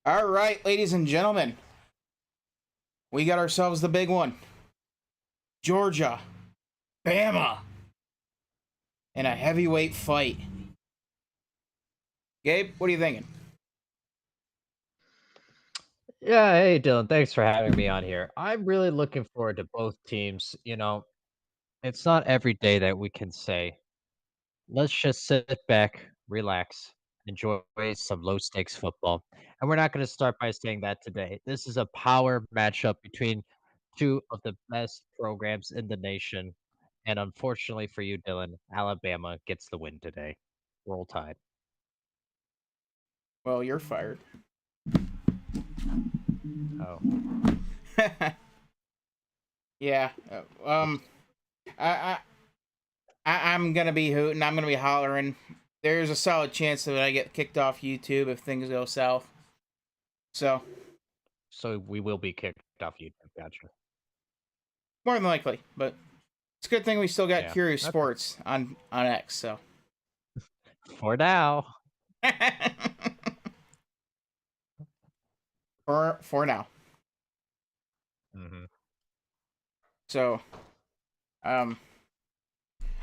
All right, ladies and gentlemen, we got ourselves the big one. Georgia, Bama, in a heavyweight fight. Gabe, what are you thinking? Yeah, hey Dylan, thanks for having me on here. I'm really looking forward to both teams. It's not every day that we can say, let's just sit back, relax, enjoy some low stakes football. And we're not going to start by saying that today. This is a power matchup between two of the best programs in the nation. And unfortunately for you, Dylan, Alabama gets the win today. Roll Tide. Well, you're fired. Oh, Yeah. oops. I, I'm gonna be hooting. I'm gonna be hollering. There's a solid chance that I get kicked off YouTube if things go south. So So we will be kicked off YouTube. Gotcha. more than likely, but it's a good thing we still got Yeah. Curious Okay. Sports on X. So For now. for now. Hmm. So um,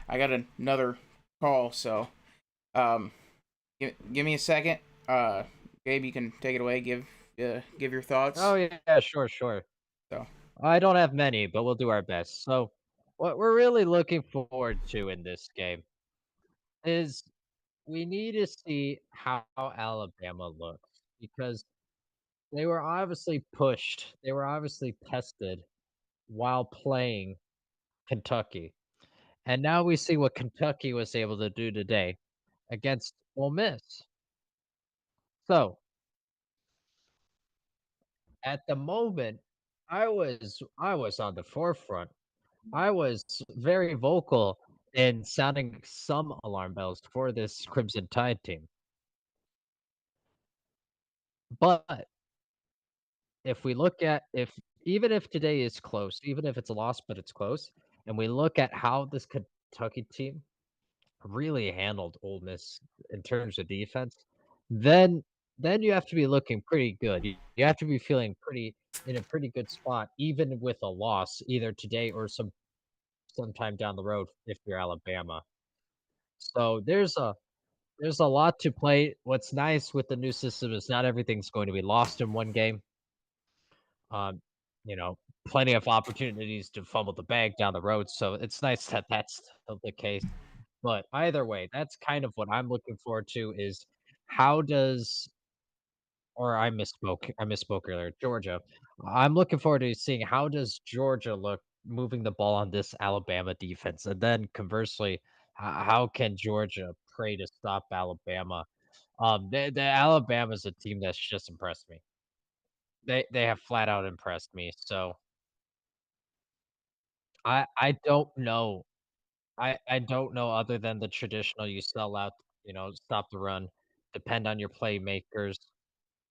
I got another call. So um, give me a second. Gabe, you can take it away. Give your thoughts. Oh yeah, sure, sure. So I don't have many, but we'll do our best. So, what we're really looking forward to in this game is we need to see how Alabama looks because they were obviously pushed, they were obviously tested while playing Kentucky. And now we see what Kentucky was able to do today against Ole Miss. So, at the moment, I was on the forefront. I was very vocal in sounding some alarm bells for this Crimson Tide team. But if we look at if even if today is close, even if it's a loss, but it's close, and we look at how this Kentucky team really handled Ole Miss in terms of defense, then then you have to be looking pretty good. You have to be feeling pretty in a pretty good spot, even with a loss, either today or sometime down the road if you're Alabama. So there's a lot to play. What's nice with the new system is not everything's going to be lost in one game. Um, you know, plenty of opportunities to fumble the bag down the road. So it's nice that that's still the case. But either way, that's kind of what I'm looking forward to is how does or I misspoke earlier. Georgia. I'm looking forward to seeing how does Georgia look moving the ball on this Alabama defense, and then conversely, how can Georgia pray to stop Alabama? The Alabama's a team that's just impressed me. They have flat out impressed me. So I don't know. I don't know other than the traditional you sell out, stop the run, depend on your playmakers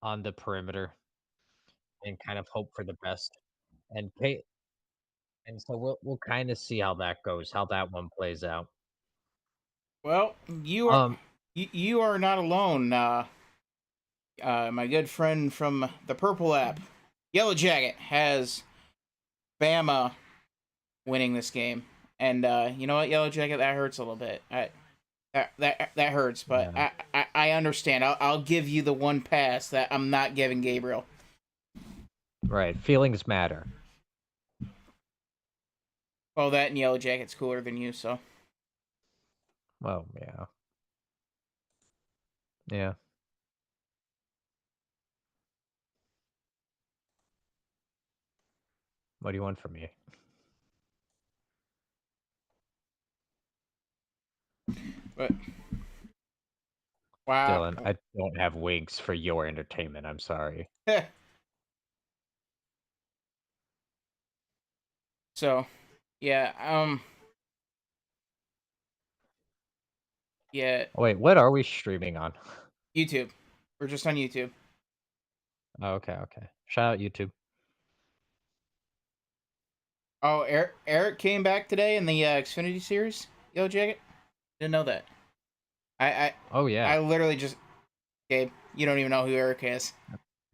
on the perimeter, and kind of hope for the best. And Kate, and so we'll kind of see how that goes, how that one plays out. well, Um, you are not alone. My good friend from the Purple app, Yellow Jacket, has Bama winning this game, and you know what, Yellow Jacket, that hurts a little bit. That hurts, but yeah, I understand. I'll give you the one pass that I'm not giving Gabriel. right. Feelings matter. Well, that and Yellow Jacket's cooler than you, so Well, yeah, yeah. What do you want from me, but wow. Dylan? I don't have wings for your entertainment. I'm sorry. So yeah, yeah, Oh, wait, what are we streaming on? YouTube. We're just on YouTube. Oh, okay, okay. Shout out YouTube. Oh, Eric came back today in the Xfinity series. Yellow Jacket. Didn't know that. I I Oh yeah, I literally just Gabe. You don't even know who Eric is.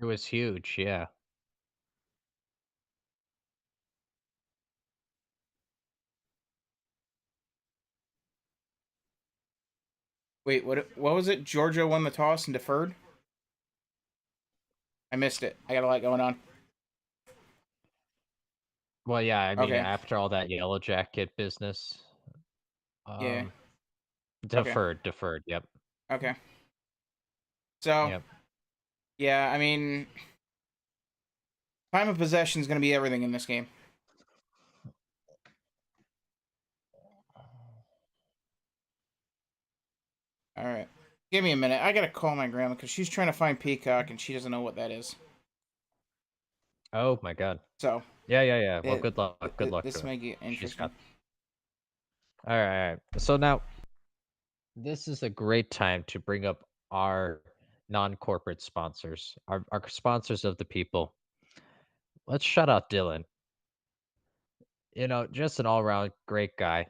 It was huge, yeah. Wait, what was it? Georgia won the toss and deferred? I missed it. I got a lot going on. Well, yeah, I mean, Okay. after all that Yellow Jacket business, Yeah. um, Okay. deferred, yep, Okay. So, yep. yeah, I mean, time of possession is going to be everything in this game. All right. Give me a minute. I got to call my grandma because she's trying to find Peacock and she doesn't know what that is. Oh my god. So, Yeah. Well, good luck to this her. may get She's interesting. got alright. So now, this is a great time to bring up our non-corporate sponsors, our sponsors of the people. Let's shout out Dylan. Just an all-around great guy.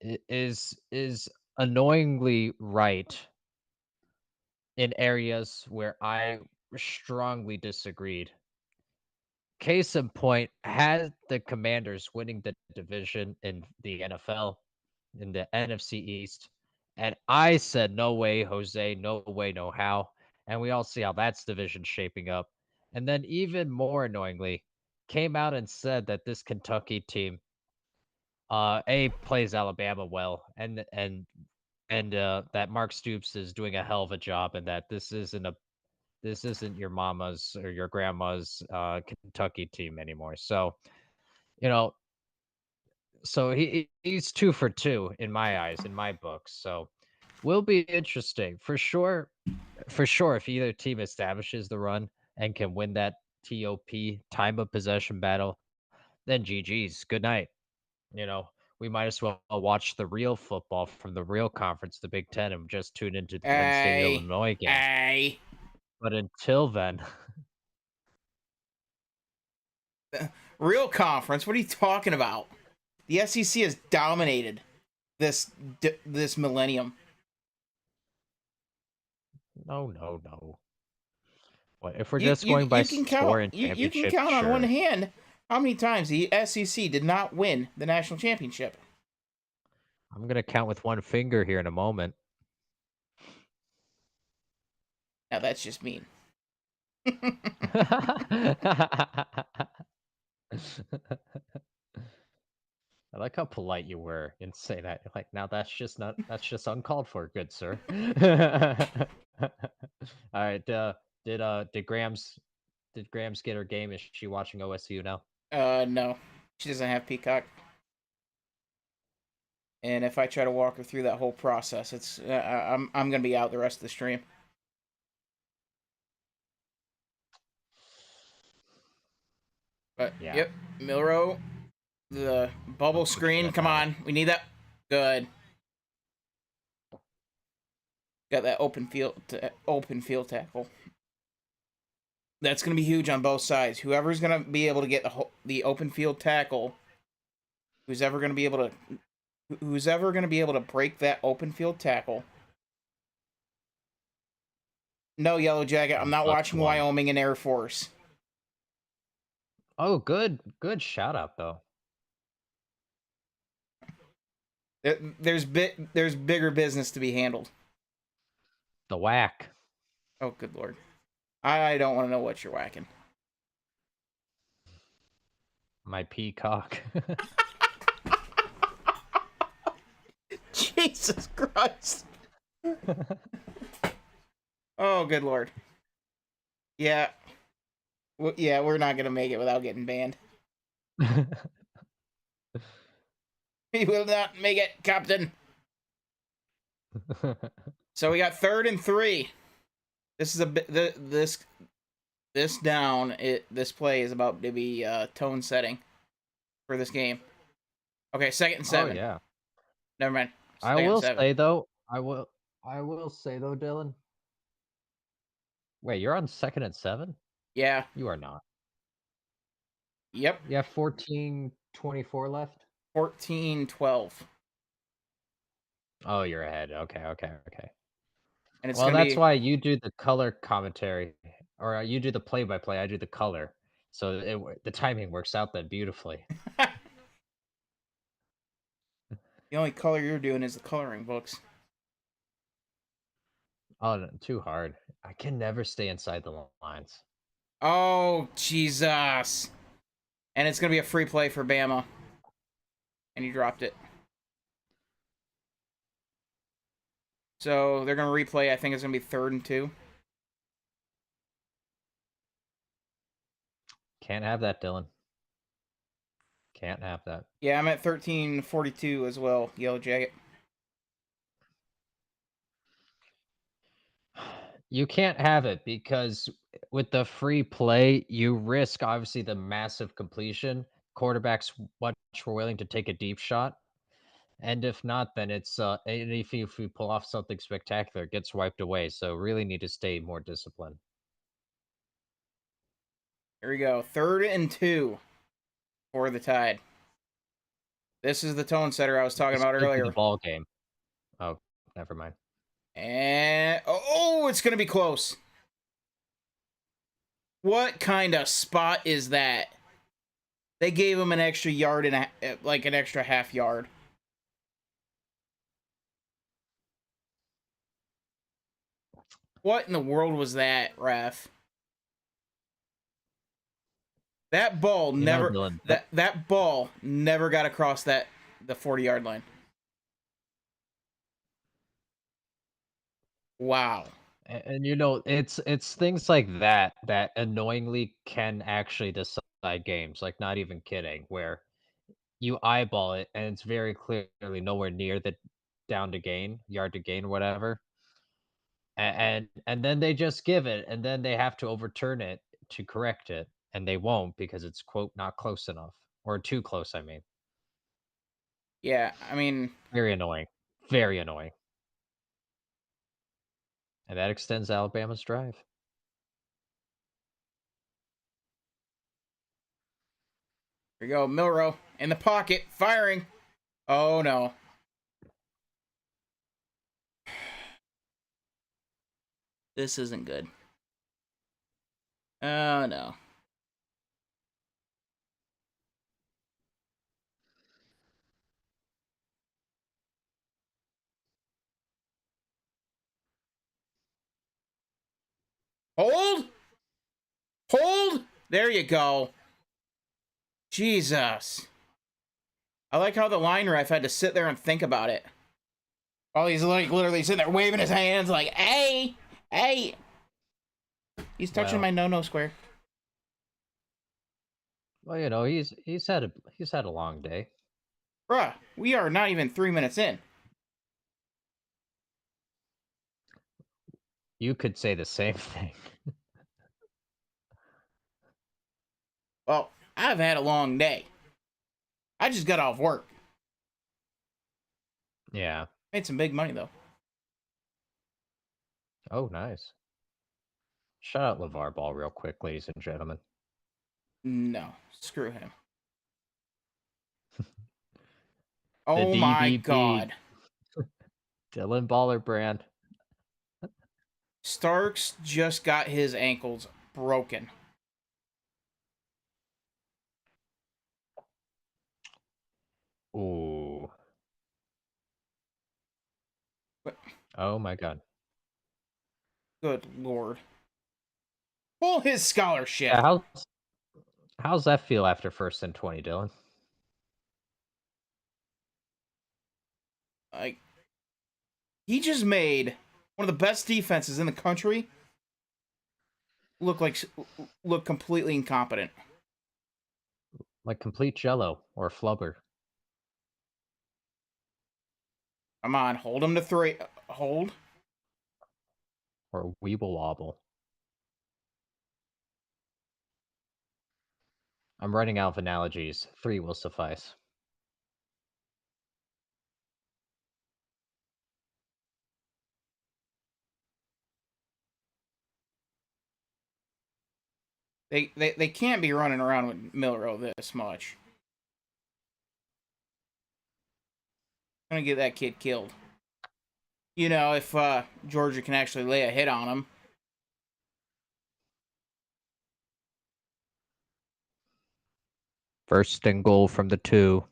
Is annoyingly right in areas where I strongly disagreed. Case in point, had the Commanders winning the division in the NFL, in the NFC East, and I said, "No way, Jose, no way, no how." And we all see how that's division shaping up. And then even more annoyingly, came out and said that this Kentucky team plays Alabama well, and that Mark Stoops is doing a hell of a job, and that this isn't your mama's or your grandma's Kentucky team anymore. So, you know, so he's 2 for 2 in my eyes, in my books. So, will be interesting for sure. For sure, if either team establishes the run and can win that TOP time of possession battle, then GG's. Good night. You know, we might as well watch the real football from the real conference, the Big Ten, and just tune into the Penn State Hey. Illinois game. Hey. But until then, Real conference? What are you talking about? The SEC has dominated this millennium. no. What if we're You just you going by you can count score and you can championship? count on one Sure. hand how many times the SEC did not win the national championship. I'm gonna count with one finger here in a moment. Now that's just mean. I like how polite you were in saying that. You're like, now that's just uncalled for, good sir. All right. Did Grams get her game? Is she watching OSU now? No, she doesn't have Peacock. And if I try to walk her through that whole process, I'm gonna be out the rest of the stream. But Yeah. yep, Milroe, the bubble Let's screen. get Come that. on, we need that. Good. Got that open field tackle. That's going to be huge on both sides. Whoever's going to be able to get the open field tackle, who's ever going to be able to break that open field tackle. No, Yellow Jacket, I'm not That's watching one. Wyoming and Air Force. Oh, good shout out though. There's bigger business to be handled. The whack. Oh, good lord. I don't want to know what you're whacking. My peacock. Jesus Christ. Oh, good lord. Yeah. Yeah, we're not going to make it without getting banned. We will not make it, Captain. So we got 3rd and 3. This is this down. This play is about to be tone setting for this game. Okay, 2nd and Oh 7. yeah. Never mind. I 2nd and will 7. say though, I will say though, Dylan. Wait, you're on 2nd and 7? Yeah. You are not. Yep. You have 14:24 left? 14-12. Oh, you're ahead. Okay. And it's Well, gonna that's be why you do the color commentary or you do the play-by-play, I do the color. So the timing works out then beautifully. The only color you're doing is the coloring books. Oh, no, too hard. I can never stay inside the lines. Oh, Jesus. And it's going to be a free play for Bama. And he dropped it. So they're going to replay. I think it's going to be 3rd and 2. Can't have that, Dylan. Can't have that. Yeah, I'm at 13:42 as well, Yellow Jacket. You can't have it because with the free play, you risk obviously the massive completion. Quarterbacks much more willing to take a deep shot. And if not, then it's and if you pull off something spectacular, it gets wiped away. So really need to stay more disciplined. Here we go. 3rd and 2 for the Tide. This is the tone setter I was talking This about could be the earlier. ball game. Oh, never mind. And oh, it's going to be close. What kind of spot is that? They gave him an extra yard and like an extra half yard. What in the world was that, ref? That ball You know, never Dylan, that ball never got across the 40-yard line. Wow. and you know, it's things like that that annoyingly can actually decide games. Like, not even kidding, where you eyeball it and it's very clearly nowhere near the down to gain, yard to gain, whatever. And then they just give it, and then they have to overturn it to correct it, and they won't because it's quote not close enough or too close. I mean, Yeah, I mean, very annoying, very annoying, and that extends Alabama's drive. here we go. Milroe in the pocket, firing. Oh no. This isn't good. Oh no. Hold! Hold! There you go. Jesus. I like how the line ref had to sit there and think about it. Oh, he's like literally sitting there waving his hands like, hey, hey. He's touching Well, my no-no square. well, you know, he's had a long day. Bruh, we are not even 3 minutes in. You could say the same thing. Well, I've had a long day. I just got off work. Yeah. Made some big money, though. Oh, nice. Shout out LeVar Ball real quick, ladies and gentlemen. No, screw him. The Oh my DBB, god. Dylan Baller brand. Starks just got his ankles broken. Ooh. But, Oh my god. good lord. Pull his scholarship. Yeah, how's that feel after 1st and 20, Dylan? Like, he just made one of the best defenses in the country look completely incompetent. Like complete jello or flubber. Come on, hold him to 3. Hold. Or weeble wobble. I'm running out of analogies. 3 will suffice. They can't be running around with Milroe this much. I'm gonna get that kid killed. You know, if Georgia can actually lay a hit on him. First and goal from the 2.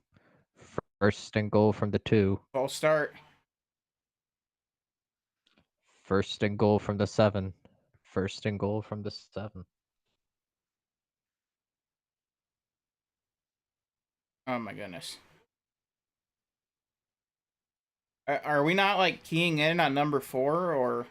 First and goal from the 2. False start. First and goal from the 7. First and goal from the 7. Oh my goodness. Are we not like keying in on number 4 or?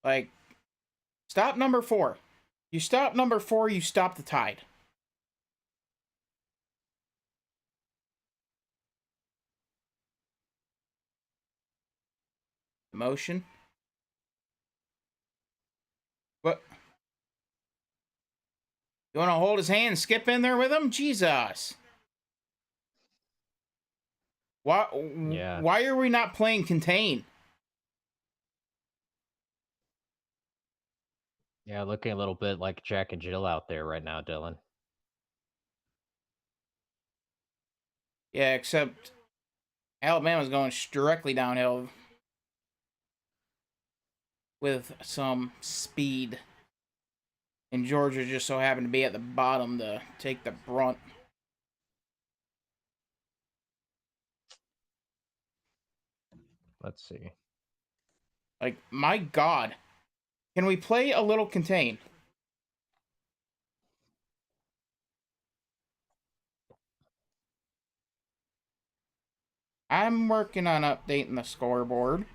Like, stop number 4. You stop number 4, you stop the tide. Motion. What? You want to hold his hand and skip in there with him? Jesus. Why? Yeah. Why are we not playing contain? Yeah, looking a little bit like Jack and Jill out there right now, Dylan. Yeah, except Alabama's going directly downhill with some speed. And Georgia just so happened to be at the bottom to take the brunt. Let's see. Like, my God. Can we play a little contain? I'm working on updating the scoreboard.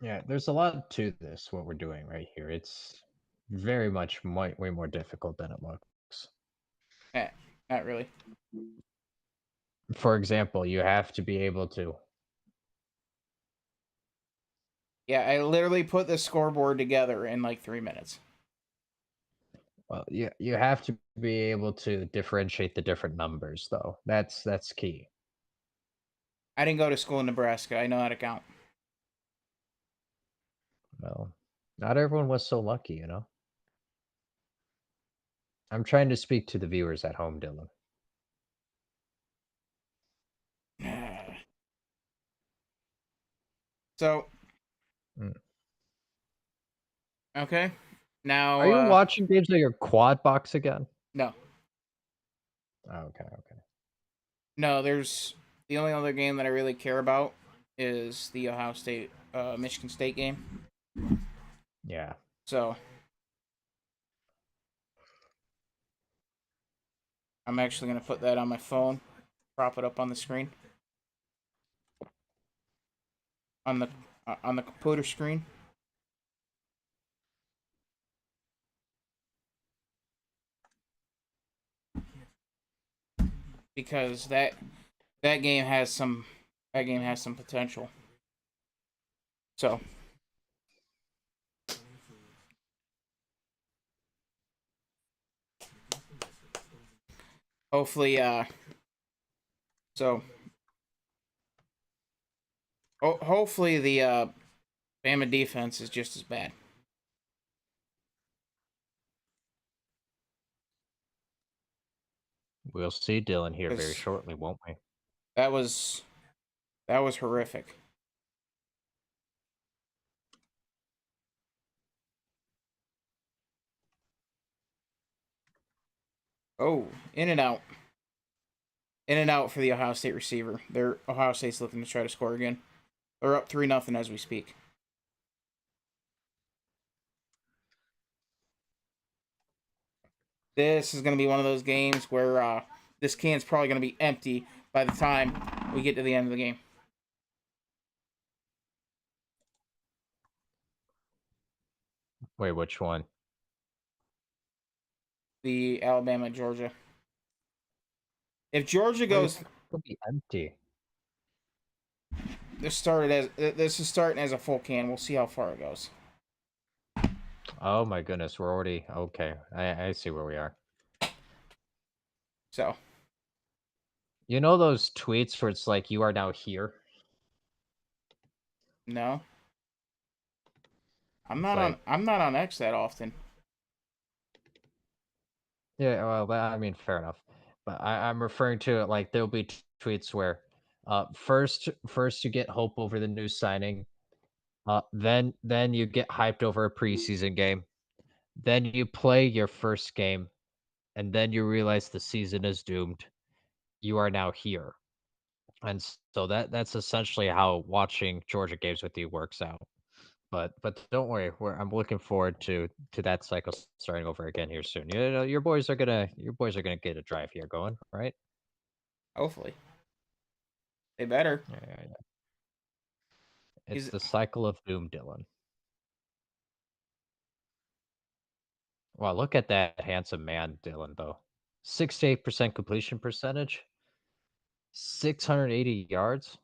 Yeah, there's a lot to this, what we're doing right here. It's very much way more difficult than it looks. Not really. For example, you have to be able to. Yeah, I literally put the scoreboard together in like 3 minutes. Well, you have to be able to differentiate the different numbers, though. That's key. I didn't go to school in Nebraska. I know how to count. Well, not everyone was so lucky, you know. I'm trying to speak to the viewers at home, Dylan. So, Mm. okay. Now, Are you watching games of your quad box again? no. Oh, okay. No, there's the only other game that I really care about is the Ohio State Michigan State game. Yeah. So I'm actually gonna put that on my phone, prop it up on the screen, on the computer screen. Because that game has some potential. So hopefully so hopefully the Bama defense is just as bad. We'll see Dylan here very 'Cause shortly, won't we? that was horrific. Oh, in and out. In and out for the Ohio State receiver. Ohio State's looking to try to score again. They're up 3-0 as we speak. This is going to be one of those games where this can's probably going to be empty by the time we get to the end of the game. Wait, which one? The Alabama Georgia. If Georgia goes, It'll be empty. this is starting as a full can. We'll see how far it goes. Oh my goodness, we're already okay. I see where we are. So, You know those tweets where it's like you are now here? no. I'm It's not on like, I'm not on X that often. yeah, well, I mean, fair enough. But I'm referring to it like there'll be tweets where, first you get hope over the new signing, then you get hyped over a preseason game, then you play your first game, and then you realize the season is doomed. You are now here, and so that's essentially how watching Georgia games with you works out. But don't worry, I'm looking forward to that cycle starting over again here soon. You know, your boys are gonna get a drive here going, right? Hopefully, they better. Yeah, yeah, yeah. It's He's the cycle of doom, Dylan. Wow, look at that handsome man, Dylan, though. 68% completion percentage, 680 yards.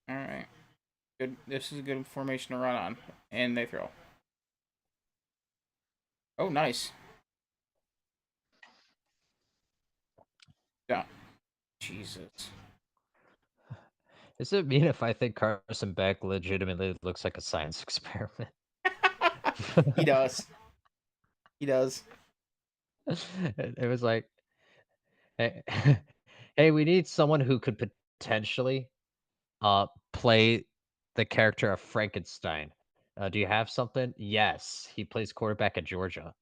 all right. Good. This is a good formation to run on, and they throw. Oh, nice. Yeah. Jesus. Does it mean if I think Carson Beck legitimately looks like a science experiment? He does. He does. It was like, hey, hey, we need someone who could potentially play the character of Frankenstein. Do you have something? Yes, he plays quarterback at Georgia.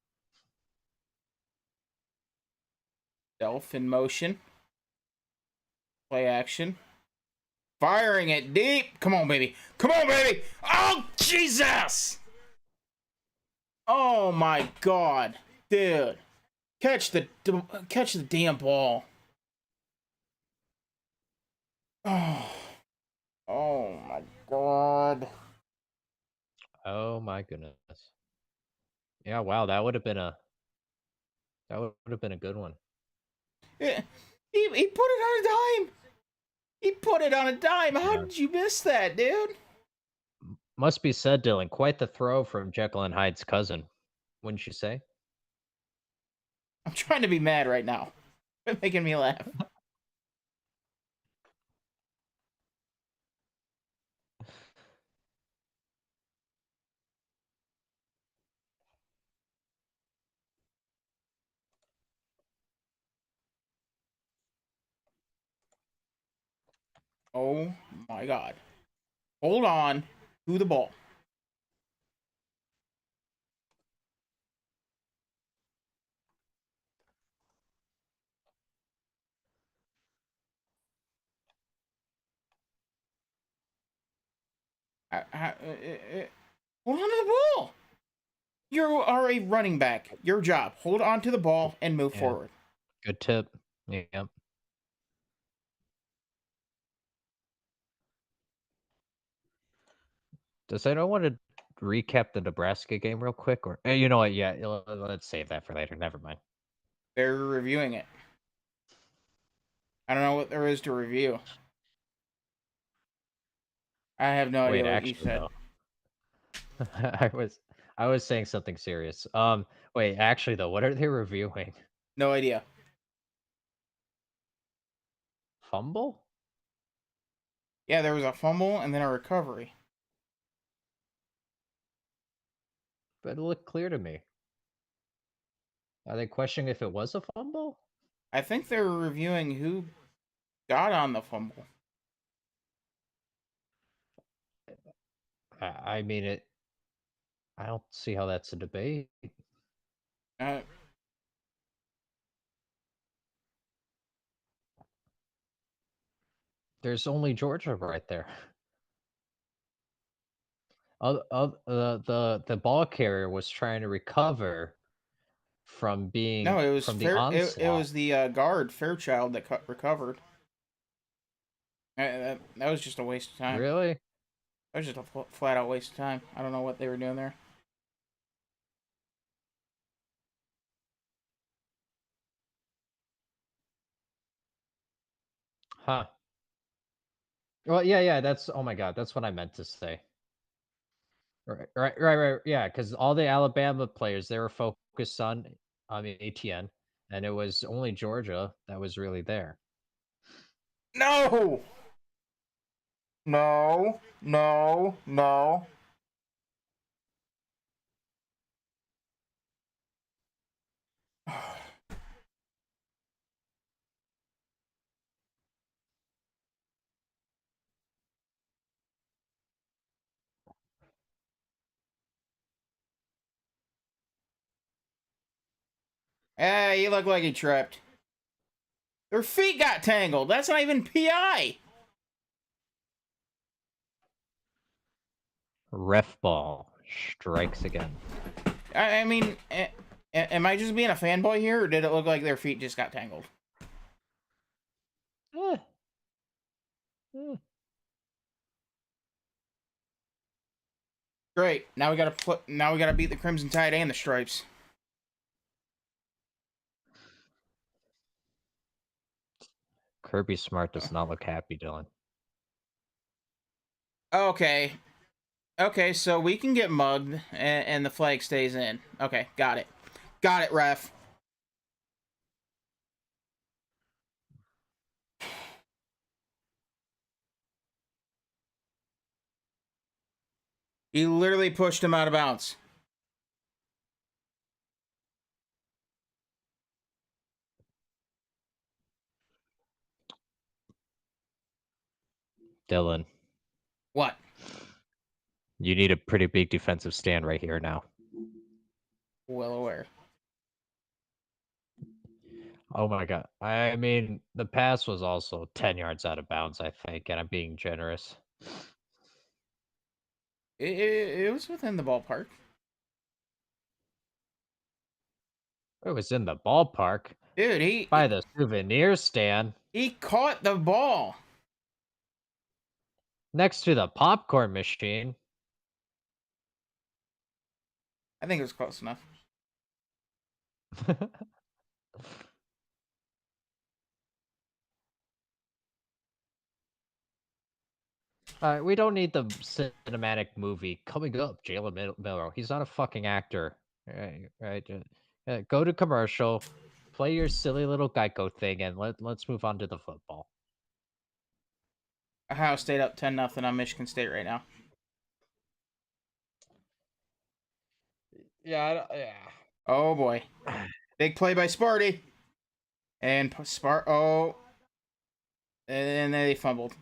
Self in motion. Play action. Firing it deep. Come on, baby. Come on, baby. Oh, Jesus. Oh my God, dude. Catch the damn ball. Oh, oh my God. Oh my goodness. Yeah, wow, that would have been a good one. Yeah, he put it on a dime. He put it on a dime. How Yeah. did you miss that, dude? Must be said, Dylan, quite the throw from Jekyll and Hyde's cousin, wouldn't you say? I'm trying to be mad right now. It's making me laugh. Oh my God. Hold on to the ball. Hold on to the ball. You are a running back. Your job. Hold on to the ball and move Yeah, forward. good tip. Yeah. Does anyone want to recap the Nebraska game real quick? Or you know what? Yeah, let's save that for later. Never mind. They're reviewing it. I don't know what there is to review. I have no idea Wait, what you actually, said. though, I was saying something serious. Wait, actually, though, what are they reviewing? No idea. Fumble? Yeah, there was a fumble and then a recovery. But it looked clear to me. Are they questioning if it was a fumble? I think they were reviewing who got on the fumble. I mean, it. I don't see how that's a debate. Uh, There's only Georgia right there. The ball carrier was trying to recover from no, being it was from the fair. It onslaught. was the guard Fairchild that recovered. That was just a waste of time. Really? That was just a flat out waste of time. I don't know what they were doing there. Huh. Well, yeah, yeah. That's oh my god. That's what I meant to say. Right, right, right, right. Yeah, because all the Alabama players they were focused on, I mean, ATN, and it was only Georgia that was really there. No, No. No. No. Hey, you look like he tripped. Their feet got tangled. That's not even PI. Ref ball strikes again. I mean, am I just being a fanboy here, or did it look like their feet just got tangled? Eh. Eh. Great. Now we gotta beat the Crimson Tide and the Stripes. Kirby Smart does not look happy, Dylan. Okay. Okay, so we can get mugged and the flag stays in. Okay, got it. Got it, ref. He literally pushed him out of bounds. Dylan, What? you need a pretty big defensive stand right here now. Well aware. Oh my god. I mean, the pass was also 10 yards out of bounds, I think, and I'm being generous. It was within the ballpark. It was in the ballpark Dude, by the souvenir stand he caught the ball. next to the popcorn machine. I think it was close enough. We don't need the cinematic movie coming up. Jalen Milroe. He's not a fucking actor. Right. Go to commercial, play your silly little Geico thing, and let's move on to the football. Ohio State up 10-0 on Michigan State right now. Yeah. Oh boy. Big play by Sparty. And oh, and they fumbled.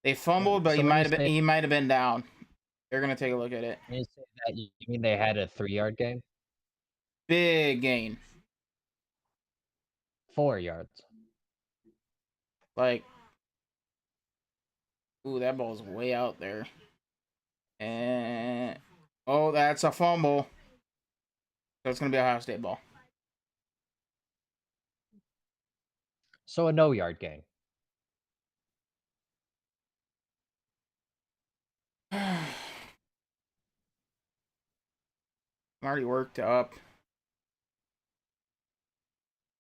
They fumbled, but So when he might have been down. They're gonna take a look at it. you say that, you mean they had a 3-yard game? Big gain. 4 yards. Like, ooh, that ball's way out there. And oh, that's a fumble. So it's gonna be a Ohio State ball. So a no-yard game. I'm already worked up.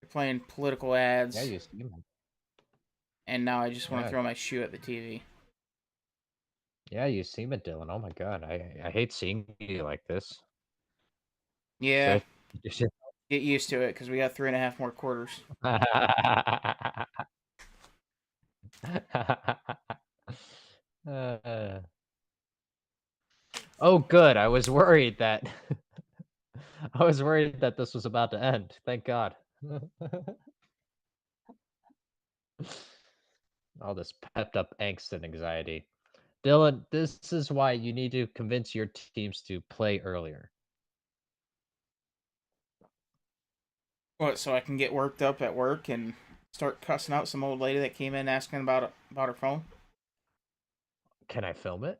They're playing political ads. Yeah, you see him. And now I just want to Yeah. throw my shoe at the TV. Yeah, you seem it, Dylan. Oh my god, I hate seeing you like this. Yeah, Should get used to it because we got 3.5 more quarters. Uh, oh, good. I was worried that this was about to end. Thank God. All this pepped up angst and anxiety. Dylan, this is why you need to convince your teams to play earlier. What? So I can get worked up at work and start cussing out some old lady that came in asking about her phone? Can I film it?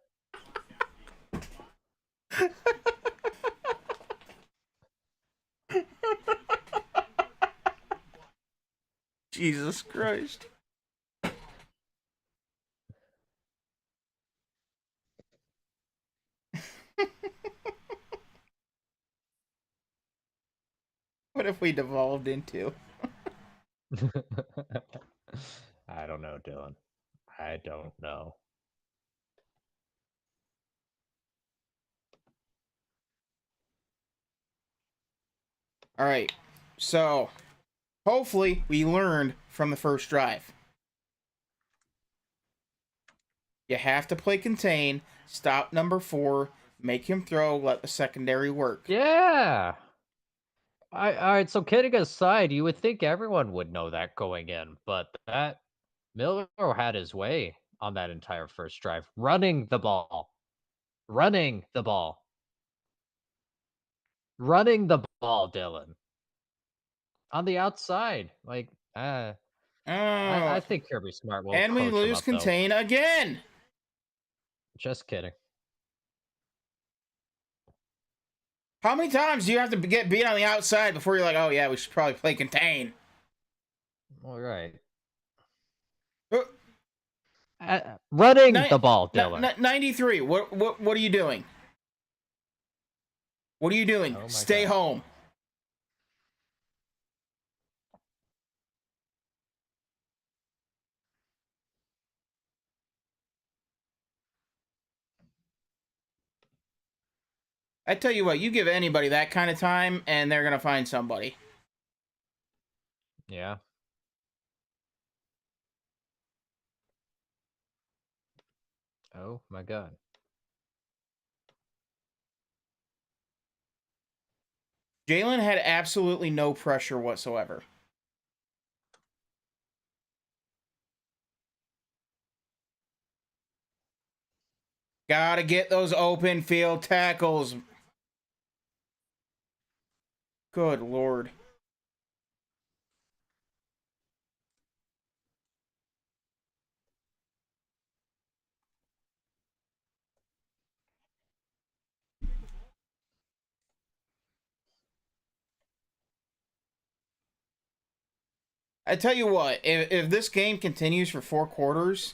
Jesus Christ. What if we devolved into? I don't know, Dylan. I don't know. All right. So, hopefully we learned from the first drive. You have to play contain, stop number 4, make him throw, let the secondary work. Yeah. Alright, so kidding aside, you would think everyone would know that going in, but that Milroe had his way on that entire first drive, running the ball, running the ball, running the ball, Dylan, on the outside. Like, I Oh, think Kirby Smart will and we coach him lose up though. contain again. Just kidding. How many times do you have to get beat on the outside before you're like, oh yeah, we should probably play contain? All right. Uh, Running the ball, Dylan. 93. What are you doing? What are you doing? Oh my Stay god. home. I tell you what, you give anybody that kind of time, and they're gonna find somebody. Yeah. Oh my god. Jalen had absolutely no pressure whatsoever. Gotta get those open field tackles. Good lord. I tell you what, if this game continues for 4 quarters,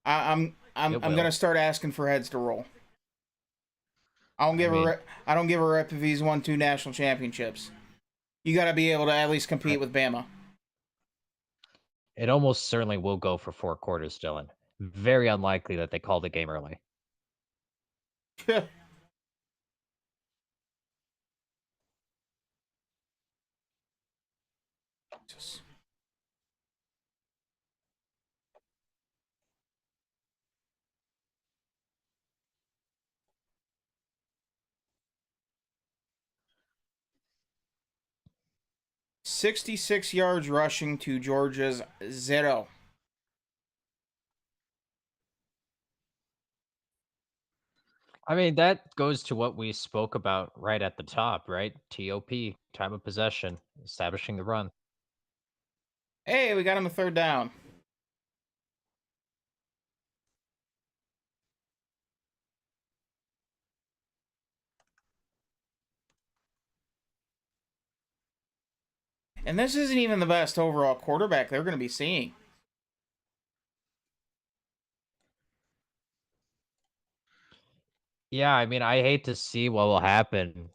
It I'm will. gonna start asking for heads to roll. I mean, I don't give a rep if he's won 2 national championships. You got to be able to at least I, compete with Bama. it almost certainly will go for 4 quarters, Dylan. Very unlikely that they call the game early. Jesus. 66 yards rushing to Georgia's 0. I mean, that goes to what we spoke about right at the top, right? TOP, time of possession, establishing the run. Hey, we got him a 3rd down. And this isn't even the best overall quarterback they're going to be seeing. Yeah, I mean, I hate to see what will happen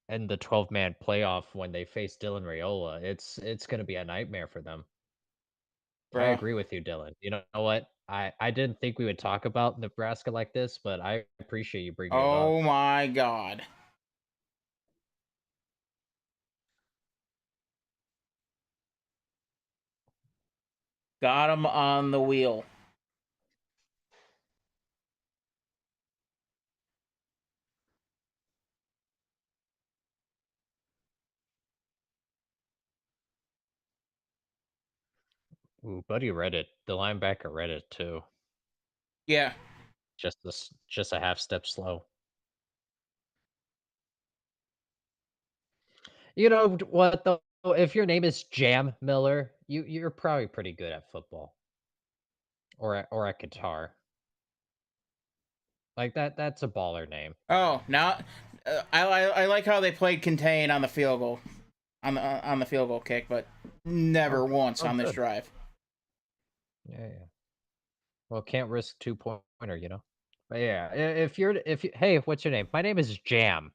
in the 12-man playoff when they face Dylan Raiola. It's going to be a nightmare for them. I Bruh. agree with you, Dylan. You know what? I didn't think we would talk about Nebraska like this, but I appreciate you bringing it up. Oh my god. Got him on the wheel. Ooh, buddy read it. The linebacker read it too. Yeah. Just a half step slow. You know what though? If your name is Jam Miller, you're probably pretty good at football or at guitar. Like that's a baller name. Oh, now I like how they played contain on the field goal on the field goal kick, but never Oh, once oh, on this good. drive. Yeah, yeah. Well, can't risk 2-pointer, you know. But yeah, if you, hey, what's your name? My name is Jam.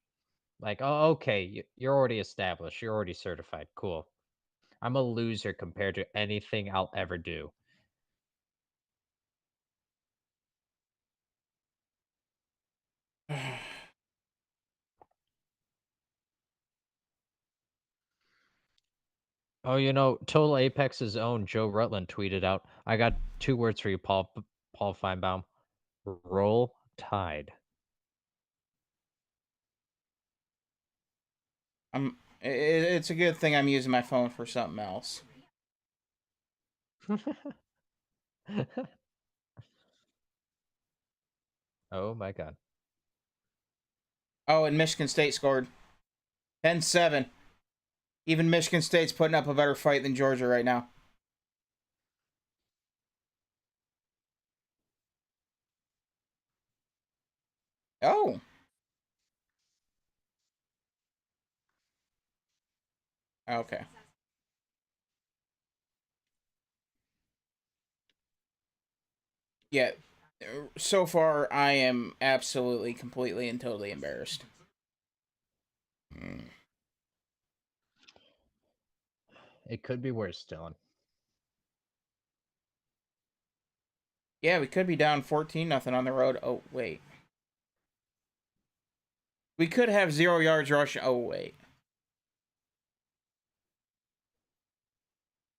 Like, oh, okay, you're already established. You're already certified. Cool. I'm a loser compared to anything I'll ever do. Oh, you know, Total Apex's own Joe Rutland tweeted out, "I got 2 words for you, Paul. Paul Feinbaum. Roll Tide. It's a good thing I'm using my phone for something else. Oh my god. Oh, and Michigan State scored 10-7. Even Michigan State's putting up a better fight than Georgia right now. Oh. Okay. Yeah. So far, I am absolutely, completely, and totally embarrassed. It could be worse, Dylan. Yeah, we could be down 14-0 on the road. Oh, wait. We could have 0 yards rushing. Oh, wait.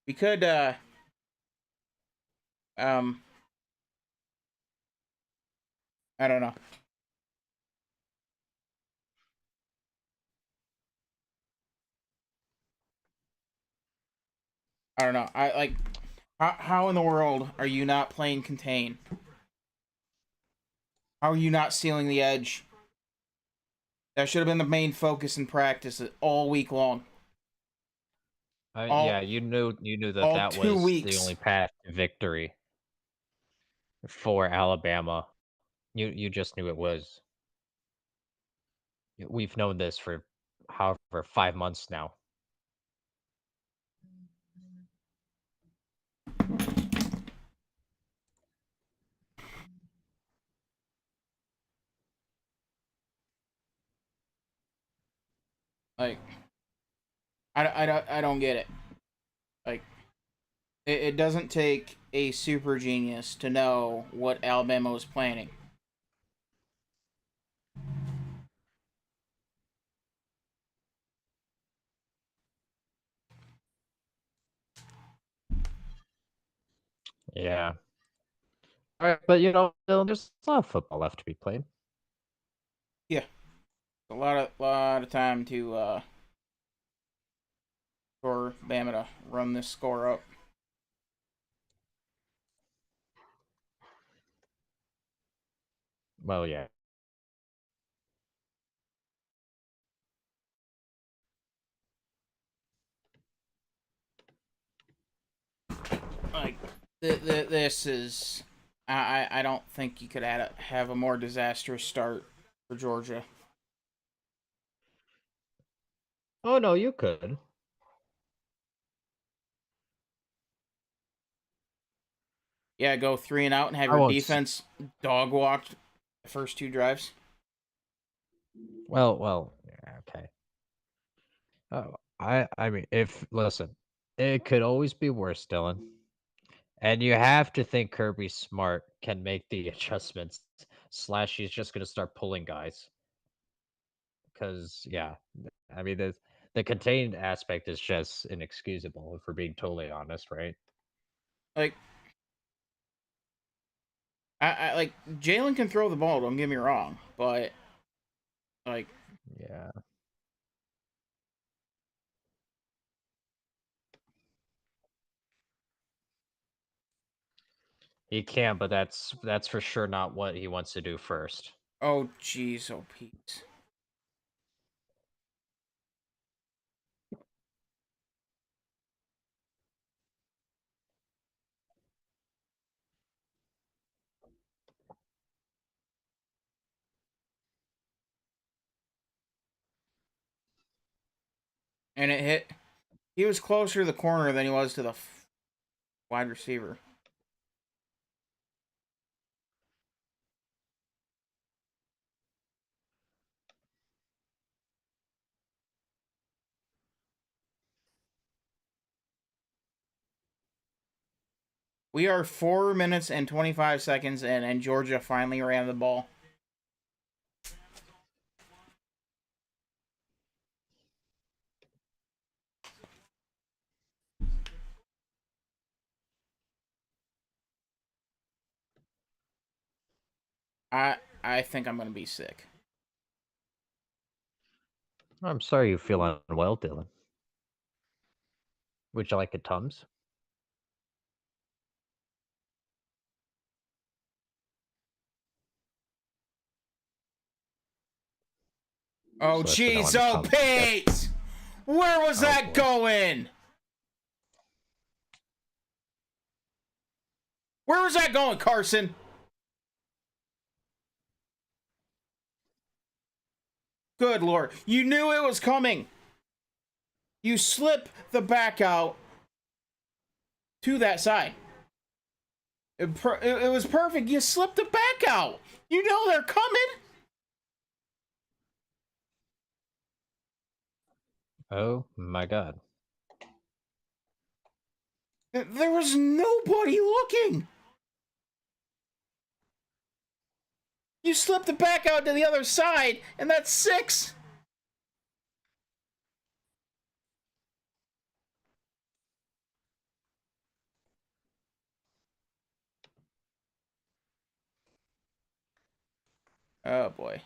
We could, um, I don't know. I don't know. I like, how in the world are you not playing contain? How are you not sealing the edge? That should have been the main focus in practice all week long. Yeah, All you knew that all that two was the only weeks. path to victory for Alabama. You just knew it was. We've known this for however 5 months now. Like, I don't get it. Like, it doesn't take a super genius to know what Alabama was planning. Yeah. All right, but Dylan, there's a lot of football left to be played. Yeah, a lot of time to for Bama to run this score up. Well, yeah. Like, this is, I don't think you could have a more disastrous start for Georgia. Oh no, you could. Yeah, go 3-and-out and have I your won't. defense dog walked the first 2 drives. Well, yeah, okay. Oh, I mean, if listen, it could always be worse, Dylan. And you have to think Kirby Smart can make the adjustments. Slash, he's just gonna start pulling guys. Because yeah, I mean the contained aspect is just inexcusable if we're being totally honest, right? Like, I like Jalen can throw the ball. Don't get me wrong, but like, Yeah, he can, but that's for sure not what he wants to do first. oh jeez, oh Pete. And it hit. He was closer to the corner than he was to the wide receiver. We are 4 minutes and 25 seconds in, and Georgia finally ran the ball. I think I'm gonna be sick. I'm sorry you feel unwell, Dylan. Would you like a Tums? Oh Just let you know jeez, when the oh Tums get. Pete! Where was Oh that boy. going? Where was that going, Carson? Good lord. You knew it was coming. You slip the back out to that side. It was perfect. You slipped the back out. You know they're coming. Oh my god. There was nobody looking. You slipped the back out to the other side, and that's 6. Oh boy.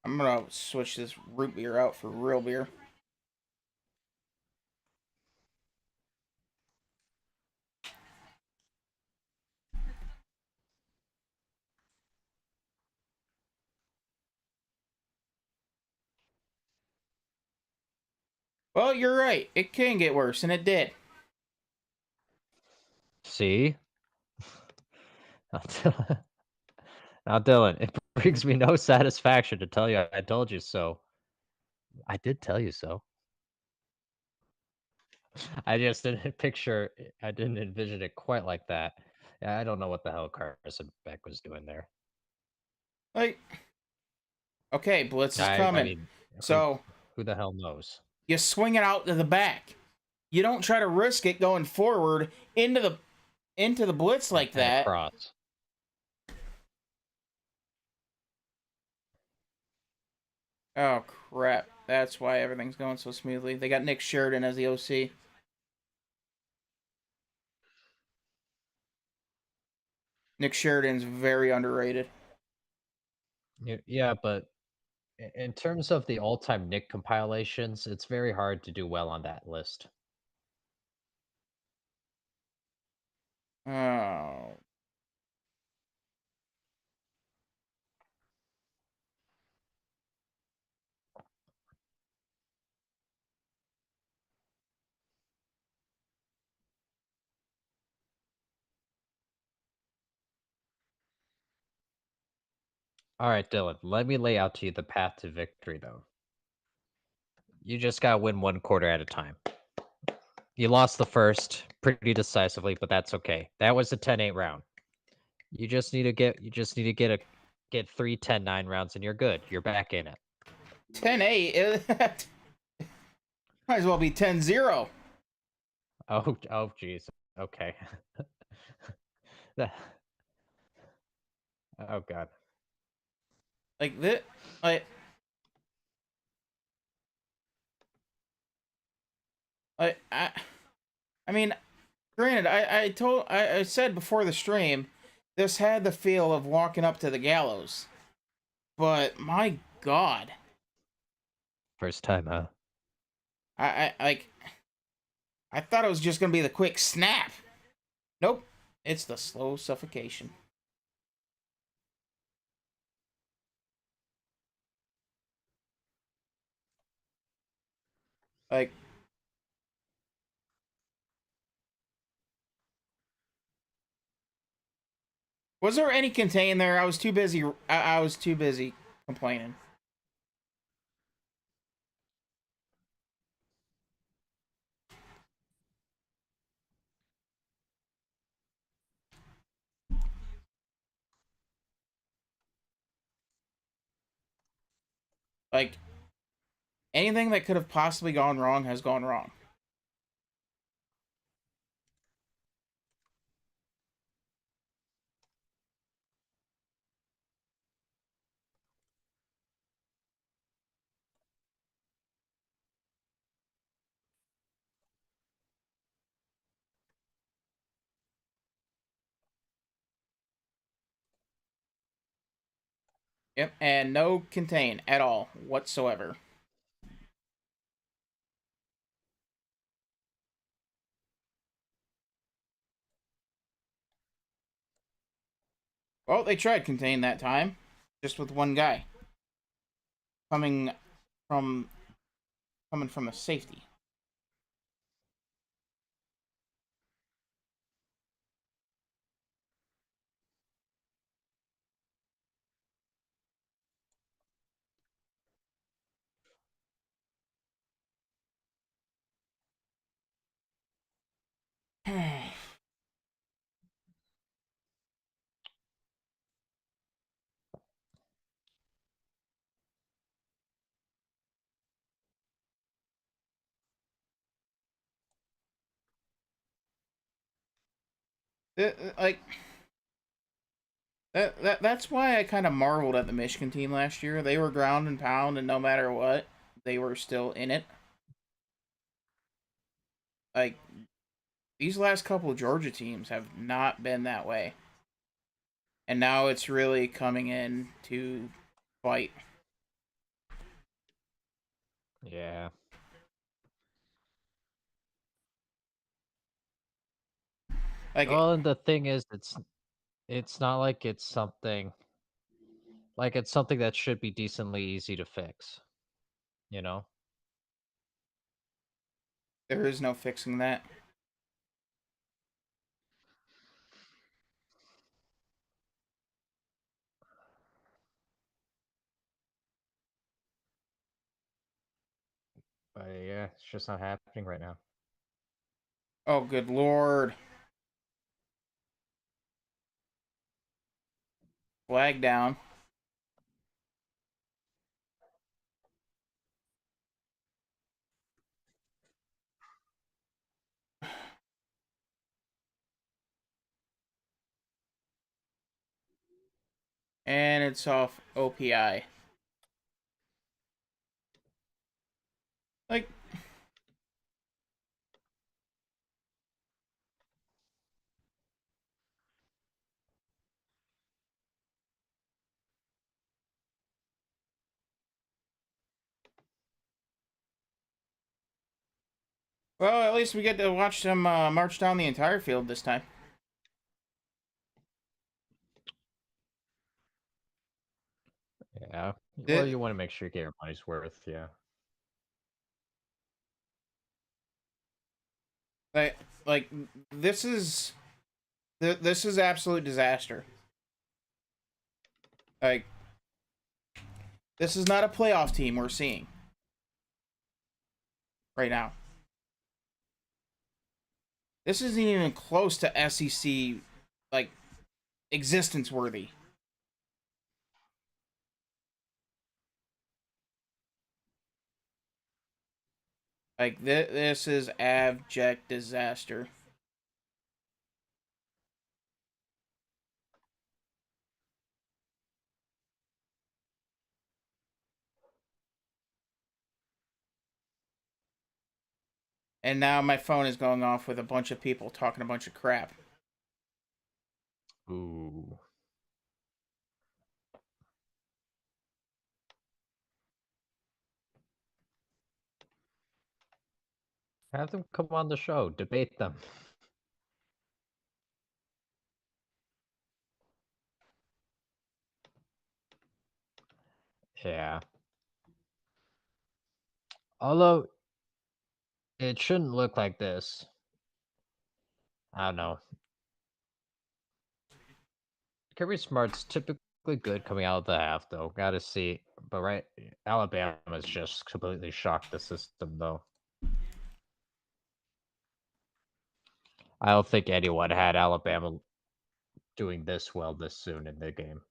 I'm gonna switch this root beer out for real beer. Well, you're right. It can get worse, and it did. See? Now, Dylan, it brings me no satisfaction to tell you I told you so. I did tell you so. I just didn't I didn't envision it quite like that. Yeah, I don't know what the hell Carson Beck was doing there. Like, okay, blitz is I coming. mean, So who the hell knows? you swing it out to the back. You don't try to risk it going forward into the blitz like And that. across. Oh crap! That's why everything's going so smoothly. They got Nick Sheridan as the OC. Nick Sheridan's very underrated. Yeah, but in terms of the all-time Nick compilations, it's very hard to do well on that list. Oh. All right, Dylan, let me lay out to you the path to victory, though. You just gotta win one quarter at a time. You lost the first pretty decisively, but that's okay. That was a 10-8 round. You just need to get 3 10-9 rounds and you're good. You're back in it. 10-8. Might as well be 10-0. Oh jeez. Okay. Oh god. Like this. Like. I mean, granted, I said before the stream, this had the feel of walking up to the gallows, but my God, First time, huh? I like, I thought it was just gonna be the quick snap. Nope, it's the slow suffocation. Like, was there any contain there? I was too busy. I was too busy complaining. Like, anything that could have possibly gone wrong has gone wrong. Yep, and no contain at all whatsoever. Well, they tried contain that time, just with one guy coming from coming from the safety. Like that's why I kind of marveled at the Michigan team last year. They were ground and pound, and no matter what, they were still in it. Like these last couple of Georgia teams have not been that way, and now it's really coming in to fight. Yeah. Like Well, and the thing is, it's not like it's something that should be decently easy to fix, you know? there is no fixing that. But yeah, it's just not happening right now. Oh, good lord! Flag down. And it's off OPI. Like, well, at least we get to watch them march down the entire field this time. Yeah. Well, It, you want to make sure you get your money's worth, yeah. like, like this is this is absolute disaster. Like, this is not a playoff team we're seeing right now. This isn't even close to SEC like existence worthy. Like this is abject disaster. And now my phone is going off with a bunch of people talking a bunch of crap. Ooh. Have them come on the show, debate them. Yeah. Although it shouldn't look like this. I don't know. Kirby Smart's typically good coming out of the half, though. Gotta see. But right, Alabama's just completely shocked the system, though. I don't think anyone had Alabama doing this well this soon in the game.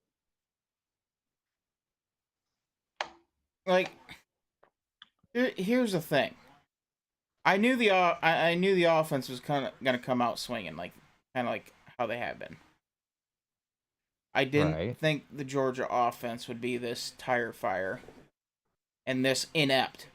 Like, here's the thing. I knew the offense was kind of gonna come out swinging, kind of like how they have been. I didn't Right. think the Georgia offense would be this tire fire and this inept.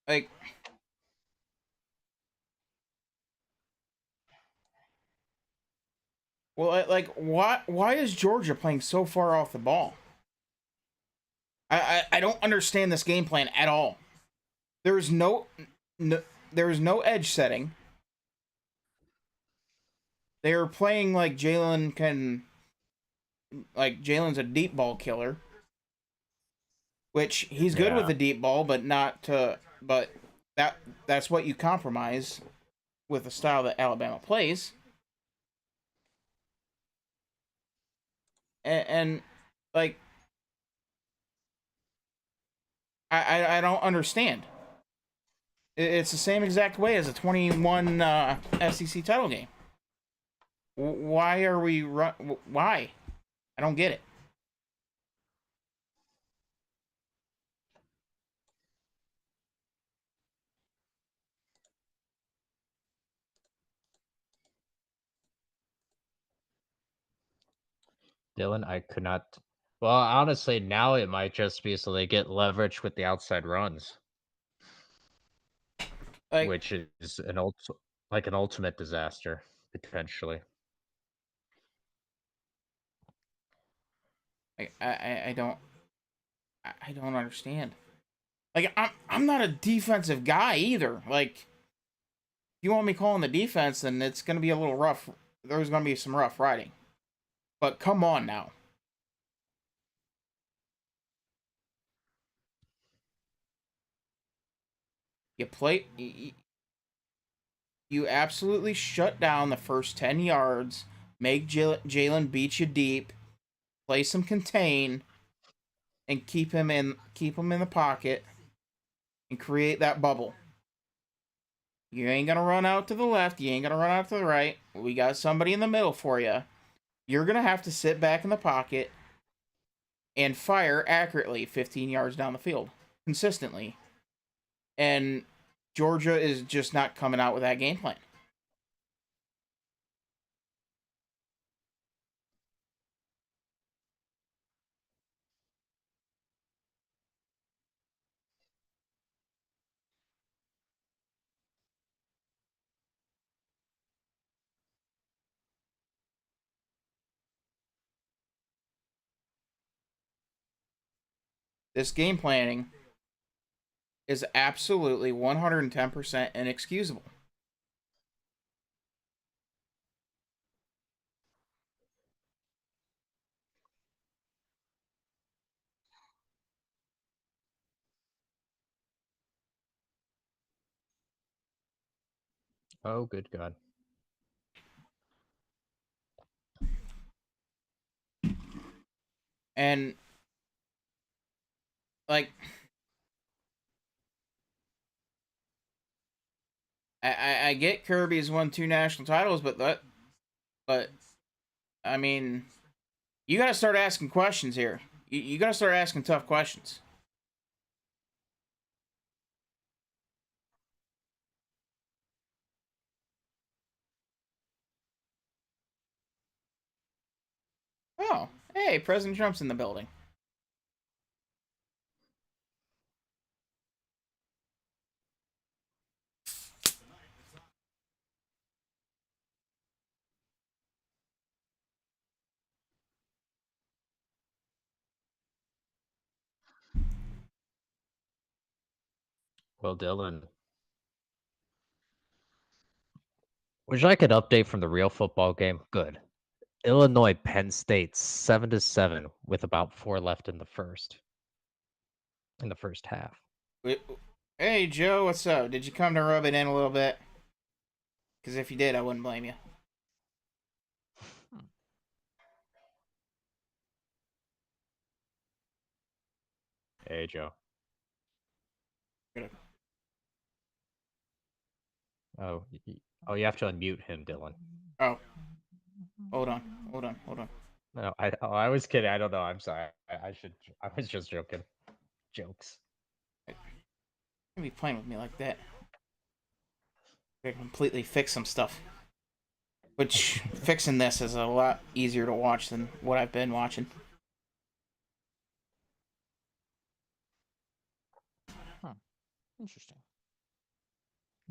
Like, well, like, why is Georgia playing so far off the ball? I don't understand this game plan at all. There's no there's no edge setting. They're playing like Jalen's a deep ball killer, which he's good with Yeah. the deep ball, but not to. But that's what you compromise with the style that Alabama plays, and like I don't understand. It's the same exact way as a 21 SEC title game. Why are we why? I don't get it. Dylan, I could not. Well, honestly, now it might just be so they get leverage with the outside runs, Like which is an ultimate disaster potentially. I don't I don't understand. Like I'm not a defensive guy either. Like if you want me calling the defense, then it's gonna be a little rough. There's gonna be some rough riding. But come on now. You play. You absolutely shut down the first 10 yards. Make Jalen beat you deep. Play some contain, and keep him in the pocket, and create that bubble. You ain't gonna run out to the left. You ain't gonna run out to the right. We got somebody in the middle for you. You're gonna have to sit back in the pocket and fire accurately 15 yards down the field consistently. And Georgia is just not coming out with that game plan. This game planning is absolutely 110% inexcusable. Oh, good God. And like I get Kirby's won 2 national titles, but I mean, you got to start asking questions here. You got to start asking tough questions. Oh, hey, President Trump's in the building. Well, Dylan, wish I could update from the real football game. Good. Illinois, Penn State, 7-7 with about 4 left in the first half. Hey, Joe, what's up? Did you come to rub it in a little bit? Because if you did, I wouldn't blame you. Hey, Joe. Oh, oh, you have to unmute him, Dylan. Oh, hold on, hold on, hold on. No, I was kidding. I don't know. I'm sorry. I was just joking. Jokes. Don't be playing with me like that. I completely fix some stuff. Which, fixing this is a lot easier to watch than what I've been watching. Huh. Interesting.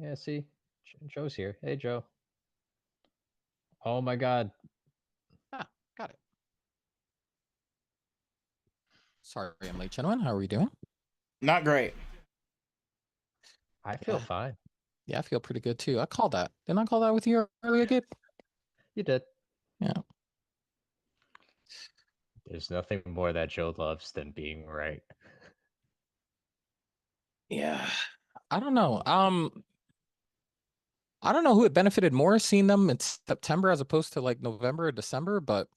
Yeah, see, Joe's here. Hey, Joe. Oh my God. Ah, got it. Sorry, I'm late, gentlemen. How are we doing? Not great. I feel fine. Yeah, I feel pretty good too. I called that. Didn't I call that with you earlier, Gabe? You did. Yeah. There's nothing more that Joe loves than being right. Yeah. I don't know. I don't know who it benefited more seeing them in September as opposed to like November or December, but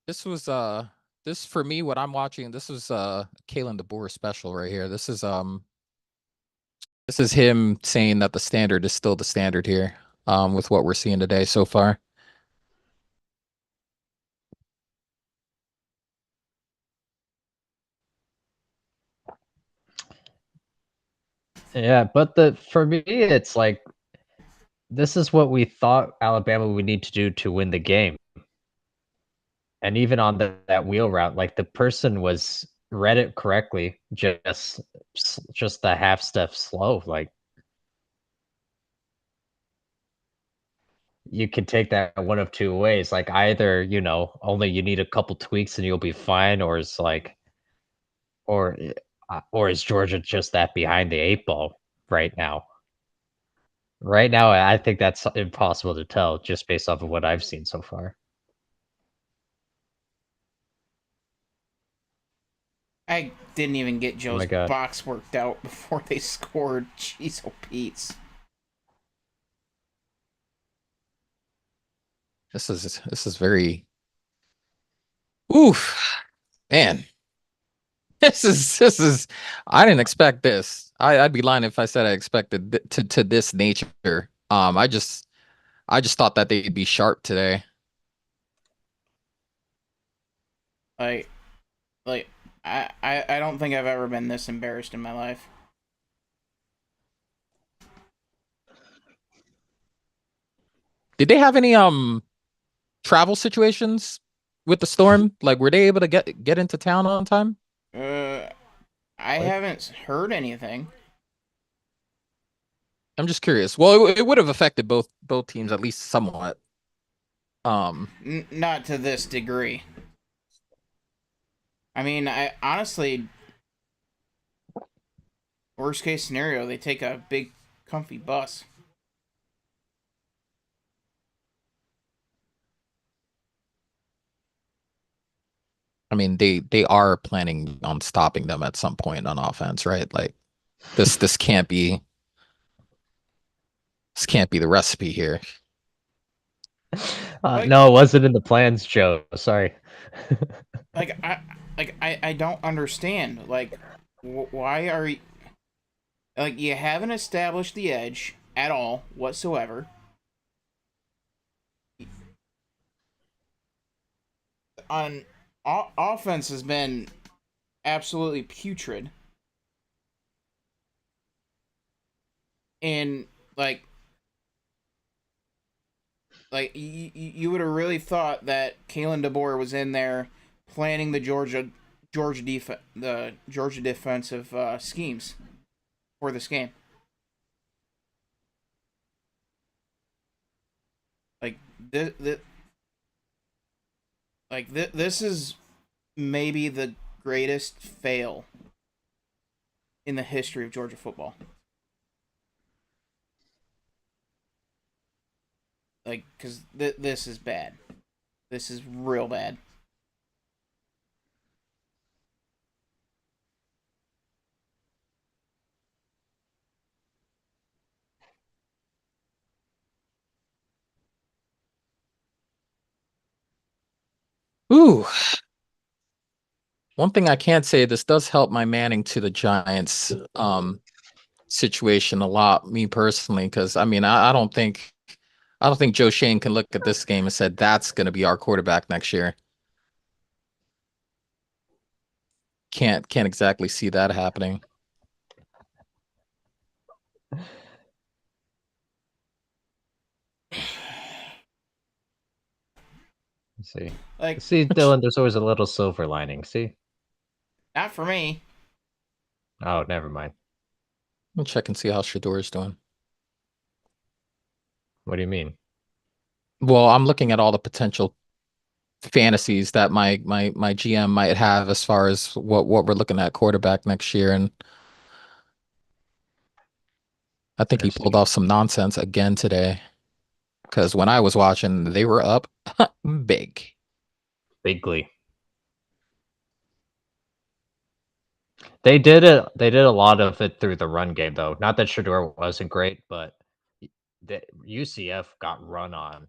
this was this for me what I'm watching, this was Kalen Deboer special right here. This is him saying that the standard is still the standard here, with what we're seeing today so far. Yeah, but for me, it's like this is what we thought Alabama would need to do to win the game. And even on that wheel route, like the person was read it correctly, just the half step slow. Like you could take that one of two ways. Like either only you need a couple tweaks and you'll be fine, or it's like, or or is Georgia just that behind the eight ball right now? Right now, I think that's impossible to tell just based off of what I've seen so far. I didn't even get Oh my Joe's God. box worked out before they scored. Jeez, oh Pete's. This is very oof, man. This is I didn't expect this. I'd be lying if I said I expected to this nature. I just thought that they'd be sharp today. Like, like I don't think I've ever been this embarrassed in my life. Did they have any travel situations with the storm? Like were they able to get into town on time? Uh, I Like, haven't heard anything. I'm just curious. Well, it would have affected both teams at least somewhat. Not to this degree. I mean, I honestly, worst case scenario, they take a big, comfy bus. I mean, they are planning on stopping them at some point on offense, right? Like this can't be the recipe here. Like, no, it wasn't in the plans, Joe. Sorry. like I don't understand. Like, why are you, like, you haven't established the edge at all whatsoever. On offense has been absolutely putrid, and like you would have really thought that Kalen Deboer was in there planning the Georgia defensive schemes for this game. Like this is maybe the greatest fail in the history of Georgia football. Like, because this is bad. This is real bad. Ooh, one thing I can say, this does help my Manning to the Giants situation a lot, me personally, because I mean I don't think Joe Shane can look at this game and said that's gonna be our quarterback next year. Can't exactly see that happening. See. Like, See, Dylan, there's always a little silver lining. See? not for me. Oh, never mind. Let me check and see how Shador is doing. What do you mean? Well, I'm looking at all the potential fantasies that my GM might have as far as what we're looking at quarterback next year, and I think he pulled off some nonsense again today. Because when I was watching, they were up big. Bigly. They did a lot of it through the run game, though. Not that Shador wasn't great, but the UCF got run on,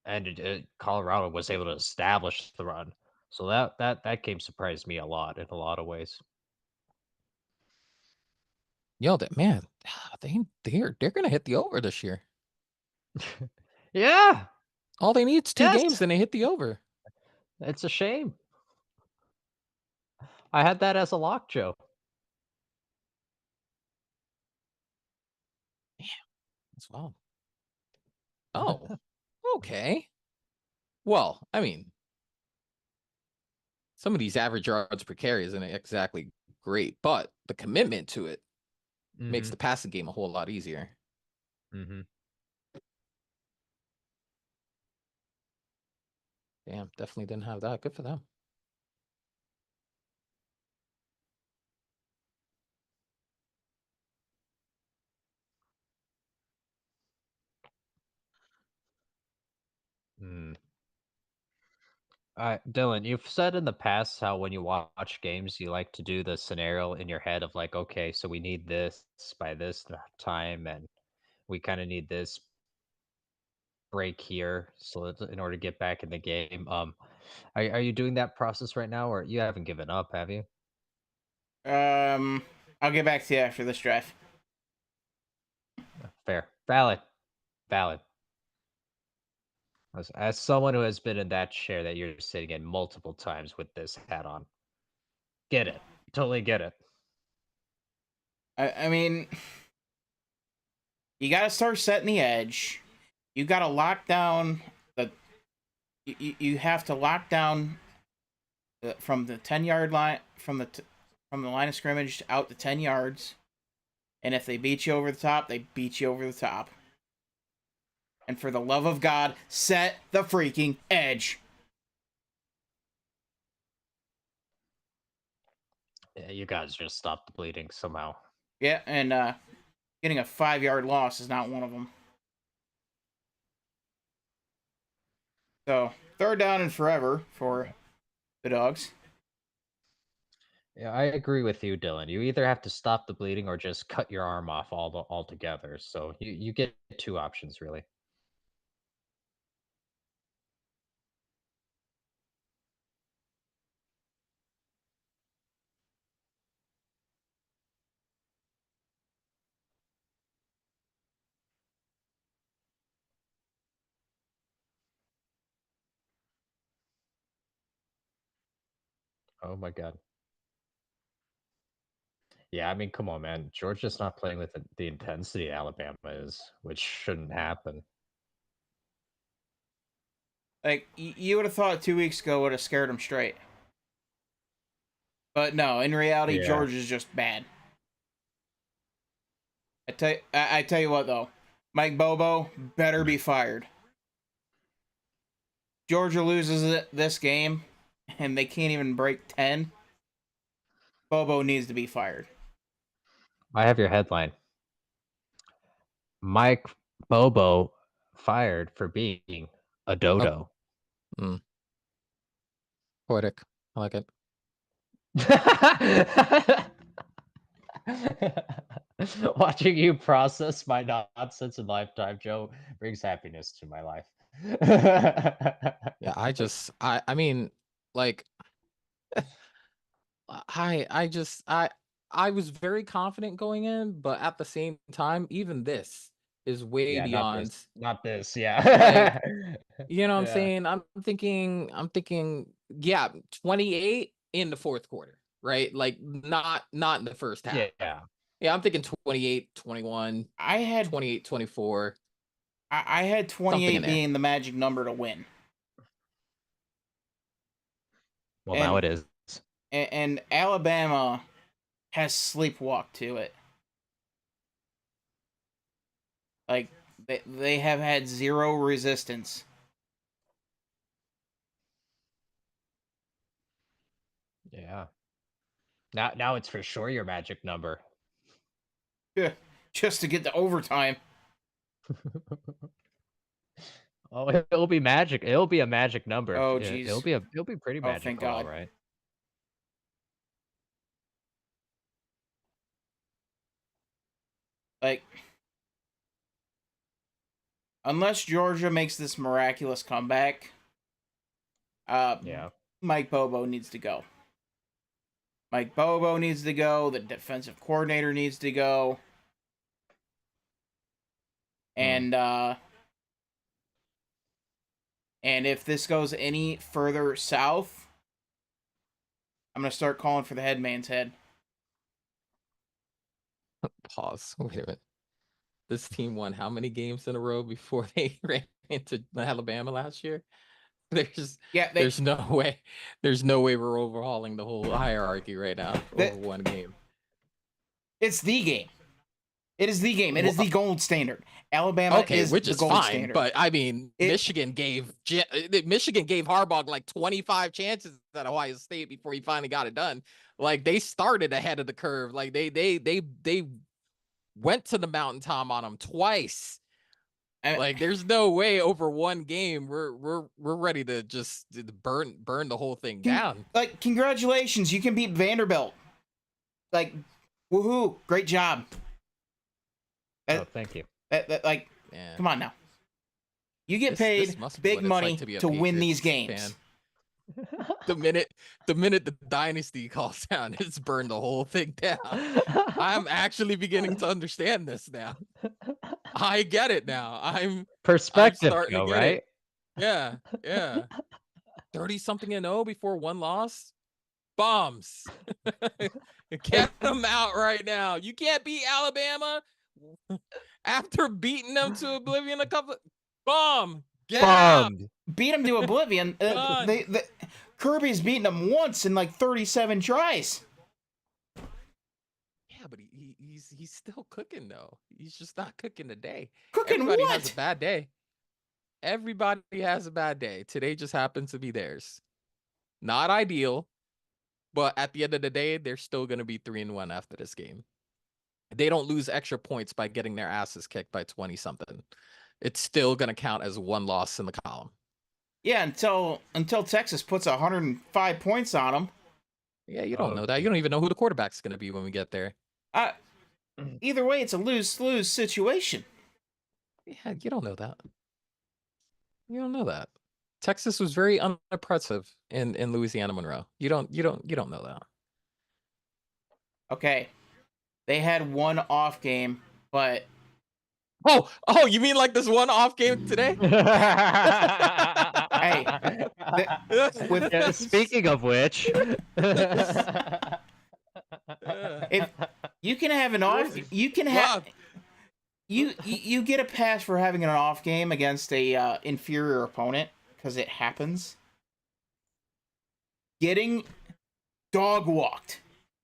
and Colorado was able to establish the run. So that game surprised me a lot in a lot of ways. Yo, that man, they're gonna hit the over this year. Yeah. All they need is 2 Yes. games, and they hit the over. It's a shame. I had that as a lock, Joe. Damn, that's wild. Oh, okay. Well, I mean, some of these average yards per carry isn't exactly great, but the commitment to it makes the passing game a whole lot easier. Damn, definitely didn't have that. Good for them. Dylan, you've said in the past how when you watch games, you like to do the scenario in your head of like, okay, so we need this by this time, and we kind of need this break here, so in order to get back in the game. Are you doing that process right now, or you haven't given up, have you? I'll get back to you after this drive. Fair, valid. As someone who has been in that chair that you're sitting in multiple times with this hat on, get it, totally get it. I mean, you got to start setting the edge. You got to lock down the. You have to lock down from the 10-yard line, from the line of scrimmage out to 10 yards. And if they beat you over the top, they beat you over the top. And for the love of God, set the freaking edge. Yeah, you guys just stop the bleeding somehow. Yeah, and getting a 5-yard loss is not one of them. So, 3rd down and forever for the Dogs. Yeah, I agree with you, Dylan. You either have to stop the bleeding or just cut your arm off altogether. So you get 2 options, really. Oh my god. Yeah, I mean, come on, man. Georgia's not playing with the intensity Alabama is, which shouldn't happen. Like, you would have thought 2 weeks ago would have scared them straight. But no, in reality, Yeah. Georgia's just bad. I tell you what, though. Mike Bobo better be fired. Georgia loses this game, and they can't even break 10. Bobo needs to be fired. I have your headline. Mike Bobo fired for being a dodo. Poetic. I like it. Watching you process my nonsense in lifetime, Joe, brings happiness to my life. Yeah, I mean, like, I was very confident going in, but at the same time, even this is way Yeah, beyond. not this. Yeah, You know what I'm yeah, saying? I'm thinking, yeah, 28 in the 4th quarter, right? Like, not in the first half. yeah. Yeah, I'm thinking 28, 21, I had 28, 24. I had Something in 28 there. being the magic number to win. Well, now it is. And Alabama has sleepwalked to it. Like they have had zero resistance. Yeah. Now it's for sure your magic number. Yeah, just to get to overtime. Oh, it'll be magic. It'll be a magic number. Oh, It'll jeez. be pretty Oh, thank magical, all God. right. Like, unless Georgia makes this miraculous comeback, Yeah. Mike Bobo needs to go. Mike Bobo needs to go. The defensive coordinator needs to go. And if this goes any further south, I'm gonna start calling for the headman's head. Pause. Wait a minute. This team won how many games in a row before they ran into Alabama last year? There's no way. There's no way we're overhauling the whole hierarchy right now over one game. It's the game. It is the game. It is the gold standard. Alabama is which the is gold fine, standard. but I mean, Michigan gave Harbaugh like 25 chances at Ohio State before he finally got it done. Like they started ahead of the curve. Like they went to the mountaintop on him twice. Like there's no way over one game we're ready to just burn the whole thing down. Like congratulations, you can beat Vanderbilt. Like woohoo, great job. Thank you. Come on now. You get paid big money to win these games. The minute the dynasty calls down, it's burned the whole thing down. I'm actually beginning to understand this now. I get it now. I'm starting to get right? it. Yeah. 30-something-0 before one loss. Bombs. Get them out right now. You can't beat Alabama after beating them to oblivion a couple. Bomb. Get out. Beat them to oblivion. Kirby's beaten them once in like 37 tries. Yeah, but he's still cooking though. He's just not cooking today. Cooking Everybody what? has a bad day. Everybody has a bad day. Today just happens to be theirs. Not ideal, but at the end of the day, they're still going to be 3-1 after this game. They don't lose extra points by getting their asses kicked by 20-something. It's still going to count as one loss in the column. Yeah, until Texas puts 105 points on them. Yeah, you don't know that. You don't even know who the quarterback's going to be when we get there. Either way, it's a lose-lose situation. Yeah, you don't know that. You don't know that. Texas was very unimpressive in Louisiana Monroe. You don't know that. Okay. They had one off game, but Oh, you mean like this one off game today? Hey, speaking of which, if you can have an off, you can have you get a pass for having an off game against a inferior opponent because it happens. Getting dog walked,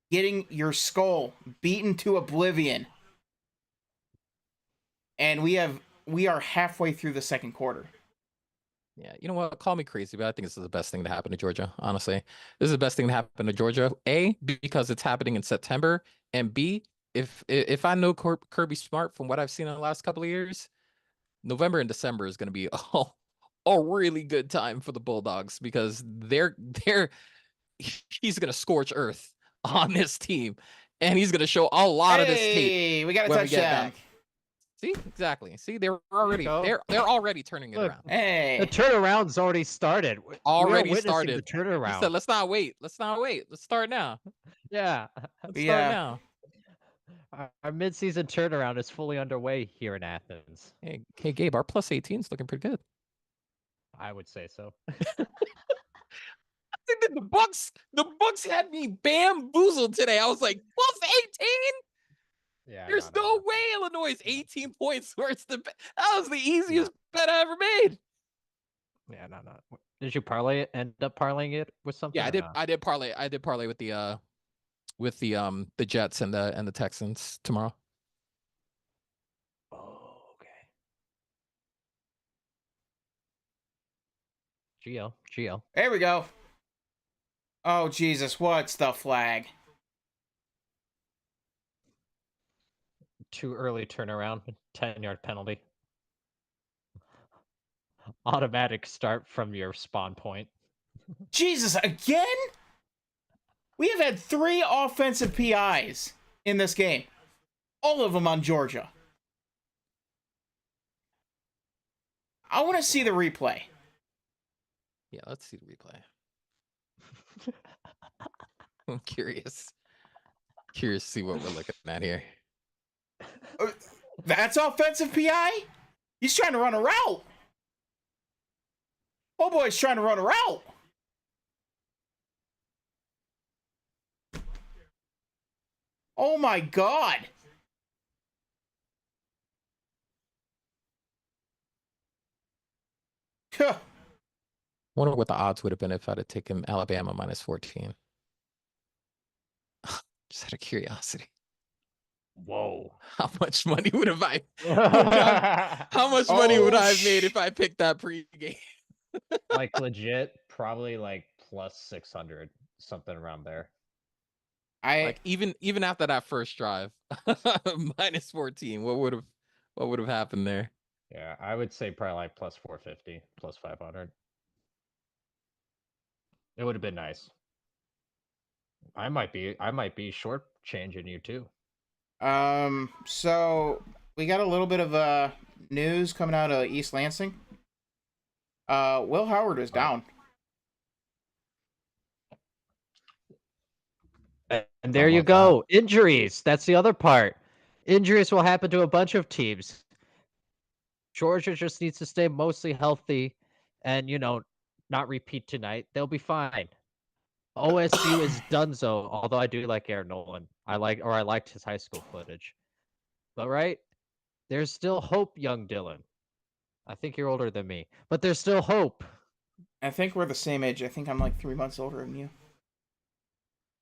getting your skull beaten to oblivion, and we are halfway through the second quarter. Yeah, you know what? Call me crazy, but I think this is the best thing to happen to Georgia. Honestly, this is the best thing to happen to Georgia. A, because it's happening in September, and B, if I know Kirby Smart from what I've seen in the last couple of years, November and December is going to be a really good time for the Bulldogs because he's going to scorch earth on this team, and he's going to show a lot of this tape. Hey, we got a touchdown. See, exactly. See, they're already turning it around. Hey, the turnaround's already started. Already started. The turnaround. He said, let's not wait. Let's start now. Yeah. Let's start now. Our mid-season turnaround is fully underway here in Athens. Hey, Gabe, our plus 18 is looking pretty good. I would say so. I think that the Bucks had me bamboozled today. I was like, plus 18? Yeah. There's no way Illinois is 18 points worth that was the easiest bet I ever made. Yeah, no. Did you end up parlaying it with something? Yeah, I did parlay with the Jets and the Texans tomorrow. Oh, okay. Geo. There we go. Oh, Jesus, what's the flag? Too early turnaround, 10-yard penalty. Automatic start from your spawn point. Jesus, again? We have had 3 offensive PIs in this game. All of them on Georgia. I want to see the replay. Yeah, let's see the replay. I'm curious. Curious to see what we're looking at here. That's offensive PI? He's trying to run a route. Oh boy's trying to run a route. Oh my God. Huh. Wonder what the odds would have been if I'd have taken Alabama -14. Just out of curiosity. Whoa. How much money would have how much money would I have made if I picked that pregame? Like legit, probably like plus 600, something around there. Like even after that first drive, -14, what would have happened there? Yeah, I would say probably like plus 450, plus 500. It would have been nice. I might be short changing you too. So we got a little bit of news coming out of East Lansing. Will Howard is down. And there you go. Injuries. That's the other part. Injuries will happen to a bunch of teams. Georgia just needs to stay mostly healthy and, not repeat tonight. They'll be fine. OSU is donezo, although I do like Aaron Nolan. I liked his high school footage. But right, there's still hope, young Dylan. I think you're older than me, but there's still hope. I think we're the same age. I think I'm like 3 months older than you.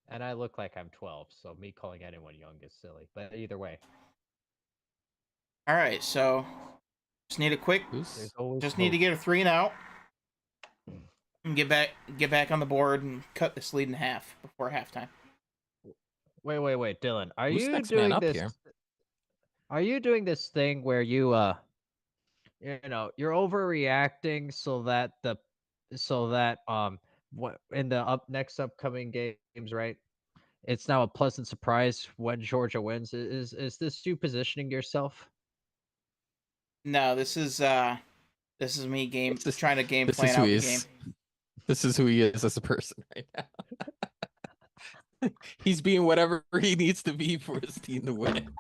And I look like I'm 12, so me calling anyone young is silly. But either way. All right, so just need a quick. Just need to get a 3 and out. And get back on the board and cut this lead in half before halftime. Wait, Dylan. Are Who's you next doing man up this? here? Are you doing this thing where you're overreacting so that what in the next upcoming games, right? It's now a pleasant surprise when Georgia wins. Is this you positioning yourself? No, this is me trying to game plan out the game. This is who he is as a person right now. He's being whatever he needs to be for his team to win.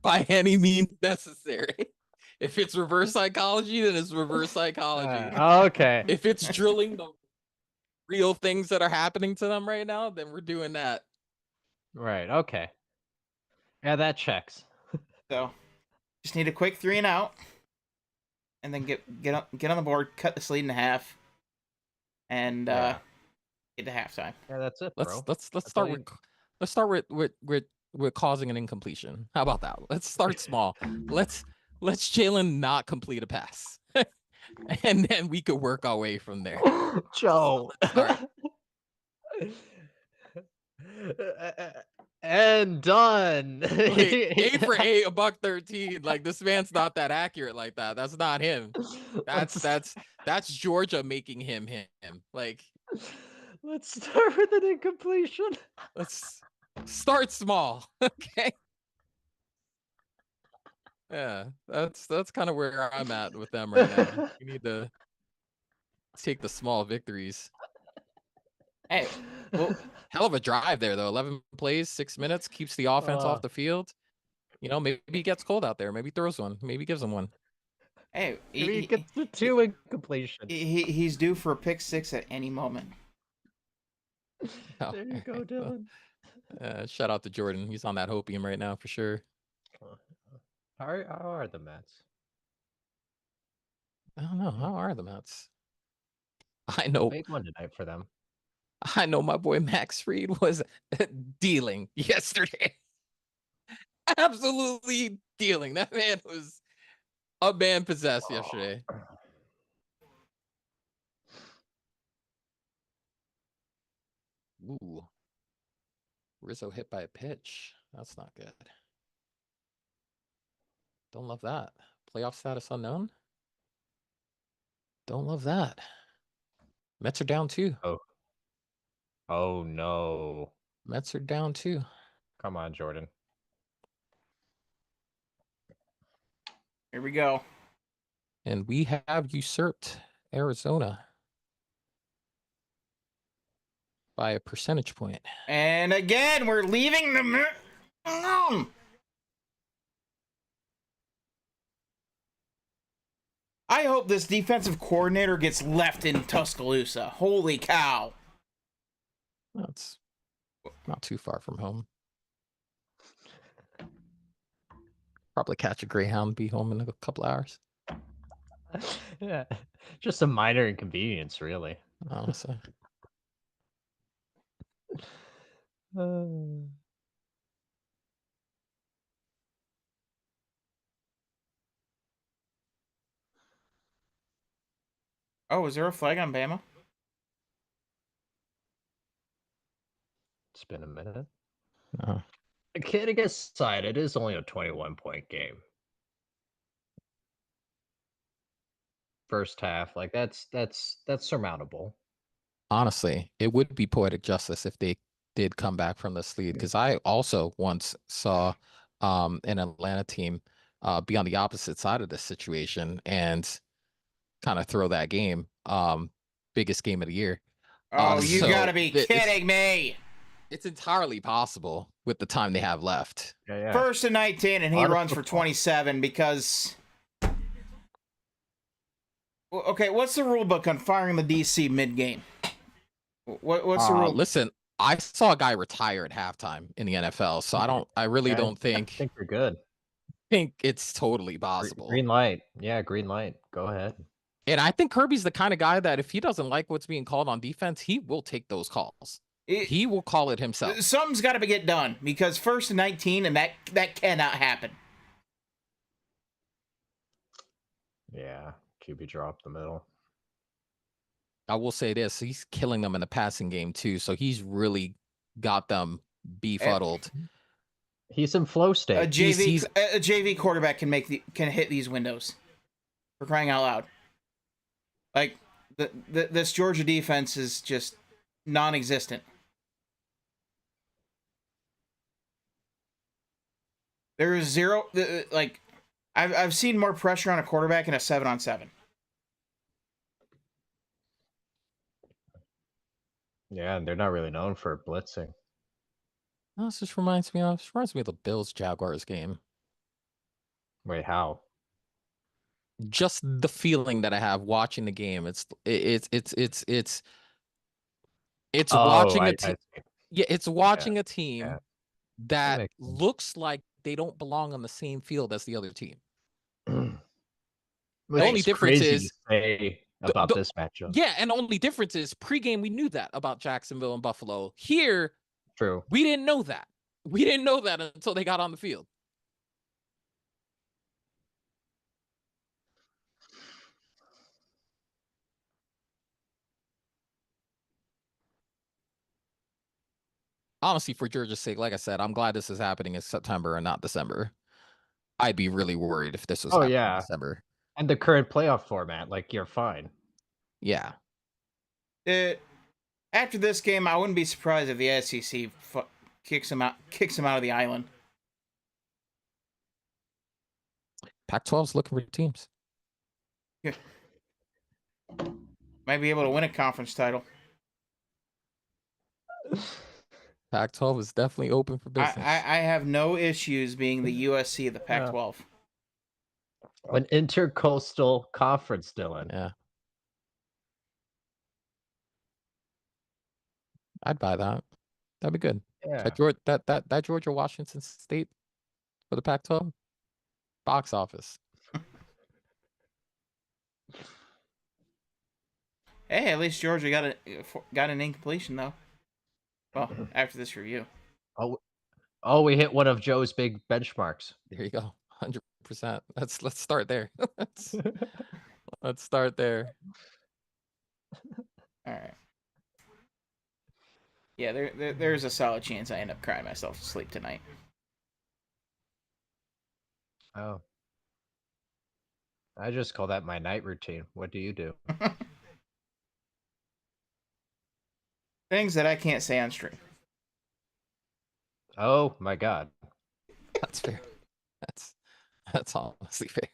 By any means necessary. If it's reverse psychology, then it's reverse psychology. Okay. If it's drilling the real things that are happening to them right now, then we're doing that. Right. Okay. Yeah, that checks. So, just need a quick 3 and out, and then get on the board, cut this lead in half, and get to halftime. Yeah, that's it, bro. Let's start with causing an incompletion. How about that? Let's start small. Let's Jalen not complete a pass, and then we could work our way from there. Joe. And done. Wait, 8 for 8, $113. Like, this man's not that accurate like that. That's not him. That's Georgia making him. Like, let's start with an incompletion. Let's start small. Okay. Yeah, that's kind of where I'm at with them right now. We need to take the small victories. Hey, well, hell of a drive there though. 11 plays, 6 minutes, keeps the offense off the field. Maybe he gets cold out there. Maybe he throws one. Maybe he gives them one. Hey, he gets the 2 incompletion. He's due for a pick 6 at any moment. Oh, there you go, Dylan. Shout out to Jordan. He's on that hopium right now for sure. How are the Mets? I don't know. How are the Mets? I know. Big one tonight for them. I know my boy Max Fried was dealing yesterday. Absolutely dealing. That man was a man possessed yesterday. Ooh. Rizzo hit by a pitch. That's not good. Don't love that. Playoff status unknown. Don't love that. Mets are down 2. Oh no. Mets are down 2. Come on, Jordan. Here we go. And we have usurped Arizona by a percentage point. And again, we're leaving the alone. I hope this defensive coordinator gets left in Tuscaloosa. Holy cow. That's not too far from home. Probably catch a Greyhound, be home in a couple hours. Yeah. Just a minor inconvenience, really. Honestly. Oh, is there a flag on Bama? It's been a minute. No. Kidding aside, it is only a 21-point game. First half, like that's surmountable. Honestly, it would be poetic justice if they did come back from this lead, because I also once saw an Atlanta team be on the opposite side of this situation and kind of throw that game. Biggest game of the year. Oh, you so gotta be kidding me. It's entirely possible with the time they have left. Yeah. First and 19, and he runs for 27 because... Okay, what's the rule book on firing the DC mid-game? What's the rule? Listen, I saw a guy retire at halftime in the NFL, so I really don't think you're good. think it's totally possible. Green light. Yeah, green light. Go ahead. And I think Kirby's the kind of guy that if he doesn't like what's being called on defense, he will take those calls. He will call it himself. Something's got to get done because first and 19, and that cannot happen. Yeah, QB drop the middle. I will say this: he's killing them in the passing game too, so he's really got them befuddled. He's in flow state. A JV quarterback can hit these windows. For crying out loud! Like this Georgia defense is just non-existent. There is zero. Like I've seen more pressure on a quarterback in a 7-on-7. Yeah, and they're not really known for blitzing. Oh, this just reminds me of the Bills Jaguars game. Wait, how? Just the feeling that I have watching the game. It's watching a team. Yeah, it's watching a team that looks like they don't belong on the same field as the other team. The only difference is about this matchup. Yeah, and the only difference is pregame we knew that about Jacksonville and Buffalo. Here, true, we didn't know that. We didn't know that until they got on the field. Honestly, for Georgia's sake, like I said, I'm glad this is happening in September and not December. I'd be really worried if this was happening in December. And the current playoff format, like, you're fine. Yeah. After this game, I wouldn't be surprised if the SEC kicks him out of the island. Pac-12's looking for teams. Yeah. Might be able to win a conference title. Pac-12 is definitely open for business. I have no issues being the USC of the Pac-12. An intercoastal conference, Dylan. Yeah. I'd buy that. That'd be good. Yeah. That Georgia Washington State for the Pac-12 box office. Hey, at least Georgia got an incompletion though. Well, after this review. Oh, we hit one of Joe's big benchmarks. There you go. 100%. Let's start there. Let's start there. All right. Yeah, there's a solid chance I end up crying myself to sleep tonight. Oh. I just call that my night routine. What do you do? Things that I can't say on stream. Oh my god. That's fair. That's honestly fair.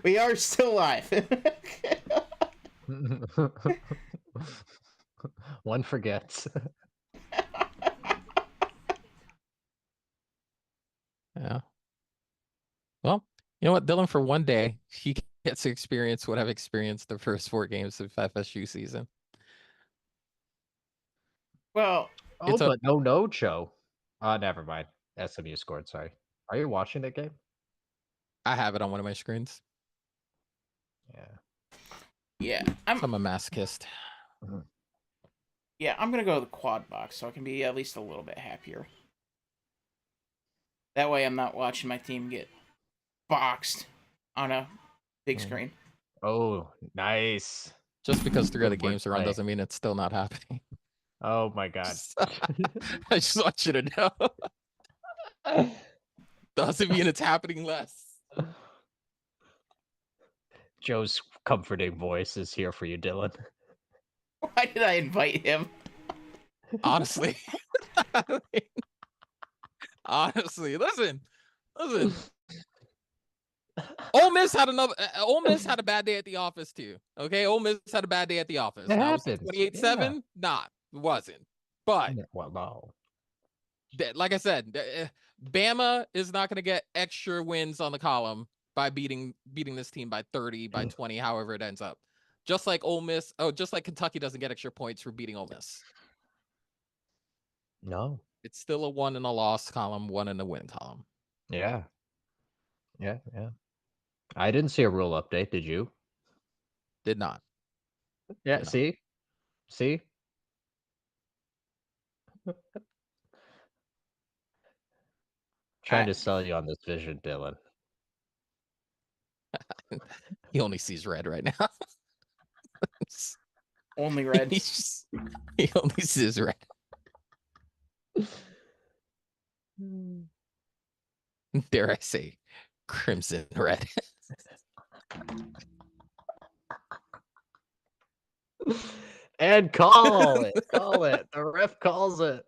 we are still live. One forgets. Yeah. Well, you know what, Dylan, for one day, he gets to experience what I've experienced the first 4 games of FSU season. Well, Oh, but no, Joe. Never mind. SMU scored, sorry. Are you watching that game? I have it on one of my screens. yeah, I'm a masochist. Yeah, I'm gonna go to the quad box so I can be at least a little bit happier. That way, I'm not watching my team get boxed on a big screen. Oh, nice. Just because 3 other Good games are on wordplay. doesn't mean it's still not happening. Oh my god. I just want you to know. Doesn't mean it's happening less. Joe's comforting voice is here for you, Dylan. Why did I invite him? Honestly. Honestly, listen. Ole Miss had a bad day at the office too. Okay, Ole Miss had a bad day at the office. It Now, was happens. 28-7? Yeah. Nah, it wasn't. But Well, no. like I said, Bama is not going to get extra wins on the column by beating this team by 30, by 20, however it ends up. Just like Ole Miss, just like Kentucky doesn't get extra points for beating Ole Miss. No. It's still a 1 in a loss column, 1 in a win column. Yeah. Yeah. I didn't see a rule update, did you? Did not. Yeah, Did not. See? Trying to sell you on this vision, Dylan. He only sees red right now. Only red. He only sees red. Dare I say, crimson red. And call it. The ref calls it.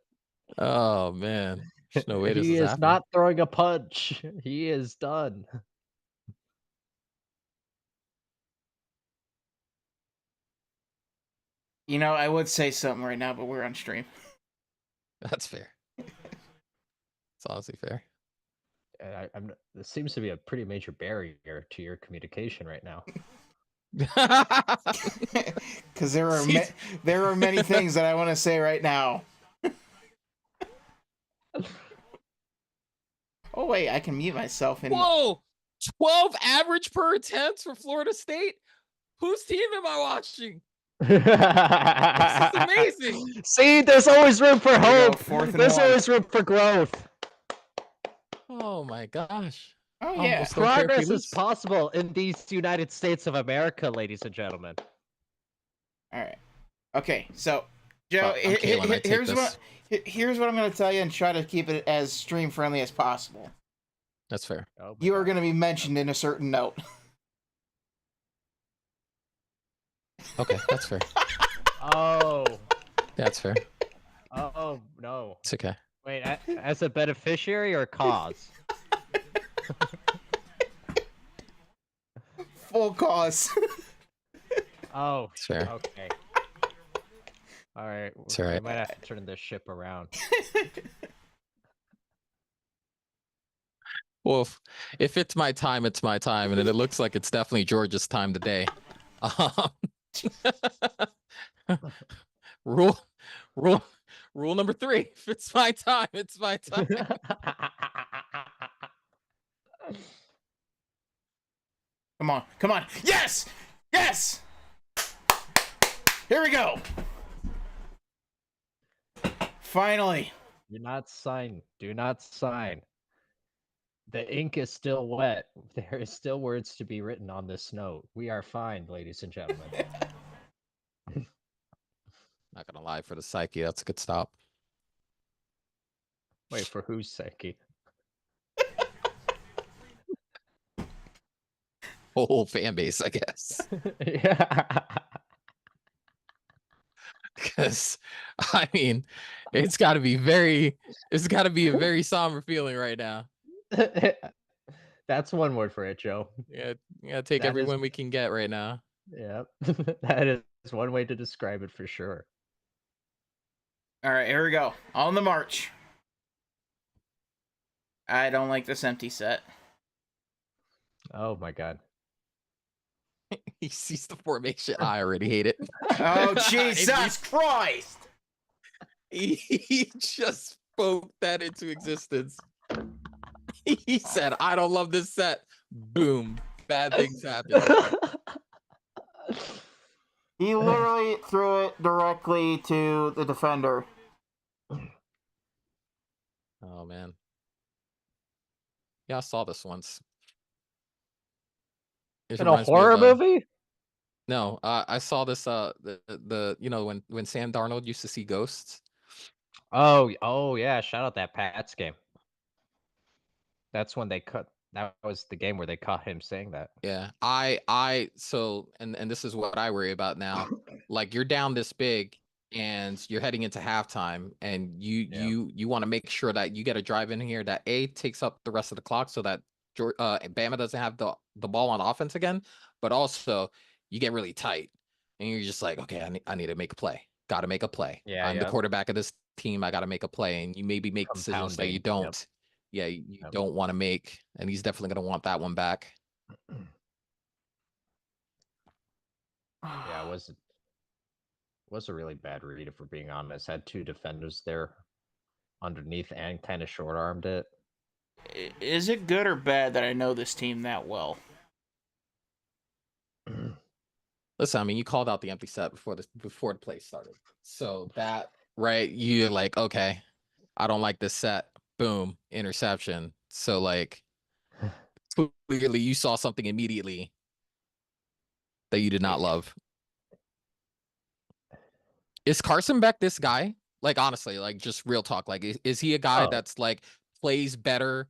Oh man, there's no way this He is is happening. not throwing a punch. He is done. You know, I would say something right now, but we're on stream. That's fair. It's honestly fair. This seems to be a pretty major barrier to your communication right now. Because there are many things that I want to say right now. Oh wait, I can mute myself. Whoa, 12 average per attempt for Florida State. Whose team am I watching? This is amazing. See, there's always room for hope. There's 1. always room for growth. Oh my gosh. Oh yeah, Almost don't care if Progress you is lose. possible in these United States of America, ladies and gentlemen. All right. Okay, so Joe, Kalen, here's what I'm going to tell you, and try to keep it as stream friendly as possible. That's fair. You are going to be mentioned in a certain note. Okay, that's fair. Oh. That's fair. Oh, no. It's okay. Wait, as a beneficiary or cause? Full cause. Oh, It's fair. okay. All right. It's all right. We might have to turn this ship around. Well, if it's my time, it's my time, and it looks like it's definitely Georgia's time today. Rule number 3: if it's my time, it's my time. Come on. Yes! Here we go. Finally. Do not sign. The ink is still wet. There is still words to be written on this note. We are fine, ladies and gentlemen. Not gonna lie, for the psyche, that's a good stop. Wait, for whose sake? Whole fan base, I guess. Yeah. Because I mean, it's got to be a very somber feeling right now. That's one word for it, Joe. Yeah, take That every is- win we can get right now. Yeah, that is one way to describe it for sure. All right, here we go. On the march. I don't like this empty set. Oh my god. He sees the formation. I already hate it. Oh, Jesus Christ! He just spoke that into existence. He said, "I don't love this set." Boom, bad things happen. He literally threw it directly to the defender. Oh man. Yeah, I saw this once. It In a reminds me of, horror movie? No, I saw this the you know when Sam Darnold used to see ghosts. Oh yeah, shout out that Pats game. That's when that was the game where they caught him saying that. Yeah. So and this is what I worry about now. Like you're down this big and you're heading into halftime and you want to make sure that you get a drive in here that takes up the rest of the clock so that Bama doesn't have the ball on offense again, but also you get really tight and you're just like, okay, I need to make a play. Got to make a play. Yeah, I'm the quarterback of this team. I got to make a play, and you maybe make decisions that you Compounding, don't. yep. Yeah, you don't want to make, and he's definitely going to want that one back. Yeah, it was a really bad read, if we're being honest. Had two defenders there underneath and kind of short-armed it. Is it good or bad that I know this team that well? Listen, I mean, you called out the empty set before the play started. So that, right, you're like, okay, I don't like this set. Boom, interception. So like clearly you saw something immediately that you did not love. Is Carson Beck this guy? Like honestly, like just real talk. Like is he a guy that's like plays better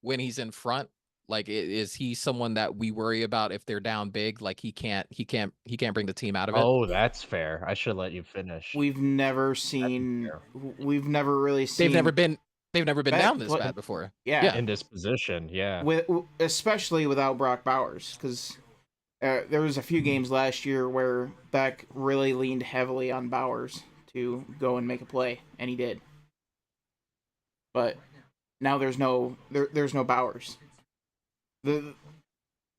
when he's in front? Like is he someone that we worry about if they're down big? Like he can't bring the team out of it. Oh, that's fair. I should let you finish. We've never really seen. They've never been down this Beck bad before. Yeah. In this position, yeah. Especially without Brock Bowers, because there was a few games last year where Beck really leaned heavily on Bowers to go and make a play, and he did. But now there's no Bowers.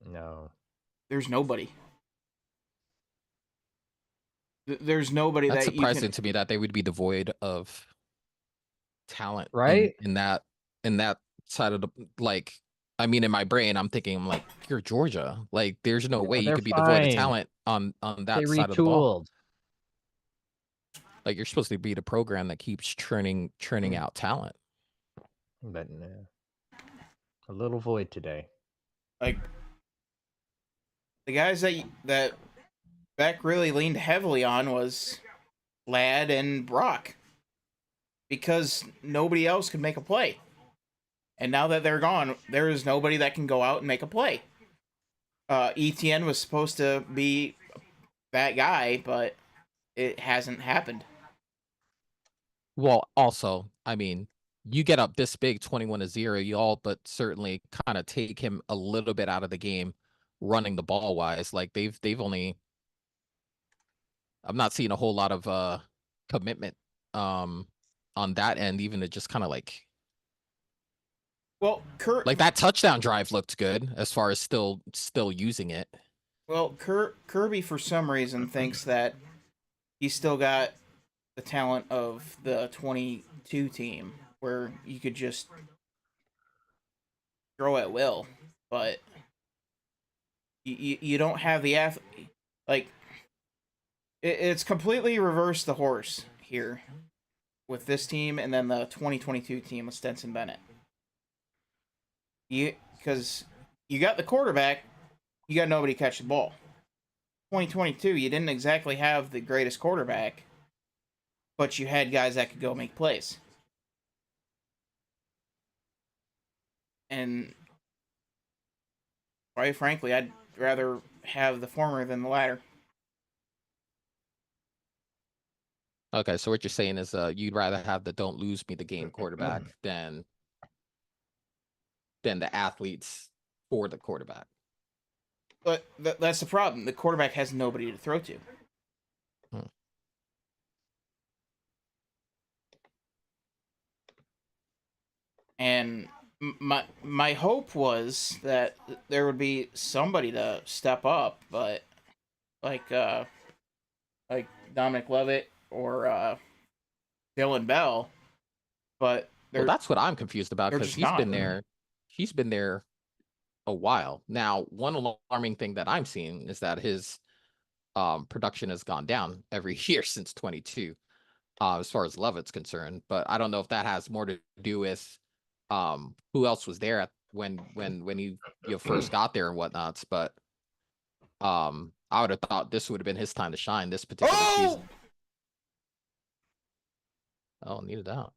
No. There's nobody. There's nobody That's that surprising you can... to me that they would be devoid of talent, right? In that side of the, like, I mean, in my brain, I'm thinking, I'm like, you're Georgia. Like, there's no way you could be devoid of talent on that side of the ball. Like, you're supposed to be the program that keeps churning out talent. But a little void today. Like the guys that Beck really leaned heavily on was Ladd and Brock, because nobody else could make a play. And now that they're gone, there is nobody that can go out and make a play. ETN was supposed to be that guy, but it hasn't happened. Well, also, I mean, you get up this big, 21-0, you all but certainly kind of take him a little bit out of the game, running the ball wise. Like they've only, I'm not seeing a whole lot of commitment on that end, even to just kind of like. Well, like that touchdown drive looked good as far as still using it. Well, Kirby for some reason thinks that he's still got the talent of the 22 team, where you could just throw at will, but you don't have the like. It's completely reversed the horse here with this team, and then the 2022 team with Stetson Bennett. Because you got the quarterback, you got nobody catch the ball. 2022, you didn't exactly have the greatest quarterback, but you had guys that could go make plays. And quite frankly, I'd rather have the former than the latter. Okay, so what you're saying is you'd rather have the don't lose me the game quarterback than the athletes for the quarterback. But that's the problem. The quarterback has nobody to throw to. And my hope was that there would be somebody to step up, but like Dominic Levitt or Dylan Bell, but Well, that's what I'm confused about because he's been there. He's been there a while now. One alarming thing that I'm seeing is that his production has gone down every year since 22, as far as Levitt's concerned. But I don't know if that has more to do with who else was there when he first got there and whatnots. But I would have thought this would have been his time to shine this particular season. Oh, needed out.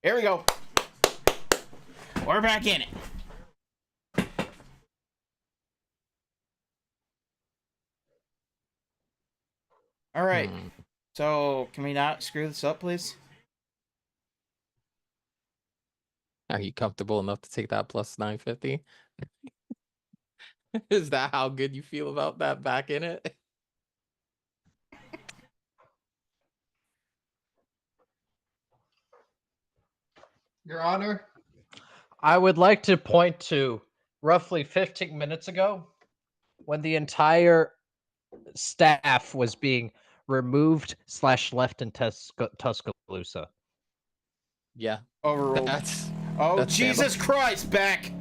Here we go. We're back in it. All right. So, can we not screw this up, please? Are you comfortable enough to take that plus 950? Is that how good you feel about that back in it? Your Honor, I would like to point to roughly 15 minutes ago when the entire staff was being removed / left in Tuscaloosa. Yeah. Overruled. That's Jesus Christ, Beck!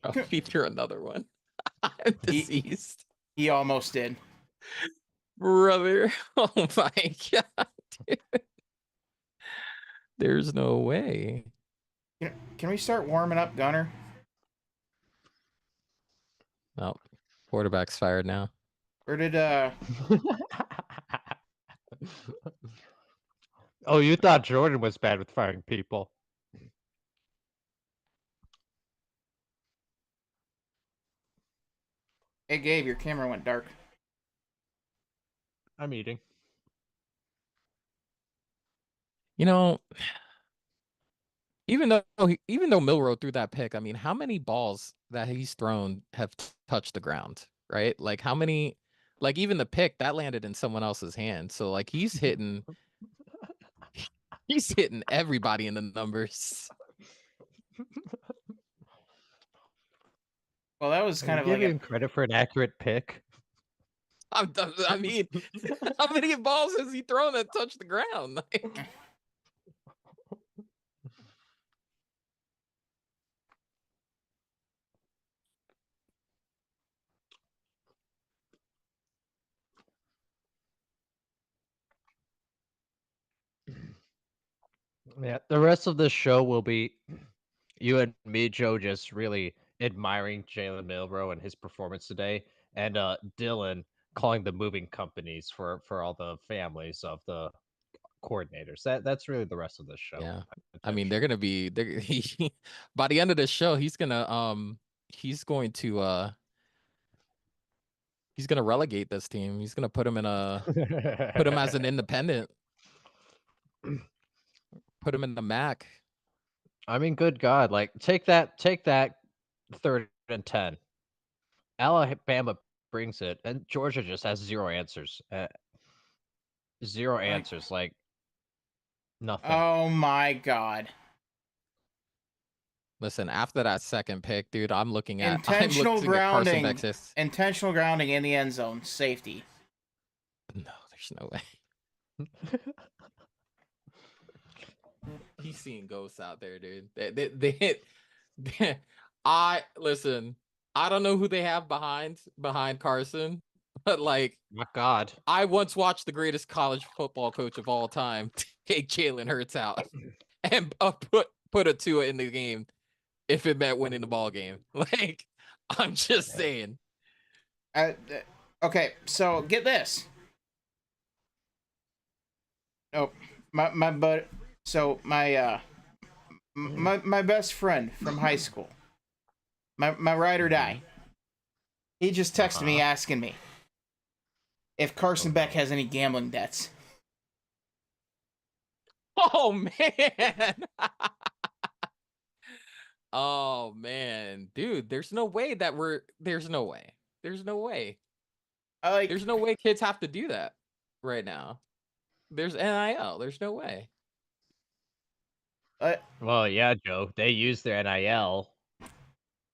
I'll feature another one. I'm deceased. He almost did. Brother. Oh my god, dude. There's no way. Can we start warming up, Gunner? Oh, quarterback's fired now. Where did Oh, you thought Jordan was bad with firing people. Hey Gabe, your camera went dark. I'm eating. You know, even though Milroe threw that pick, I mean, how many balls that he's thrown have touched the ground, right? Like how many, like even the pick that landed in someone else's hand. So like he's hitting everybody in the numbers. Well, that was kind of like giving credit for an accurate pick. I mean, how many balls has he thrown that touched the ground? Like, Yeah, the rest of this show will be you and me, Joe, just really admiring Jalen Milroe and his performance today, and Dylan calling the moving companies for all the families of the coordinators. That's really the rest of the show. yeah. I mean, they're gonna be by the end of the show, he's going to relegate this team. He's gonna put him as an independent. Put him in the MAC. I mean, good God, like take that 3rd and 10. Alabama brings it, and Georgia just has zero answers. Zero answers, like nothing. Oh my god. Listen, after that second pick, dude, I'm looking at intentional grounding. Carson Beck. Intentional grounding in the end zone. Safety. No, there's no way. He's seeing ghosts out there, dude. They hit. Listen. I don't know who they have behind Carson, But like, My God. I once watched the greatest college football coach of all time take Jalen Hurts out and put a Tua in the game if it meant winning the ball game. Like, I'm just saying. Okay, so get this. Oh, my bud. So my best friend from high school, my ride or die. He just texted me asking me if Carson Beck has any gambling debts. Oh man. Oh man, dude, there's no way. There's no way. There's no way kids have to do that right now. There's NIL. There's no way. Well, yeah, Joe. They use their NIL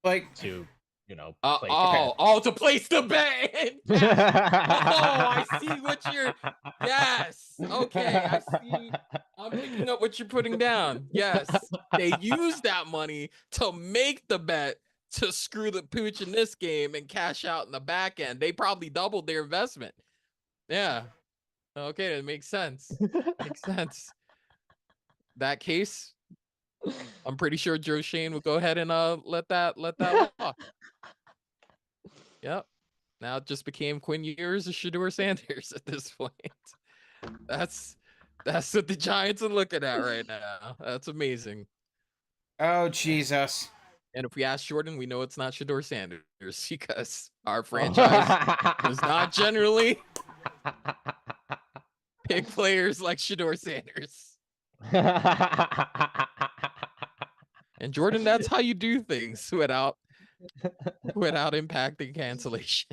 Like to, place to place the bet. I see what you're. Yes. Okay, I see. I'm picking up what you're putting down. Yes, they use that money to make the bet to screw the pooch in this game and cash out in the back end. They probably doubled their investment. Yeah. Okay, that makes sense. Makes sense. That case, I'm pretty sure Joe Shane would go ahead and let that walk. Yep. Now it just became Quinn Ewers or Shedeur Sanders at this point. That's what the Giants are looking at right now. That's amazing. oh Jesus. And if we ask Jordan, we know it's not Shedeur Sanders because our franchise does not generally pick players like Shedeur Sanders. And Jordan, that's how you do things without impacting cancellation.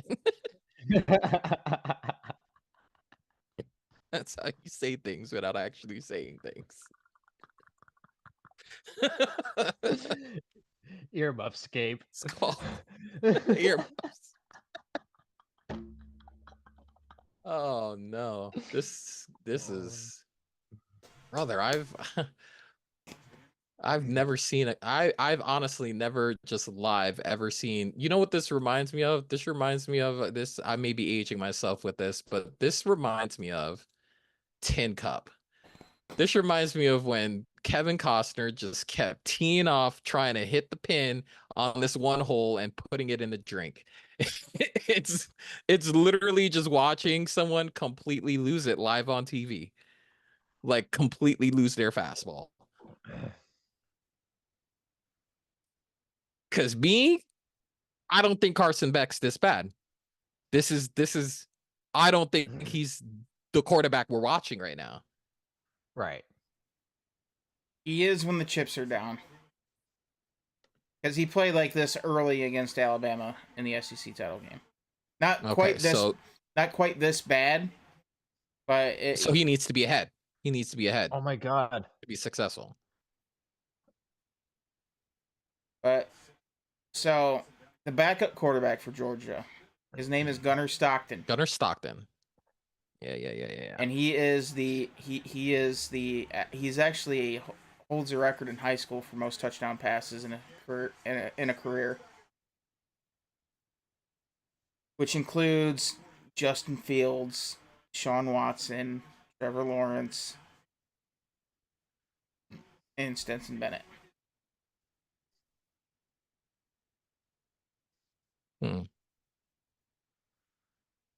That's how you say things without actually saying things. Earmuffs, Gabe. It's called earmuffs. Oh no. This is, brother, I've never seen it. I've honestly never just live ever seen. You know what this reminds me of? This reminds me of this. I may be aging myself with this, but this reminds me of Tin Cup. This reminds me of when Kevin Costner just kept teeing off, trying to hit the pin on this one hole and putting it in the drink. It's literally just watching someone completely lose it live on TV. Like completely lose their fastball. Cause I don't think Carson Beck's this bad. This is I don't think he's the quarterback we're watching right now. Right. He is when the chips are down. Because he played like this early against Alabama in the SEC title game. Not quite this bad, but so he needs to be ahead. He needs to be ahead Oh my God. to be successful. But so the backup quarterback for Georgia, his name is Gunnar Stockton. Gunnar Stockton. Yeah. And he's actually holds a record in high school for most touchdown passes in a career, which includes Justin Fields, Sean Watson, Trevor Lawrence, and Stetson Bennett.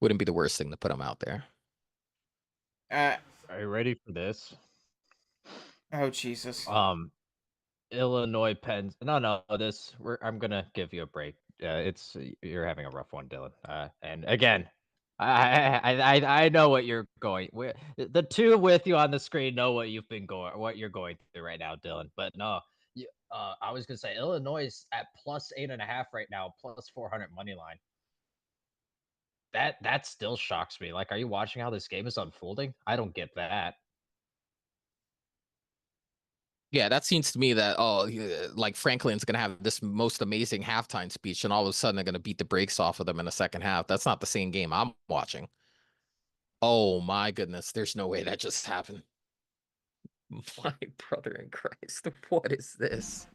Wouldn't be the worst thing to put him out there. Are you ready for this? Oh Jesus. Illinois Penn. No. I'm gonna give you a break. You're having a rough one, Dylan. And again, I know what you're going. The two with you on the screen know what you're going through right now, Dylan. But no, I was gonna say Illinois is at +8.5 right now, +400 money line. That still shocks me. Like, are you watching how this game is unfolding? I don't get that. Yeah, that seems to me that like Franklin's gonna have this most amazing halftime speech, and all of a sudden they're gonna beat the brakes off of them in the second half. That's not the same game I'm watching. Oh my goodness, there's no way that just happened. My brother in Christ, what is this?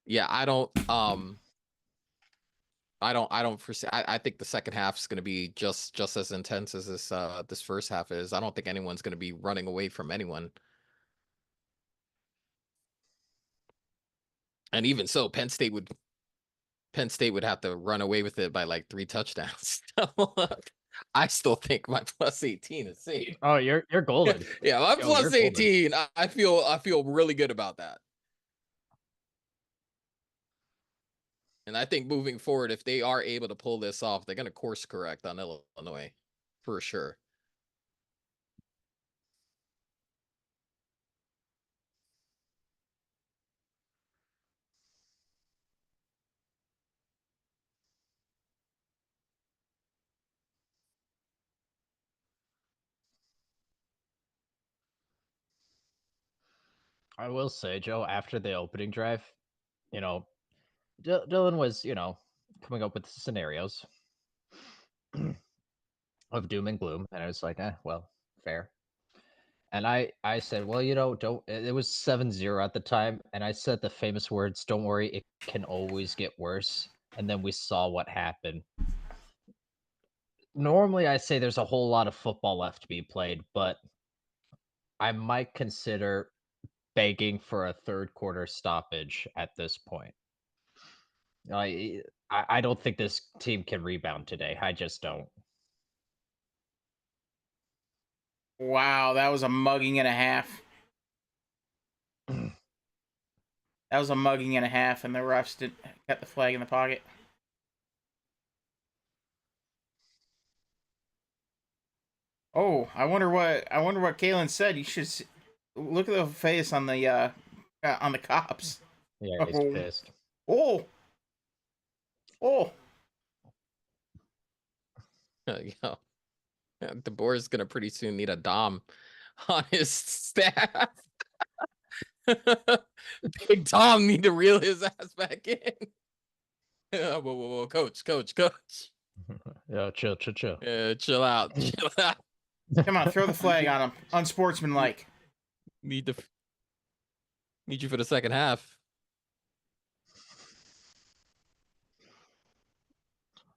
Yeah, I don't I don't foresee. I think the second half is going to be just as intense as this first half is. I don't think anyone's going to be running away from anyone. And even so, Penn State would have to run away with it by like 3 touchdowns. I still think my plus 18 is safe. Oh, you're golden. Yeah, my Yo, plus you're golden. 18. I feel really good about that. And I think moving forward, if they are able to pull this off, they're going to course correct on Illinois for sure. I will say, Joe, after the opening drive, you know, Dylan was, coming up with scenarios of doom and gloom, and I was like, well, fair. And I said, well, don't. It was 7-0 at the time, and I said the famous words, "Don't worry, it can always get worse." And then we saw what happened. Normally, I say there's a whole lot of football left to be played, but I might consider begging for a third quarter stoppage at this point. I don't think this team can rebound today. I just don't. Wow, that was a mugging and a half. That was a mugging and a half, and the refs kept the flag in the pocket. Oh, I wonder what Kalen said. You should look at the face on the cops. Yeah, he's pissed. Oh. Yeah. Deboer is gonna pretty soon need a Dom on his staff. Big Tom need to reel his ass back in. Whoa, coach. Yeah, chill. Yeah, chill out. Come on, throw the flag on him. Unsportsmanlike. Need you for the second half.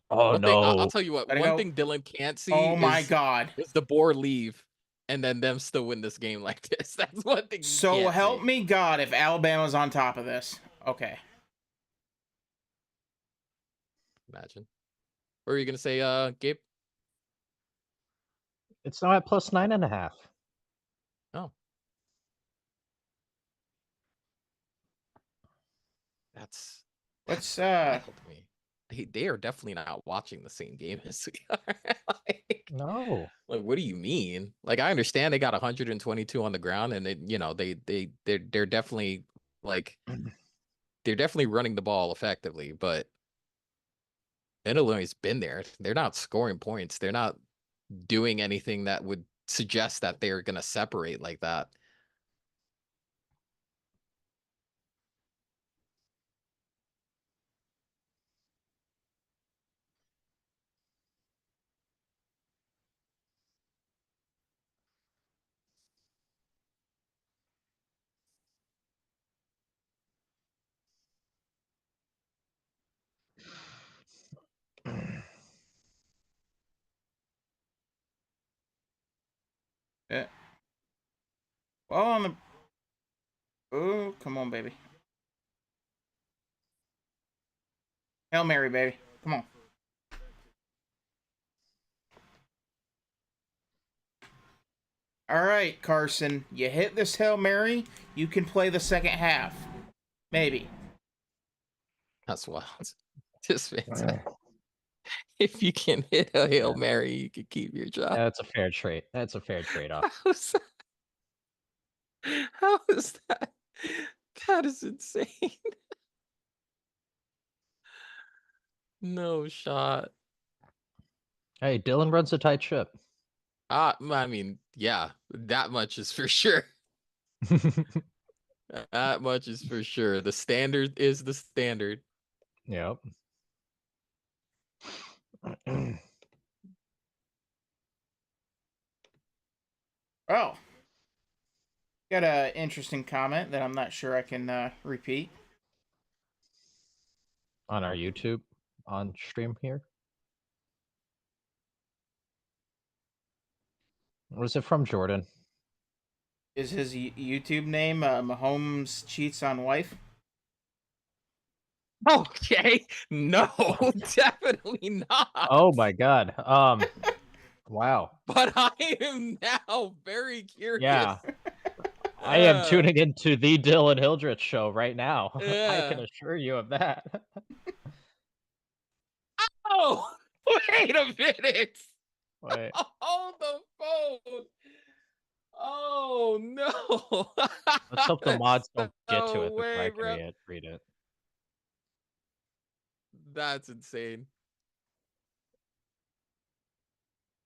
Oh, no. I'll tell you what. One thing Dylan can't see. Oh my God! Is Deboer leave and then them still win this game like this? That's one thing. So help me God, if Alabama's on top of this. Okay. Imagine. What were you gonna say, Gabe? It's now at plus 9.5. Oh. That's wild to me. They are definitely not watching the same game as we are. No. Like, what do you mean? Like, I understand they got 122 on the ground, and they're definitely they're definitely running the ball effectively, but Illinois' been there. They're not scoring points. They're not doing anything that would suggest that they're gonna separate like that. Yeah. Well, on the. Oh, come on, baby. Hail Mary, baby. Come on. All right, Carson. You hit this Hail Mary, you can play the second half. Maybe. That's wild. Just fantastic. If you can hit a Hail Mary, you can keep your job. That's a fair trade. That's a fair trade-off. How is that? That is insane. No shot. Hey, Dylan runs a tight ship. I mean, yeah, that much is for sure. That much is for sure. The standard is the standard. Yep. Oh. Got an interesting comment that I'm not sure I can repeat. On our YouTube. on stream here. Was it from Jordan? Is his YouTube name Mahomes cheats on wife? Okay, no, definitely not. Oh my god. Wow. But I am now very curious. Yeah. I am tuning into the Dylan Hildreth show right now. I can Yeah. assure you of that. Oh, wait a minute. Wait. Hold the phone. Oh no. Let's hope the mods don't get to No it before way, I can bro. read it. That's insane.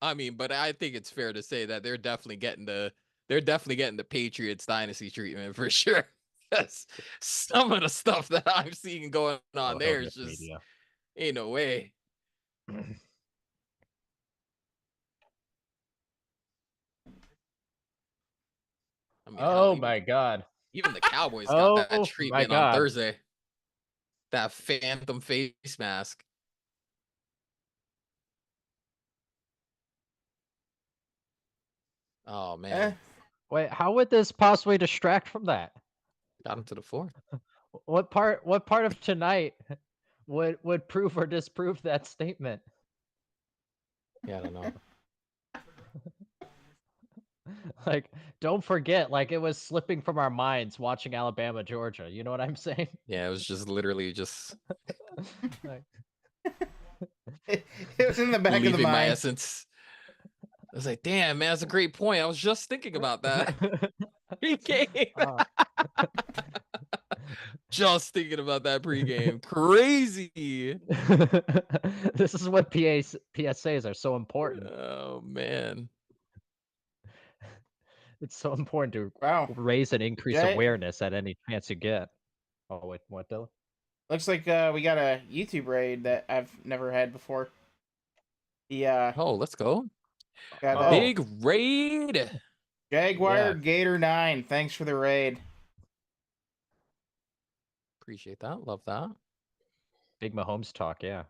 I mean, but I think it's fair to say that they're definitely getting the Patriots dynasty treatment for sure. Because some of the stuff that I'm seeing going on Oh, there is Hildreth just Media. ain't no way. I mean, hell, Oh my god. even the Cowboys got that Oh my treatment on god. Thursday. That phantom face mask. Oh man, Wait, how would this possibly distract from that? got him to the floor. What part of tonight would prove or disprove that statement? Yeah, I don't know. Like, don't forget, like it was slipping from our minds watching Alabama, Georgia. You know what I'm saying? Yeah, it was just literally just Like, It was in the back of the leaving my mind. essence. I was like, damn, man, that's a great point. I was just thinking about that. Pregame. Just thinking about that pregame. Crazy. This is what PSAs are so important. Oh man. It's so important to Wow. raise and increase Jay? awareness at any chance you get. Oh wait, what, Dylan? Looks like we got a YouTube raid that I've never had before. The Oh, let's go. got Oh. Big raid. Jaguar Yeah. Gator 9. Thanks for the raid. Appreciate that. Love that. Big Mahomes talk, yeah.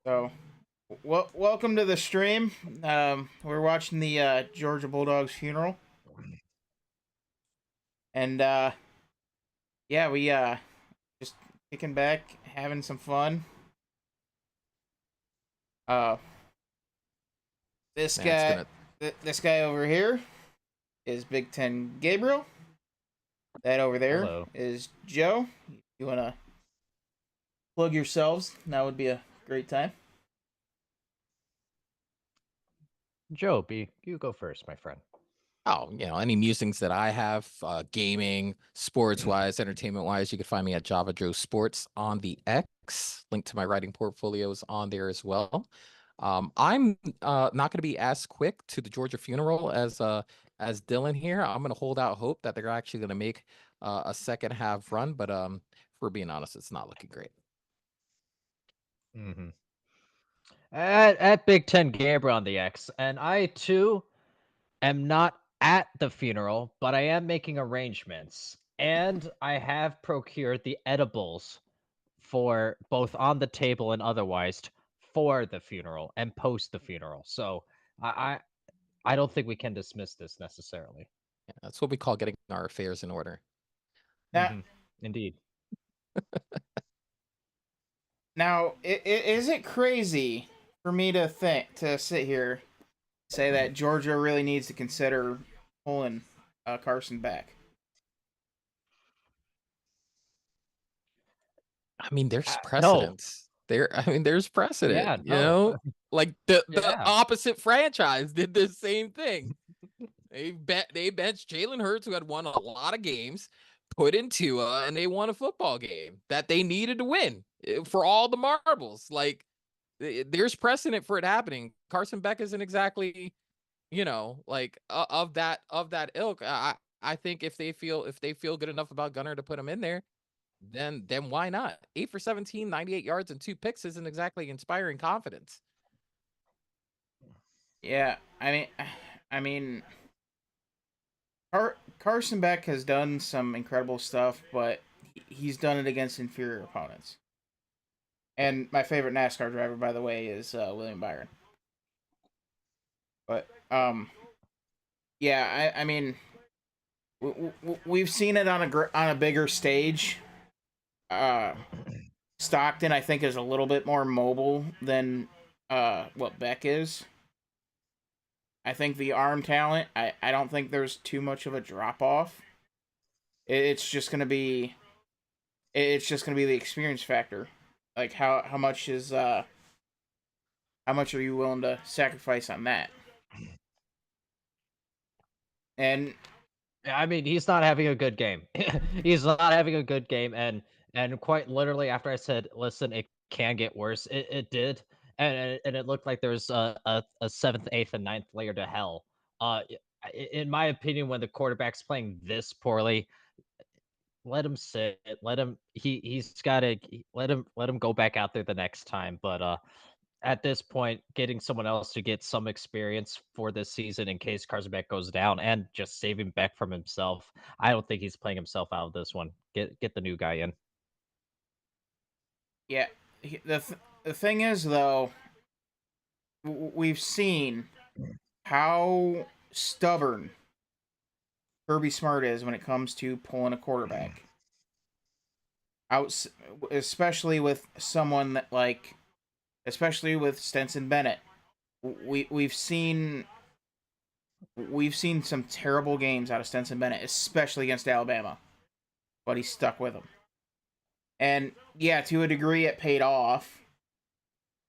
So, welcome to the stream. We're watching the Georgia Bulldogs funeral, and yeah, we just kicking back, having some fun. This Man, it's guy, gonna- this guy over here is Big Ten Gabriel. That over there is Hello. Joe. If you wanna plug yourselves, that would be a great time. Joe, you go first, my friend. Oh, any musings that I have, gaming, sports-wise, entertainment-wise, you can find me at Java Joe Sports on the X. Link to my writing portfolio is on there as well. I'm not going to be as quick to the Georgia funeral as Dylan here. I'm going to hold out hope that they're actually going to make a second half run, but for being honest, it's not looking great. Mm-hmm. At Big Ten Gabriel on the X, and I too am not at the funeral, but I am making arrangements, and I have procured the edibles for both on the table and otherwise for the funeral and post the funeral. So I don't think we can dismiss this necessarily. Yeah, that's what we call getting our affairs in order. Now, Indeed. now, is it crazy for me to sit here, say that Georgia really needs to consider pulling Carson Beck? I mean, there's No. precedence. There's precedent. Yeah, You know, like the Yeah. opposite franchise did the same thing. They benched Jalen Hurts, who had won a lot of games, put in Tua, and they won a football game that they needed to win for all the marbles. Like, there's precedent for it happening. Carson Beck isn't exactly, like of that ilk. I think if they feel good enough about Gunner to put him in there, then why not? 8 for 17, 98 yards and 2 picks isn't exactly inspiring confidence. Yeah, I mean, Carson Beck has done some incredible stuff, but he's done it against inferior opponents. And my favorite NASCAR driver, by the way, is William Byron. But yeah, I mean, we've seen it on a bigger stage. Stockton, I think, is a little bit more mobile than what Beck is. I think the arm talent, I don't think there's too much of a drop off. It's just gonna be the experience factor. Like how much are you willing to sacrifice on that? And I mean, he's not having a good game. He's not having a good game, and quite literally, after I said, "Listen, it can get worse," it did, and it looked like there was a seventh, eighth, and ninth layer to hell. In my opinion, when the quarterback's playing this poorly, let him sit. Let him. He's got to let him go back out there the next time. But at this point, getting someone else to get some experience for this season in case Carson Beck goes down, and just saving Beck from himself. I don't think he's playing himself out of this one. Get the new guy in. yeah, the thing is though, we've seen how stubborn Kirby Smart is when it comes to pulling a quarterback. Out, especially with someone that especially with Stetson Bennett. We've seen some terrible games out of Stetson Bennett, especially against Alabama, but he stuck with them. And yeah, to a degree, it paid off.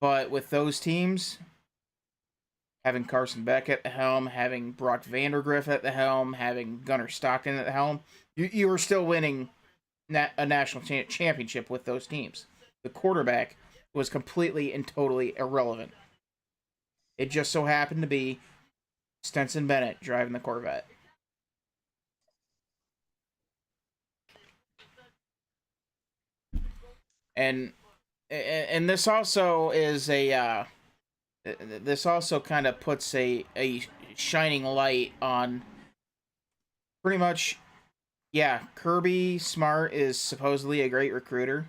But with those teams, having Carson Beck at the helm, having Brock Vandergriff at the helm, having Gunnar Stockton at the helm, you were still winning a national championship with those teams. The quarterback was completely and totally irrelevant. It just so happened to be Stetson Bennett driving the Corvette. And this also is this also kind of puts a shining light on pretty much, yeah, Kirby Smart is supposedly a great recruiter,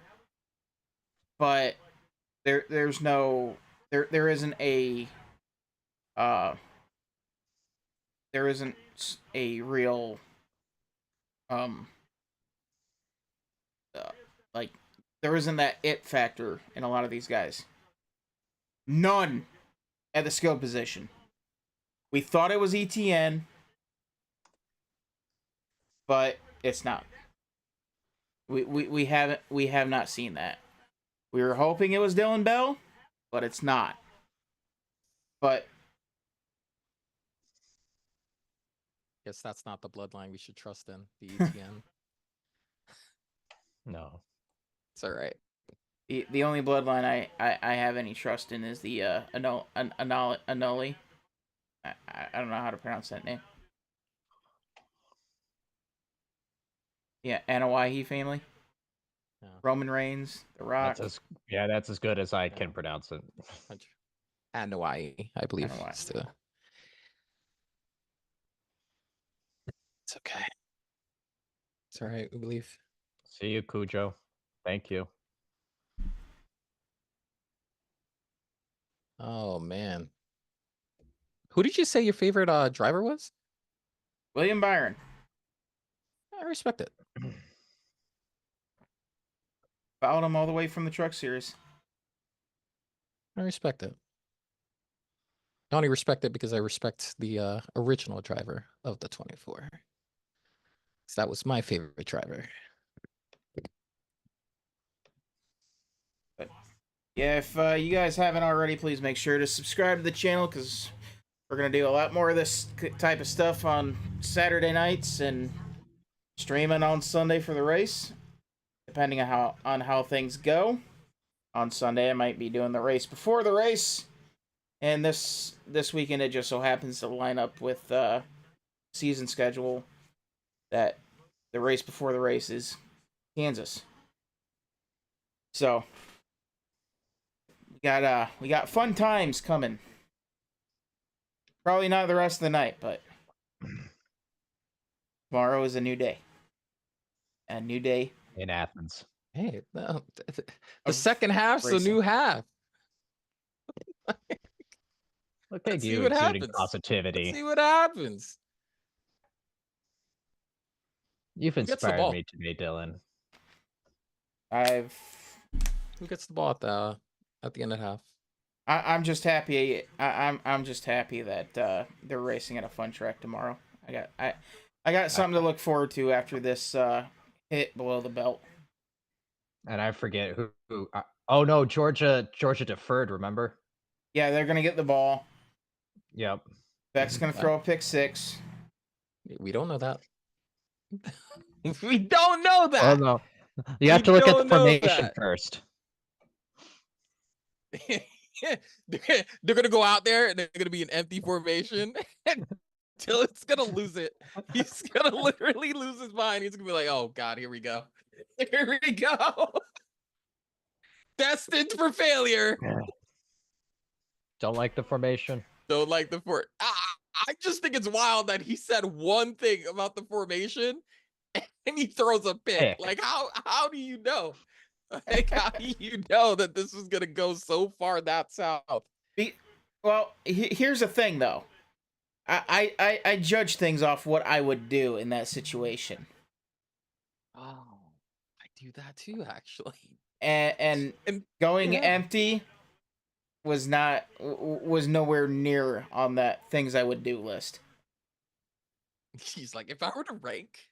but there isn't a real like there isn't that it factor in a lot of these guys. None at the skill position. We thought it was ETN, but it's not. We have not seen that. We were hoping it was Dylan Bell, but it's not. But Guess that's not the bloodline we should trust in, the ETN. No. It's all right. the only bloodline I have any trust in is the Anoli. I don't know how to pronounce that name. Yeah, Anawahi family. Yeah. Roman Reigns, The Rock. That's as good as I can pronounce it. And Hawaii, I believe. Hawaii. It's okay. It's all right, we believe. See you, Cujo. Thank you. Oh man. Who did you say your favorite driver was? William Byron. I respect it. Followed him all the way from the Truck Series. I respect it. I only respect it because I respect the original driver of the 24. So that was my favorite driver. But yeah, if you guys haven't already, please make sure to subscribe to the channel because we're going to do a lot more of this type of stuff on Saturday nights and streaming on Sunday for the race, depending on how things go. On Sunday, I might be doing the race before the race, and this weekend it just so happens to line up with season schedule that the race before the race is Kansas. So we got fun times coming. Probably not the rest of the night, but tomorrow is a new day. A new day, in Athens. Hey, no, the Of second half's the racing. new half. Look Let's at see you what exuding happens. positivity. Let's see what happens. You've Who gets the inspired ball? me today, Dylan. Who gets the ball at the end of half? I'm just happy. I'm just happy that they're racing at a fun track tomorrow. I got something to look forward to after this hit below the belt. And I forget who oh no, Georgia deferred, remember? Yeah, they're gonna get the ball. Yep. Beck's gonna throw a pick 6. We don't know that. We don't know Oh that. no. You have to look at the don't know formation that. first. They're gonna go out there and they're gonna be an empty formation until it's gonna lose it. He's gonna literally lose his mind. He's gonna be like, "Oh God, here we go, here we go." Destined for failure. Don't like the formation. Don't like the fort. I just think it's wild that he said one thing about the formation and he throws a pick. Like, how do you know? Like, how do you know that this was gonna go so far that south? Well, here's the thing, though. I judge things off what I would do in that situation. Oh, I do that too, actually. And going yeah. empty was nowhere near on that things I would do list. He's like, if I were to rank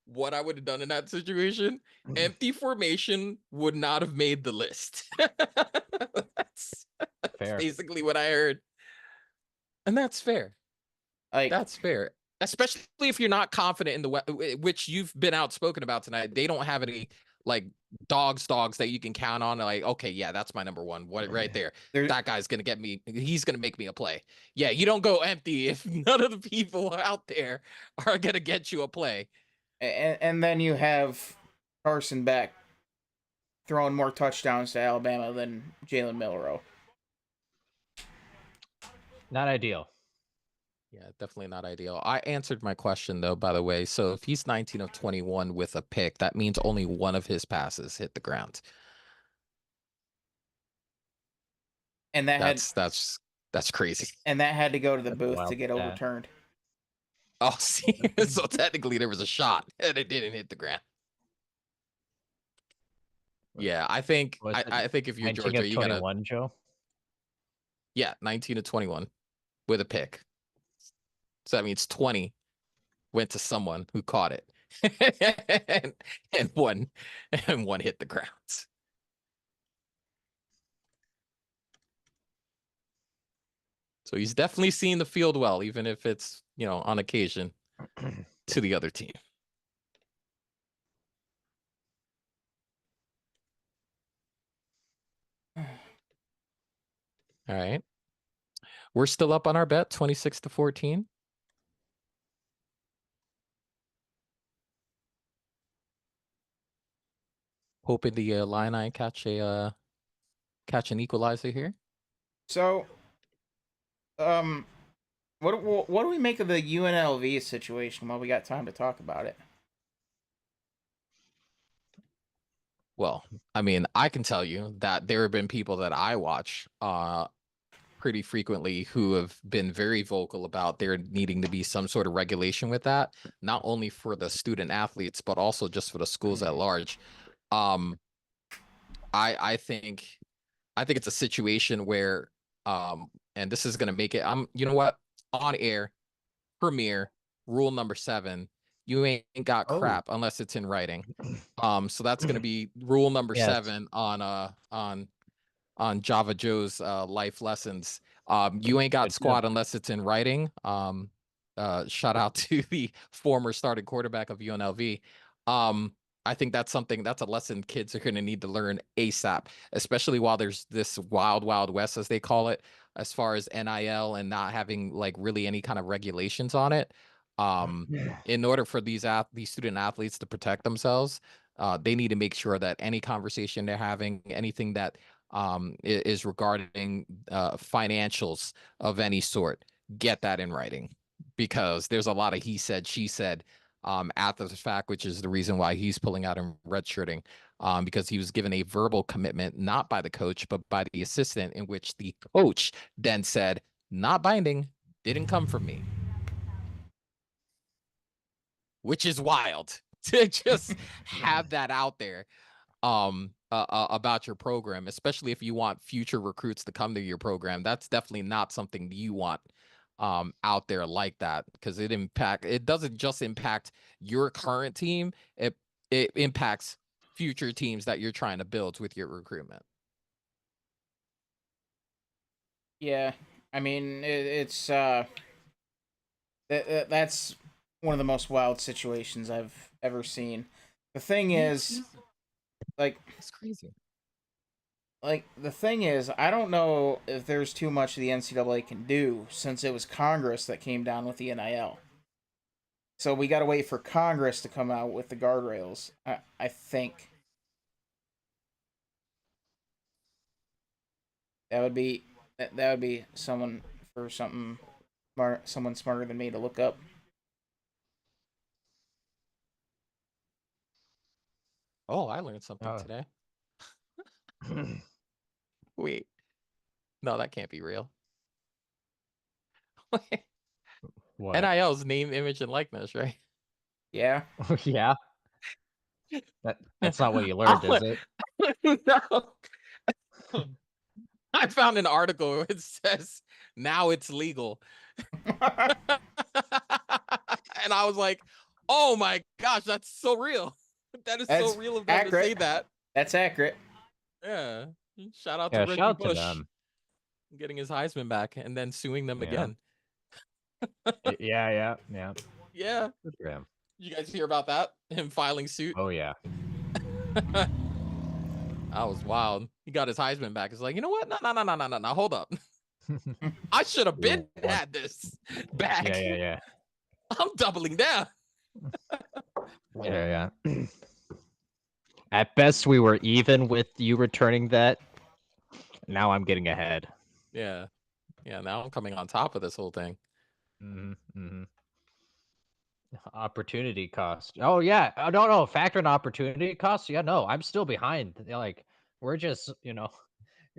what I would have done in that situation, empty formation would not have made the list. That's Fair. basically what I heard. And that's fair. Like, that's fair. Especially if you're not confident in the which you've been outspoken about tonight. They don't have any like dogs that you can count on. Like, okay, yeah, that's my number one. What right there. That guy's gonna get me. He's gonna make me a play. Yeah, you don't go empty if none of the people out there are gonna get you a play. And then you have Carson Beck throwing more touchdowns to Alabama than Jalen Milroe. Not ideal. Yeah, definitely not ideal. I answered my question though, by the way. So if he's 19 of 21 with a pick, that means only one of his passes hit the ground. And that's crazy. And that had to go to the booth to get Yeah. overturned. Oh, see, so technically there was a shot and it didn't hit the ground. Yeah, I think if you're Georgia, you gotta 21, Joe. Yeah, 19 to 21 with a pick. So that means 20 went to someone who caught it, and one hit the ground. So he's definitely seen the field well, even if it's on occasion to the other team. All right. We're still up on our bet, 26 to 14. Hoping the Illini catch an equalizer here. So, what do we make of the UNLV situation while we got time to talk about it? Well, I mean, I can tell you that there have been people that I watch pretty frequently who have been very vocal about there needing to be some sort of regulation with that, not only for the student athletes, but also just for the schools at large. I think it's a situation where, and this is going to make it, you know what, on air, premiere, rule number 7, you ain't got crap unless it's in writing. So that's going to be rule number 7 on Java Joe's life lessons. You ain't got squat unless it's in writing. Shout out to the former starting quarterback of UNLV. I think that's a lesson kids are going to need to learn ASAP, especially while there's this wild west, as they call it, as far as NIL and not having like really any kind of regulations on it. In order for these student athletes to protect themselves, they need to make sure that any conversation they're having, anything that is regarding financials of any sort, get that in writing, because there's a lot of he said, she said after the fact, which is the reason why he's pulling out and redshirting, because he was given a verbal commitment, not by the coach, but by the assistant, in which the coach then said, not binding, didn't come from me. Which is wild to just have that out there about your program, especially if you want future recruits to come to your program. That's definitely not something you want out there like that, because it doesn't just impact your current team, it impacts future teams that you're trying to build with your recruitment. Yeah, I mean it's that's one of the most wild situations I've ever seen. The thing is, like, It's crazy. the thing is, I don't know if there's too much the NCAA can do, since it was Congress that came down with the NIL. So we got to wait for Congress to come out with the guardrails. I think that would be that would be someone for something smart, someone smarter than me to look up. Oh, I learned something today. Wait, no, that can't be real. What? NIL's name, image, and likeness, right? Yeah. Yeah. That's not what you learned, is it? No. I found an article where it says now it's legal. And I was like, oh my gosh, that's so real. That is That's so real of them accurate. to say that. That's accurate. Yeah. Shout out to Yeah, Reggie shout out to Bush them. getting his Heisman back and then suing them Yeah. again. Yeah. Yeah. Good for him. You guys hear about that? Him filing suit? Oh yeah. That was wild. He got his Heisman back. It's like, you know what? No. Hold up. I should have been had this back. Yeah. I'm doubling down. Yeah. At best, we were even with you returning that. Now I'm getting ahead. Yeah. Now I'm coming on top of this whole thing. Mm-hmm. Opportunity cost. Oh yeah. No. Factor in opportunity cost. Yeah. No, I'm still behind. Like we're just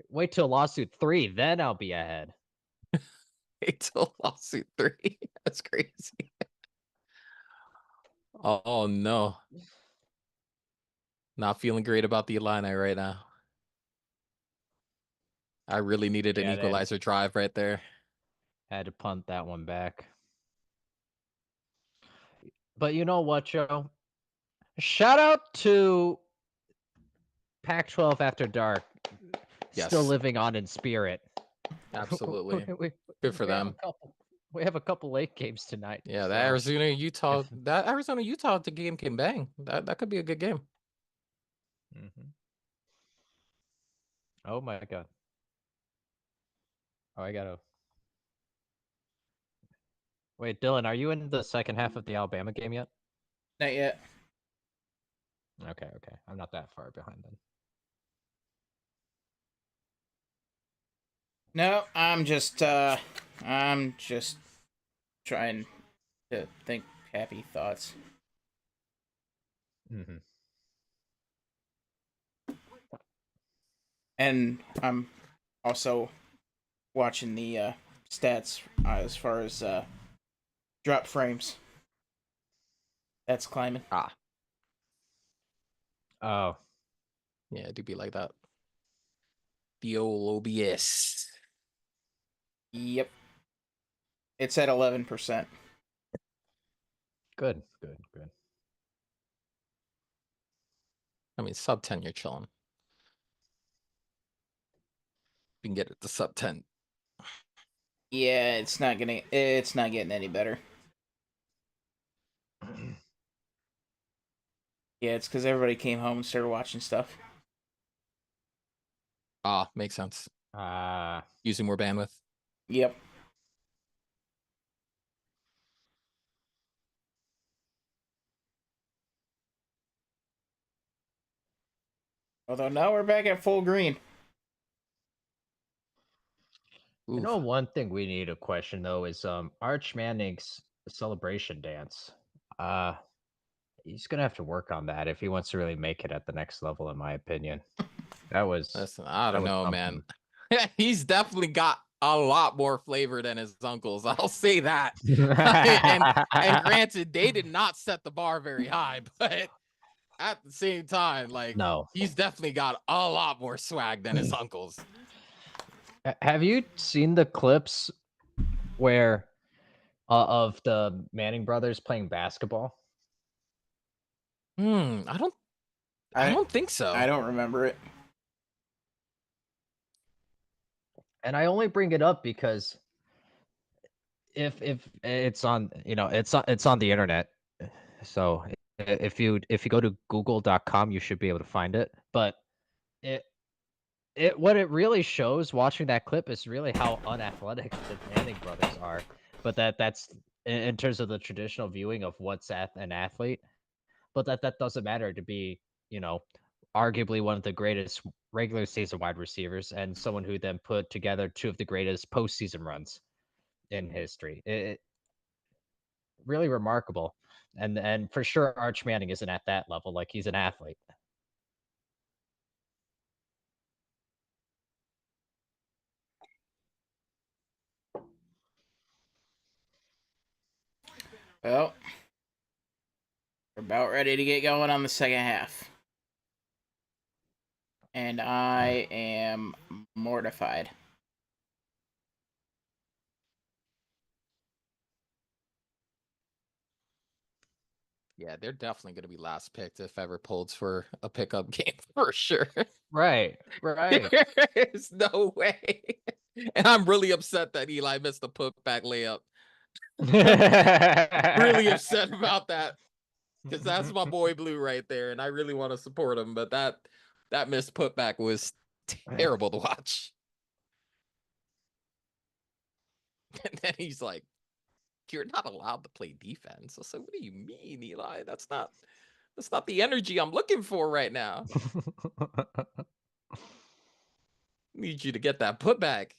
wait till lawsuit 3, then I'll be ahead. Wait till lawsuit 3. That's crazy. Oh no. Not feeling great about the Illini right now. I really needed an equalizer drive right there. Had to punt that one back. But you know what, Joe? Shout out to Pac-12 After Dark. Yes. Still living on in spirit. Absolutely. Good for them. We have a couple late games tonight. Yeah, so. that Arizona Utah game can bang. That could be a good game. Mm-hmm. Oh my god. Oh, I gotta. Wait, Dylan, are you in the second half of the Alabama game yet? Not yet. Okay. I'm not that far behind then. No, I'm just trying to think happy thoughts. Mm-hmm. And I'm also watching the stats as far as drop frames. That's climbing. Oh. Yeah, it do be like that. The old OBS. Yep. It's at 11%. Good. I mean, sub 10, you're chilling. You can get it to sub 10. Yeah, it's not getting any better. Yeah, it's because everybody came home and started watching stuff. Makes sense. Ah. Using more bandwidth. Yep. Although now we're back at full green. You know, one thing we need to question though is Arch Manning's celebration dance. he's gonna have to work on that if he wants to really make it at the next level, in my opinion. That was Listen, I don't was know, something. man. He's definitely got a lot more flavor than his uncles. I'll say that. and granted, they did not set the bar very high, but at the same time, like No. he's definitely got a lot more swag than his uncles. Have you seen the clips where of the Manning brothers playing basketball? I don't think so. I don't remember it. And I only bring it up because if it's on, it's on the internet. So if you go to google.com, you should be able to find it. But it what it really shows watching that clip is really how unathletic the Manning brothers are. But that's in terms of the traditional viewing of what's an athlete. But that doesn't matter to be, arguably one of the greatest regular season wide receivers and someone who then put together two of the greatest postseason runs in history. It really remarkable. And for sure Arch Manning isn't at that level. Like, he's an athlete. Well, we're about ready to get going on the second half. And I am mortified. Yeah, they're definitely going to be last picked if ever pulled for a pickup game for sure. Right. There's no way. And I'm really upset that Eli missed the putback layup. Really upset about that because that's my boy Blue right there, and I really want to support him. But that missed putback was terrible to watch. And then he's like, "You're not allowed to play defense." I said, "What do you mean, Eli? That's not the energy I'm looking for right now. Need you to get that putback."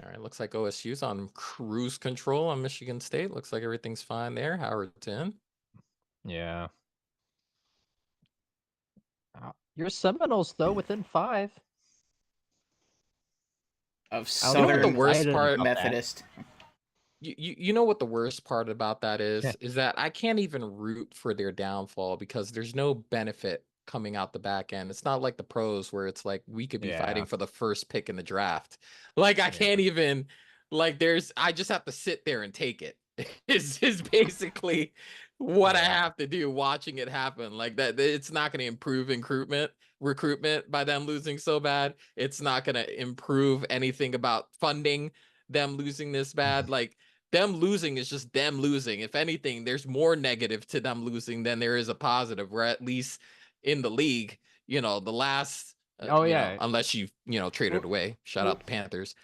All right, looks like OSU's on cruise control on Michigan State. Looks like everything's fine there. Howard's in. Yeah. Your Seminoles, though, within 5 Of I don't know what Southern the worst part- Methodist. You know what the worst part about that is that I can't even root for their downfall because there's no benefit coming out the back end. It's not like the pros where it's like we could be fighting for the first pick in the draft. Like I can't even I just have to sit there and take it. Is basically what I have to do watching it happen. Like that it's not going to improve recruitment by them losing so bad. It's not going to improve anything about funding them losing this bad. Like them losing is just them losing. If anything, there's more negative to them losing than there is a positive. Where at least in the league, the last, unless you traded away. Shout out the Panthers.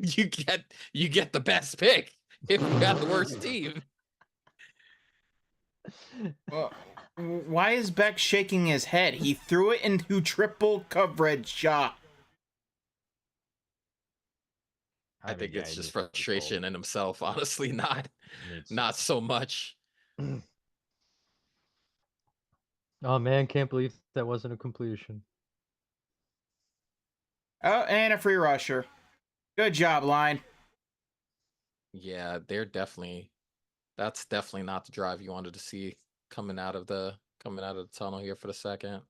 You get the best pick if you got the worst team. Well, why is Beck shaking his head? He threw it into triple coverage. I think it's just frustration in himself, honestly, not so much. Oh man, can't believe that wasn't a completion. Oh, and a free rusher. Good job, line. Yeah, that's definitely not the drive you wanted to see coming out of the tunnel here for the second.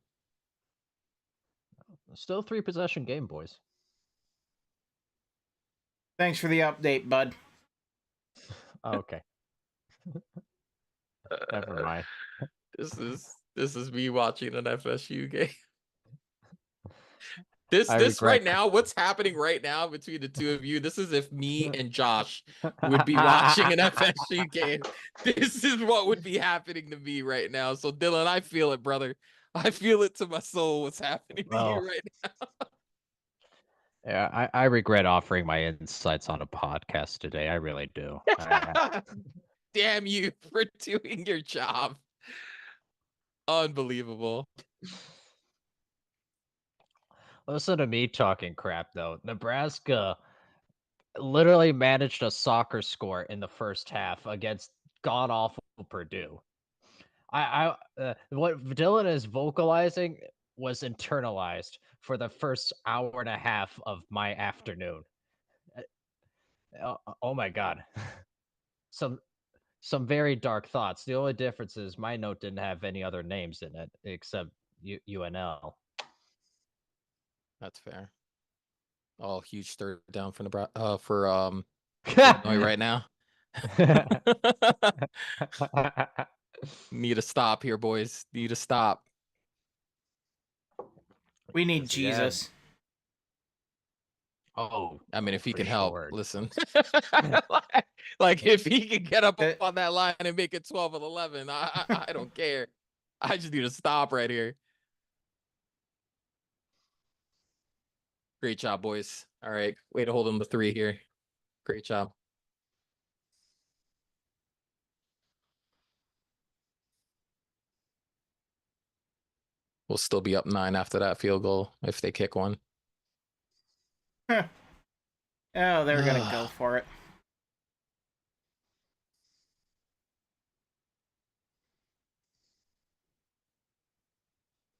Still 3 possession game, boys. Thanks for the update, bud. Oh, okay. Never mind. This is me watching an FSU game. This right now, what's happening right now between the two of you, this is if me and Josh would be watching an FSU game. This is what would be happening to me right now. So Dylan, I feel it, brother. I feel it to my soul what's happening to you right now. Yeah, I regret offering my insights on a podcast today. I really do. Damn you for doing your job. Unbelievable. Listen to me talking crap though. Nebraska literally managed a soccer score in the first half against god awful Purdue. What Dylan is vocalizing was internalized for the first hour and a half of my afternoon. Oh my god, some very dark thoughts. The only difference is my note didn't have any other names in it except UNL. That's fair. Oh, huge third down for Illinois right now. Need to stop here, boys. Need to stop. We need Yes, yeah. Jesus. Oh, I mean, if he for can help, sure. listen. like if he can get up Uh, on that line and make it 12 and 11, I don't care. I just need to stop right here. Great job, boys. All right, way to hold him to 3 here. Great job. We'll still be up 9 after that field goal if they kick one. Oh, they're gonna go for it.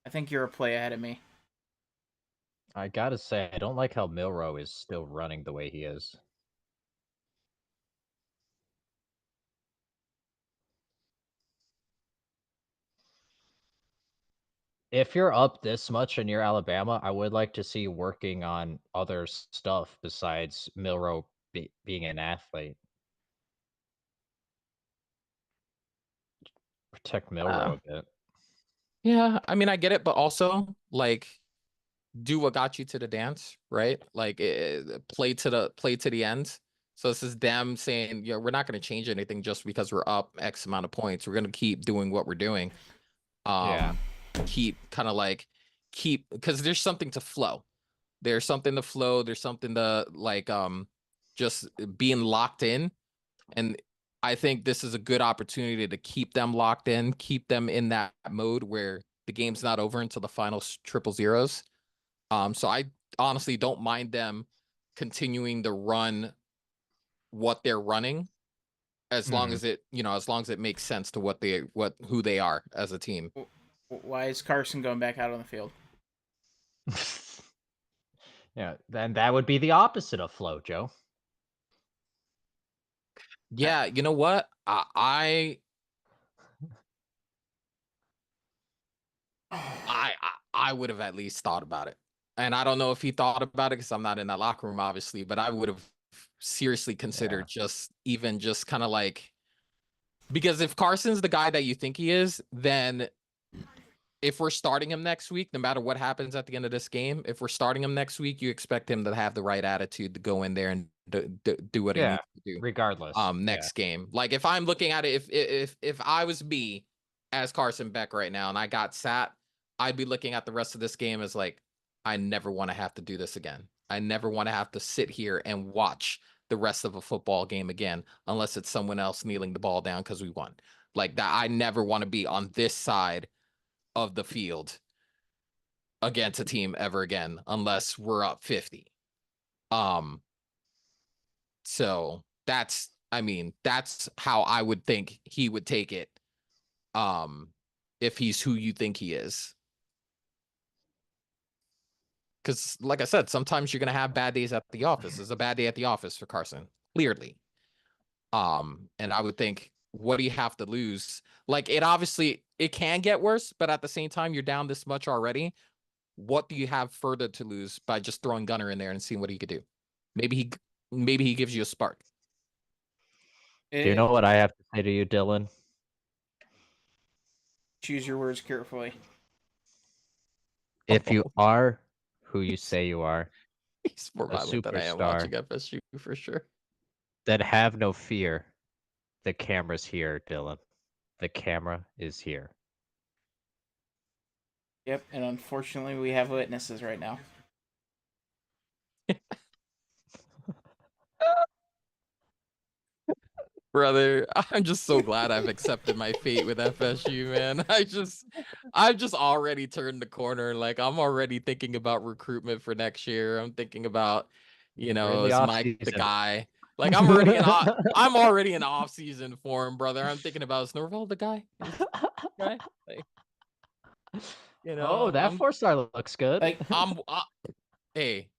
I think you're a play ahead of me. I gotta say, I don't like how Milroe is still running the way he is. If you're up this much and you're Alabama, I would like to see you working on other stuff besides Milroe being an athlete. Protect Milroe a bit. Yeah, I mean, I get it, but also like do what got you to the dance, right? Like play to the end. So this is them saying, yeah, we're not going to change anything just because we're up X amount of points. We're going to keep doing what we're doing. Yeah. Keep kind of like because there's something to flow. There's something to flow. There's something to like just being locked in. And I think this is a good opportunity to keep them locked in, keep them in that mode where the game's not over until the final triple zeros. So I honestly don't mind them continuing to run what they're running as long as it, as long as it makes sense to who they are as a team. Why is Carson going back out on the field? Yeah, then that would be the opposite of flow, Joe. Yeah, you know what? I would have at least thought about it. And I don't know if he thought about it because I'm not in that locker room, obviously, but I would have seriously considered just kind of like, because if Carson's the guy that you think he is, then if we're starting him next week, no matter what happens at the end of this game, if we're starting him next week, you expect him to have the right attitude to go in there and do what he needs to do. Regardless. Next game. Like if I'm looking at it, if I was me as Carson Beck right now and I got sat, I'd be looking at the rest of this game as like, I never want to have to do this again. I never want to have to sit here and watch the rest of a football game again, unless it's someone else kneeling the ball down because we won. Like that, I never want to be on this side of the field against a team ever again, unless we're up 50. So that's how I would think he would take it. If he's who you think he is. Because like I said, sometimes you're gonna have bad days at the office. It's a bad day at the office for Carson, clearly. And I would think, what do you have to lose? Like it can get worse, but at the same time, you're down this much already. What do you have further to lose by just throwing Gunner in there and seeing what he could do? Maybe he gives you a spark. Do you know what I have to say to you, Dylan? Choose your words carefully. If you are who you say you are, he's more violent than I am watching FSU for sure. Then have no fear. The camera's here, Dylan. The camera is here. Yep, and unfortunately we have witnesses right now. Brother, I'm just so glad I've accepted my fate with FSU, man. I've just already turned the corner. Like, I'm already thinking about recruitment for next year. I'm thinking about, You're in the is off Mike the season. guy? Like, I'm already in off-season form, brother. I'm thinking about, is Norvell the guy? Is he the guy? Like, Oh, that I'm 4-star looks good. Like, hey,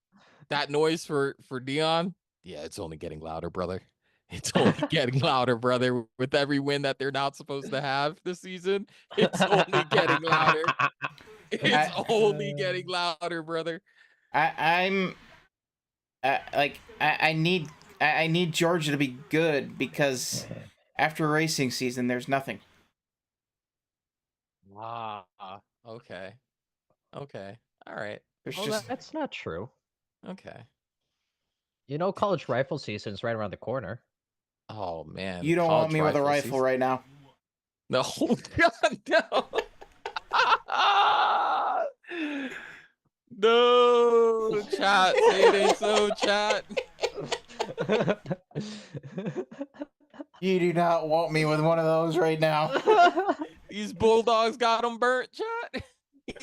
that noise for Dion, yeah, it's only getting louder, brother. It's only getting louder, brother. With every win that they're not supposed to have this season, it's only getting louder. It's only getting louder, brother. I'm I need Georgia to be good because after a racing season, there's nothing. Ah, okay, okay, all right, There's Oh, just that's not true. okay. You know, college rifle season's right around the corner. Oh man, you don't want college me with a rifle season. right now. No, God, no. No, chat, say it ain't so, chat. You do not want me with one of those right now. These Bulldogs got him burnt, chat.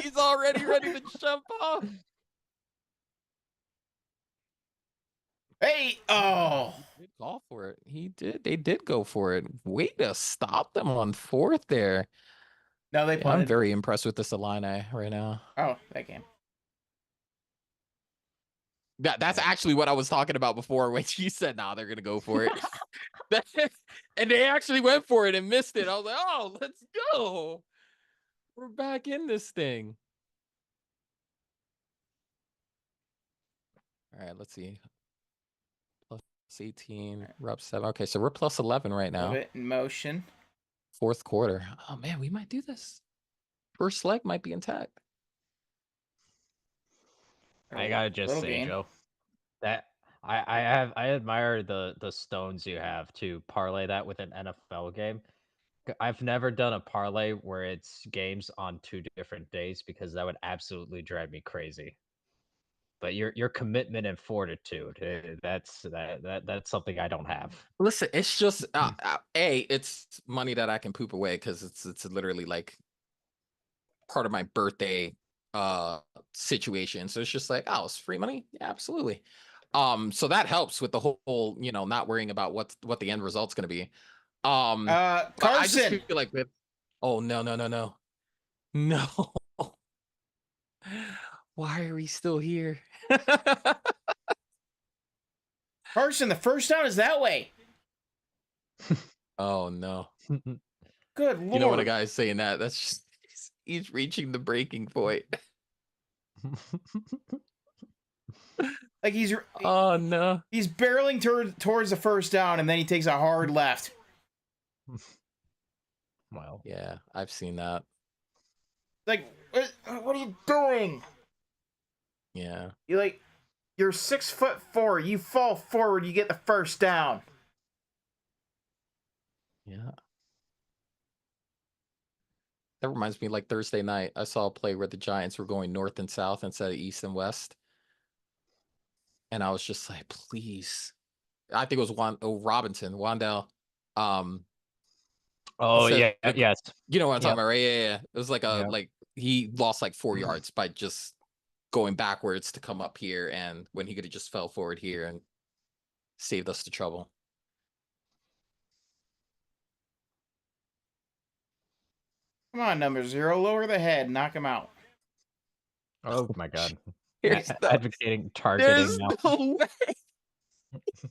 He's already ready to jump off. Hey, oh. Good call for it. He did. They did go for it. Way to stop them on fourth there. No, they Yeah, I'm punted. very impressed with this Illini right now. Oh, that game. That's actually what I was talking about before when she said, nah, they're going to go for it. And they actually went for it and missed it. I was like, oh, let's go. We're back in this thing. All right, let's see. Plus 18, we're up 7. Okay, so we're plus 11 right now. Love it in motion. Fourth quarter. Oh, man, we might do this. First leg might be intact. I gotta just Little say, game. Joe, that I admire the stones you have to parlay that with an NFL game. I've never done a parlay where it's games on 2 different days because that would absolutely drive me crazy. But your commitment and fortitude, that's something I don't have. Listen, it's just it's money that I can poop away because it's literally like part of my birthday situation. So it's just like, oh, it's free money. Yeah, absolutely. So that helps with the whole, not worrying about what the end result's going to be. Carson. I just feel like with, oh no. Why are we still here? Carson, the first down is that way. Oh no. Good Lord. You know when a guy's saying that, that's just he's reaching the breaking point. Like oh no. He's barreling towards the first down and then he takes a hard left. Well, yeah, I've seen that. Like, what are you doing? Yeah. You're 6'4". You fall forward, you get the first down. Yeah. That reminds me, like Thursday night, I saw a play where the Giants were going north and south instead of east and west. And I was just like, please. I think it was Wandell. oh yeah, yes. You know what I'm talking about, right? Yeah. It was like Yep. he lost like 4 yards by just going backwards to come up here, and when he could have just fell forward here and saved us the trouble. Come on, number 0. Lower the head. Knock him out. Oh my God. Advocating targeting There's now. no way. He's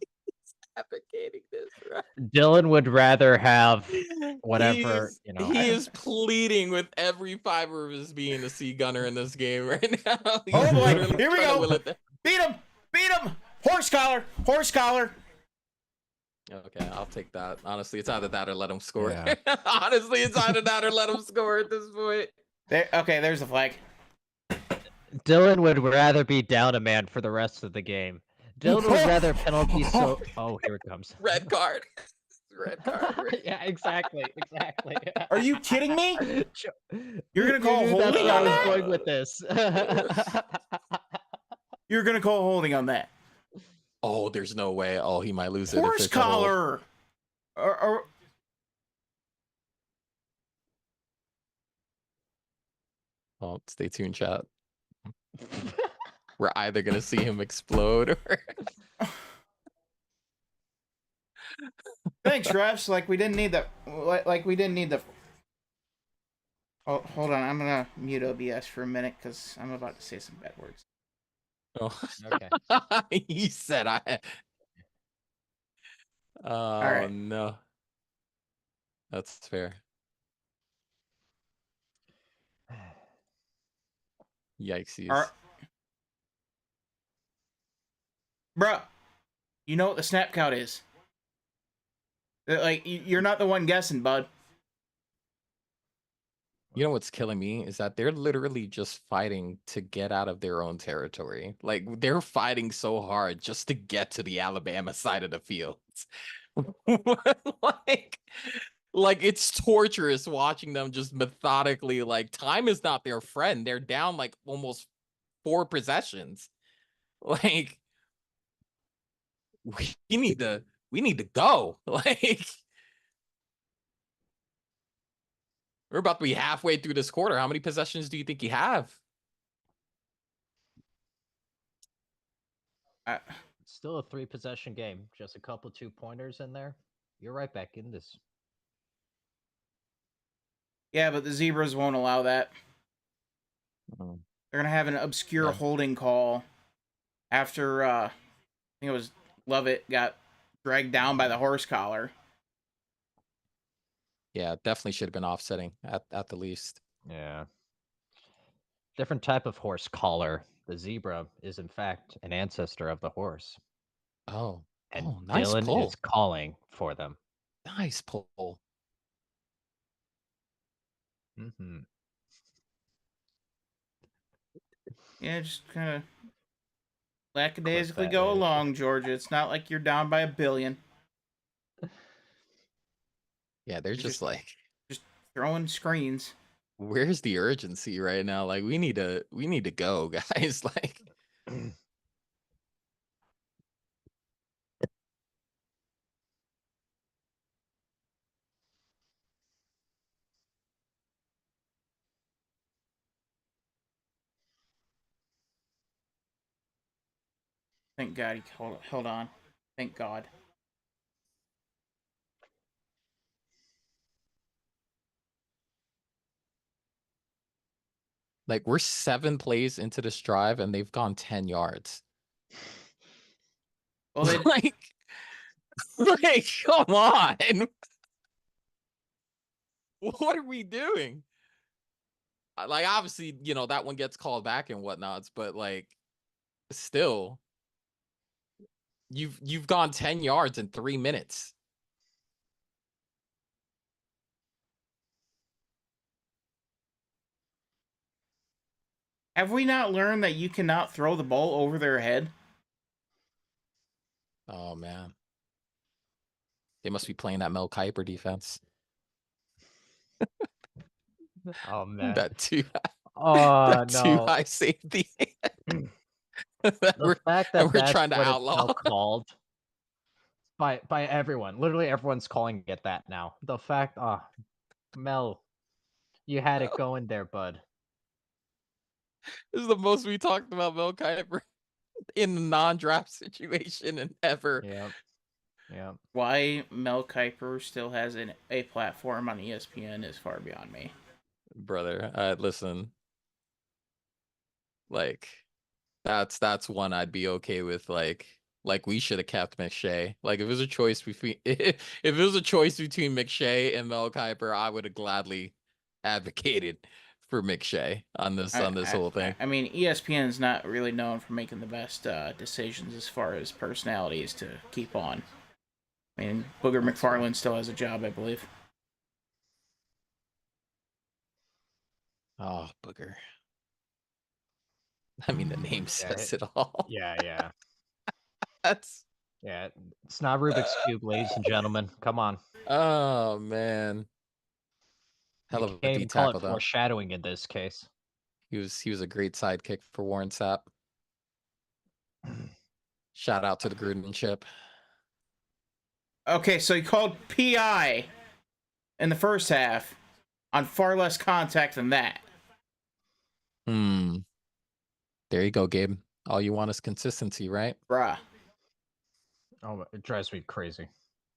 advocating this, right? Dylan would rather have whatever, He is pleading with every fiber of his being to see Gunner in this game right now. Oh boy, here we go. Beat him! Horse collar! Okay, I'll take that. Honestly, it's either that or let him score. Yeah. Honestly, it's either that or let him score at this point. Okay, there's the flag. Dylan would rather be down a man for the rest of the game. Dylan would rather penalty so. Oh, here it comes. Red card. Red card. Yeah, exactly. Are you kidding me? You're gonna call holding That's where on I was that? going with this. You're gonna call holding on that? Oh, there's no way. Oh, he might lose it. Horse collar. Or Oh, stay tuned, chat. We're either gonna see him explode or thanks, refs. Like we didn't need the. Like we didn't need the. Oh, hold on. I'm gonna mute OBS for a minute because I'm about to say some bad words. oh. Okay. He said I. Oh right. no. That's fair. Yikesies. All right. Bruh, you know what the snap count is. Like, you're not the one guessing, bud. You know what's killing me is that they're literally just fighting to get out of their own territory. Like they're fighting so hard just to get to the Alabama side of the field. like, like it's torturous watching them just methodically. Like time is not their friend. They're down like almost 4 possessions. Like we need to go. Like we're about to be halfway through this quarter. How many possessions do you think you have? Still a 3-possession game. Just a couple 2-pointers in there. You're right back in this. Yeah, but the Zebras won't allow that. Mm. They're gonna have an obscure holding call after I think it was Lovett got dragged down by the horse collar. Yeah, definitely should have been offsetting at the least. Yeah. Different type of horse collar. The zebra is, in fact, an ancestor of the horse. Oh, And nice Dylan pull. is calling for them. Nice pull. Mm-hmm. Yeah, just kind of lackadaisically go along, Georgia. It's not like you're down by 1 billion. Yeah, they're just like throwing screens. Where's the urgency right now? Like we need to go, guys. Like Thank God he held on. Thank God. Like we're 7 plays into this drive and they've gone 10 yards. Well, they like come on. What are we doing? Like obviously, you know, that one gets called back and whatnots, but like still you've gone 10 yards in 3 minutes. Have we not learned that you cannot throw the ball over their head? Oh man. They must be playing that Mel Kiper defense. Oh man. That too no. high safety. The fact that we're that's trying to what outlaw. it's now called by everyone. Literally everyone's calling it that now. The fact, Mel, you had it going there, bud. This is the most we talked about Mel Kiper in a non-draft situation and ever. Yep. Yeah. Why Mel Kiper still has a platform on ESPN is far beyond me. Brother, listen. Like that's one I'd be okay with. Like we should have kept McShay. Like if it was a choice between if it was a choice between McShay and Mel Kiper, I would have gladly advocated for McShay on this whole thing. I mean, ESPN is not really known for making the best decisions as far as personalities to keep on. I mean, Booger McFarland still has a job, I believe. Oh, Booger. I mean, the name says it all. Yeah. That's it's not Rubik's Cube, ladies and gentlemen. Come on. Oh man. Hell of a D call tackle it though. foreshadowing in this case. He was a great sidekick for Warren Sapp. Shout out to the Gruden chip. Okay, so he called PI in the first half on far less contact than that. Hmm. There you go, Gabe. All you want is consistency, right? Bruh. Oh, it drives me crazy.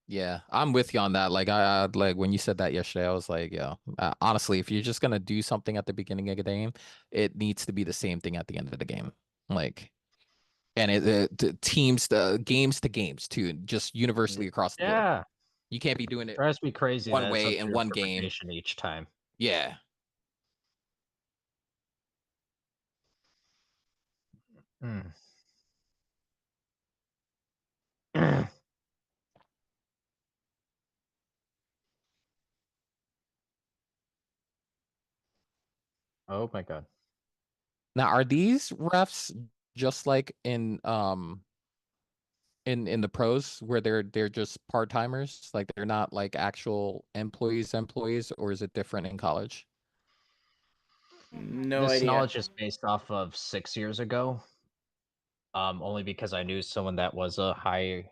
Yeah, I'm with you on that. Like I like when you said that yesterday, I was like, yeah. Honestly, if you're just gonna do something at the beginning of the game, it needs to be the same thing at the end of the game. Like, and teams, the games to games too, just universally across the board. Yeah, You can't be doing it drives me crazy one that it's way up to in your one game. interpretation each time. Yeah. Mm. Oh my god. Now, are these refs just like in the pros where they're just part-timers, like they're not like actual employees, or is it different in college? No This idea. knowledge is based off of 6 years ago. Only because I knew someone that was a high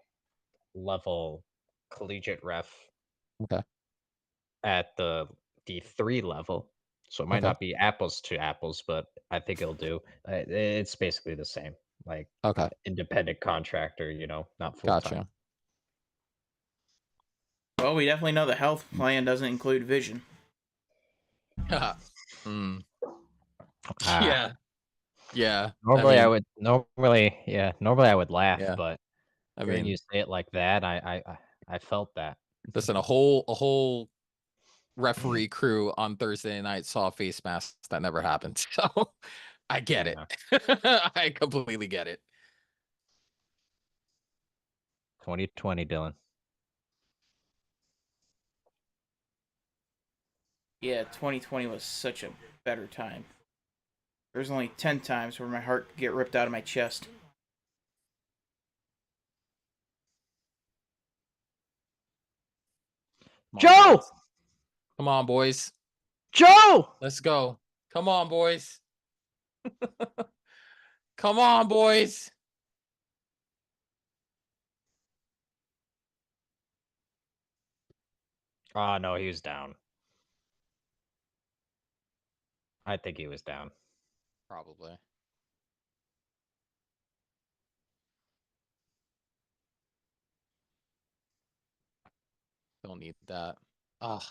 level collegiate ref Okay. at the D3 level. So it might Okay. not be apples to apples, but I think it'll do. It's basically the same, like Okay. independent contractor, not full time. Gotcha. Well, we definitely know the health plan doesn't include vision. Mm. Ah. Yeah. Yeah. Normally, I mean, normally I would laugh, yeah. but I hearing you mean, say it like that, I felt that. listen, a whole referee crew on Thursday night saw a face mask that never happened. So I get it. Yeah. I completely get it. 2020, Dylan. Yeah, 2020 was such a better time. There's only 10 times where my heart could get ripped out of my chest. Come on, Joe! boys. Come on, boys. Joe! Let's go. Come on, boys. Come on, boys. Oh no, he was down. I think he was down. Probably. Don't need that. Ugh.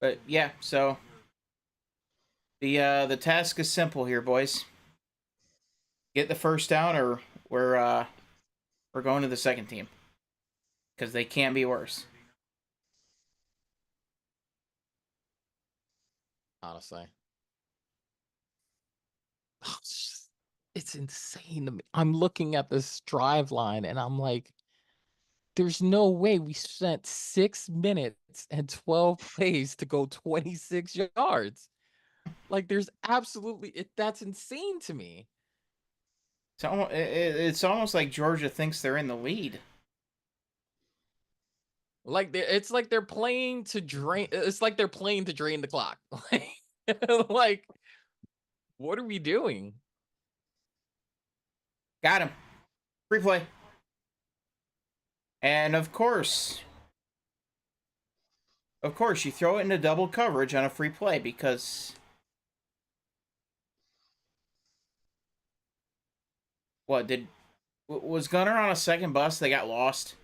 But yeah, so the task is simple here, boys. Get the first down, or we're going to the second team because they can't be worse. Honestly. It's insane to me. I'm looking at this drive line and I'm like, there's no way we spent 6 minutes and 12 plays to go 26 yards. Like, there's absolutely that's insane to me. It's almost like Georgia thinks they're in the lead. Like it's like they're playing to drain. It's like they're playing to drain the clock. Like, what are we doing? Got him. Free play. And of course, you throw it into double coverage on a free play because was Gunner on a second bus? They got lost.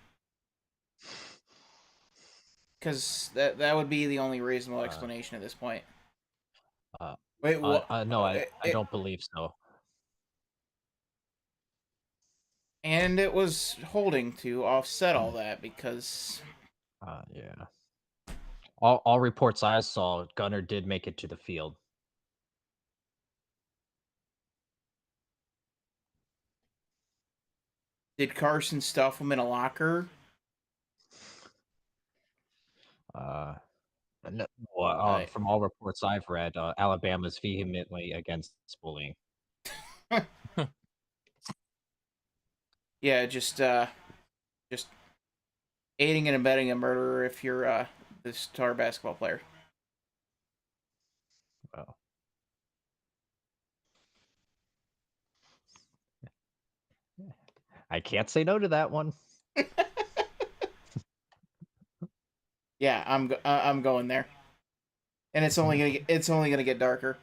Because that would be the only reasonable explanation at this point. Wait, what? No, I don't believe so. And it was holding to offset all that because Yeah. All reports I saw, Gunner did make it to the field. did Carson stuff him in a locker? No, from all reports I've read, Alabama's vehemently against bullying. Yeah, just aiding and abetting a murderer if you're the star basketball player. Well, I can't say no to that one. Yeah, I'm going there, and it's only gonna get darker.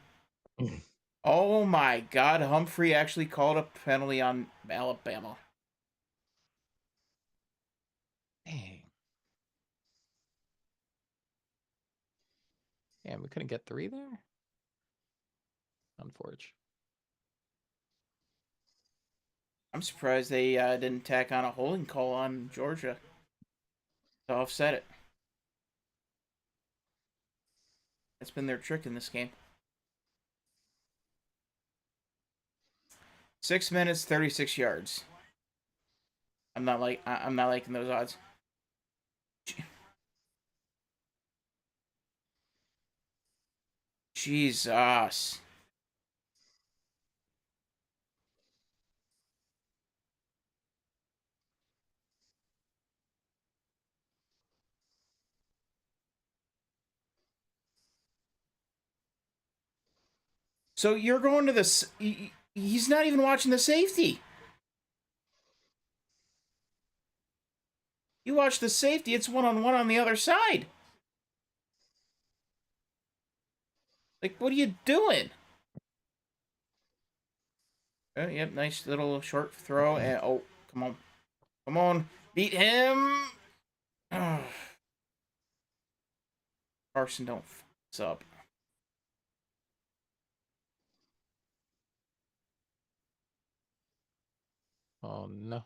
Oh my God! Humphrey actually called a penalty on Alabama. Dang. Yeah, we couldn't get 3 there. Unfortunate. I'm surprised they didn't tack on a holding call on Georgia to offset it. That's been their trick in this game. 6 minutes, 36 yards. I'm not liking those odds. Jesus. So you're going to this. He's not even watching the safety. You watch the safety, it's one-on-one on the other side. Like, what are you doing? Oh, yep, nice little short throw. And oh, come on. Come on. Beat him. Oh. Carson, don't f this up. Oh no.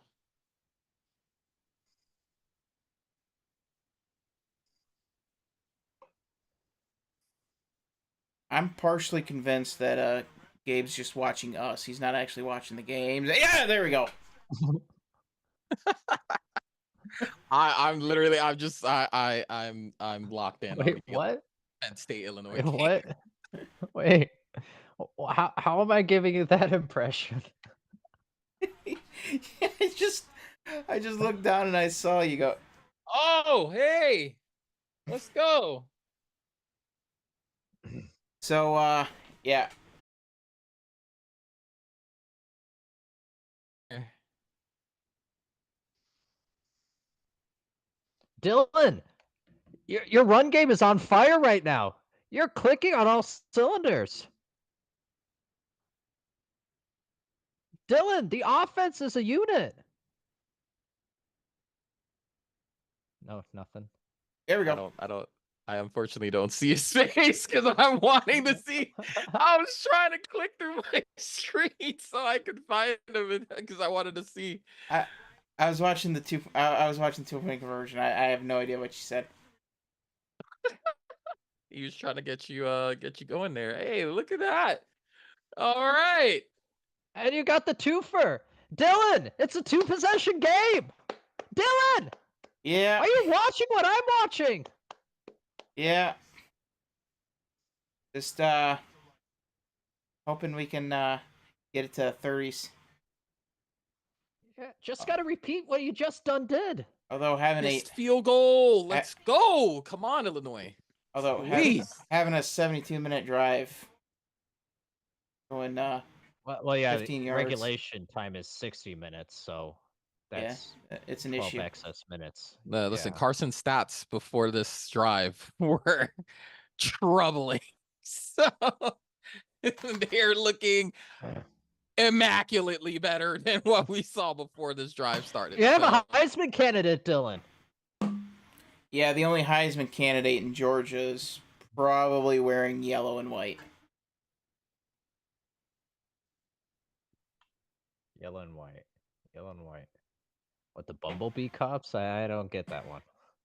I'm partially convinced that Gabe's just watching us. He's not actually watching the games. Yeah, there we go. I'm locked in. Wait, what? Penn State, Illinois. Wait, Game. what? Wait. How am I giving you that impression? I just looked down and I saw you go. Oh, hey, let's go. So, yeah. Dylan, your run game is on fire right now. You're clicking on all cylinders. Dylan, the offense is a unit. No, nothing. There we go. I unfortunately don't see his face because I'm wanting to see. I was trying to click through my screen so I could find him because I wanted to see. I was watching the 2-point conversion. I have no idea what you said. He was trying to get you going there. Hey, look at that. All right. And you got the twofer. Dylan, it's a 2-possession game. Dylan! Yeah. Are you watching what I'm watching? Yeah. Just hoping we can get it to 30s. Yeah, just got to repeat what you just did. Although having Missed field goal. Let's go. Come on, Illinois. Although having a 72-minute drive going well, yeah, 15 yards. Regulation time is 60 minutes, so that's it's an 12 issue. excess minutes. Listen, Yeah. Carson's stats before this drive were troubling. So they're looking immaculately better than what we saw before this drive started. You have a Heisman candidate, Dylan. Yeah, the only Heisman candidate in Georgia is probably wearing yellow and white. Yellow and white. Yellow and white. What, the Bumblebee cops? I don't get that one.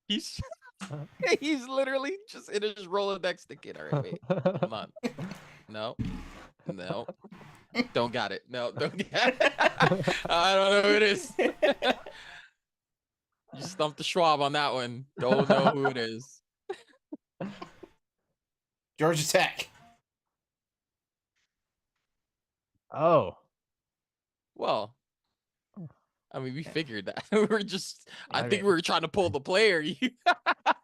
He's literally just in his Rolodex thinking, all right, wait, come on. No. Don't got it. No, don't get it. I don't know who it is. You stumped the Schwab on that one. Don't know who it is. Georgia Tech. Oh. Well, I mean, we figured that. I think mean- we were trying to pull the player. Yeah,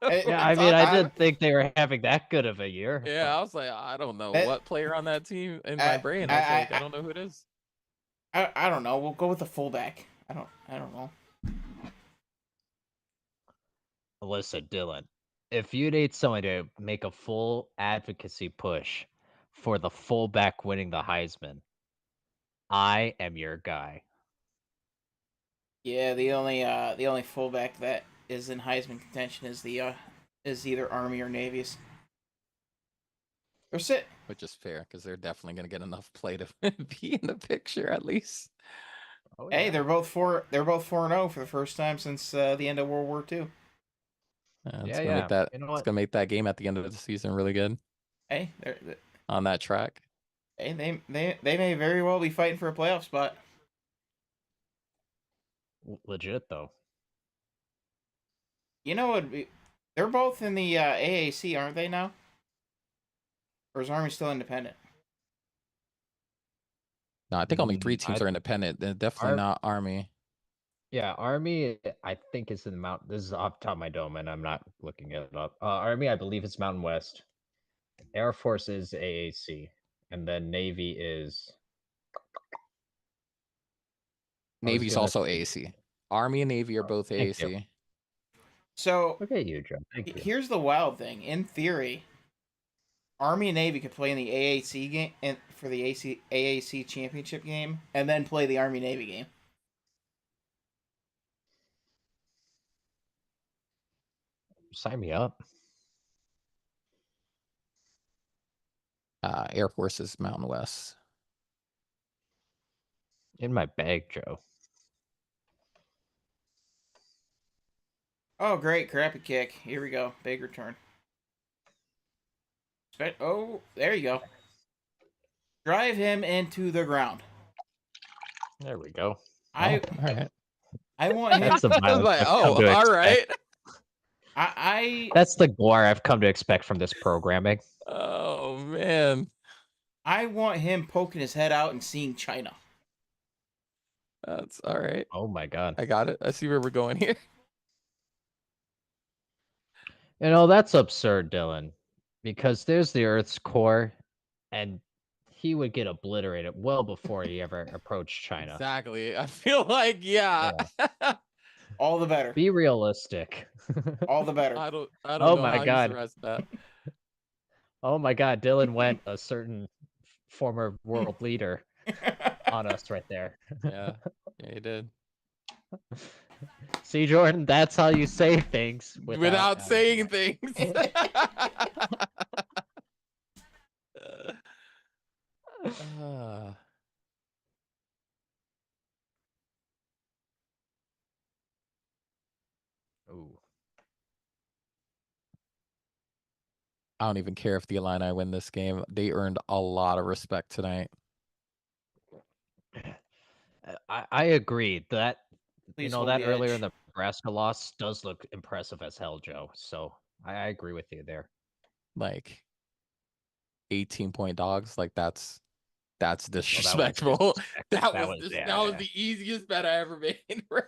I mean, I didn't think they were having that good of a year. Yeah, I was like, I don't know what player on that team in my brain. I don't know who it is. I don't know. We'll go with the fullback. I don't know. Listen, Dylan, if you need someone to make a full advocacy push for the fullback winning the Heisman, I am your guy. Yeah, the only fullback that is in Heisman contention is either Army or Navy's. Or sit. Which is fair because they're definitely going to get enough play to be in the picture at least. Oh, Hey, yeah. they're both 4-0 for the first time since the end of World War II. It's Yeah, gonna make yeah. that You know it's what? gonna make that game at the end of the season really good Hey, on that track. hey, they may very well be fighting for a playoff spot. Legit, though. You know what? They're both in the AAC, aren't they now? Or is Army still independent? No, I think only 3 teams I are independent. They're definitely Ar- not Army. Yeah, Army, I think is in the Mount. This is off the top of my dome, and I'm not looking it up. Army, I believe it's Mountain West. Air Force is AAC, and then Navy is. I was Navy's gonna also say. AAC. Army and Navy are both Thank you. AAC. So Look at you, Joe. Thank you. here's the wild thing. In theory, Army and Navy could play in the AAC game for the AAC championship game, and then play the Army Navy game. Sign me up. Air Force is Mountain West. In my bag, Joe. Oh, great. Crappy kick. Here we go. Big return. Oh, there you go. Drive him into the ground. There we go. All right. I want him. That's the violence Like, I've come to all expect. right. That's the gore I've come to expect from this programming. Oh man. I want him poking his head out and seeing China. That's all right. Oh my god. I got it. I see where we're going here. You know, that's absurd, Dylan. Because there's the Earth's core, and he would get obliterated well before he ever approached China. Exactly. I feel like yeah. All the better. Be realistic. All the better. I don't Oh know my how God. he's arrested that. Oh my god, Dylan went a certain former world leader on us right there. Yeah. Yeah, he did. See, Jordan, that's how you say things Without saying things. Ooh. I don't even care if the Illini win this game. They earned a lot of respect tonight. I agree that Please that hold the earlier edge. in the Nebraska loss does look impressive as hell, Joe. So I agree with you there. Like 18-point dogs, like that's disrespectful. disrespectful. That was the easiest bet I ever made, bro.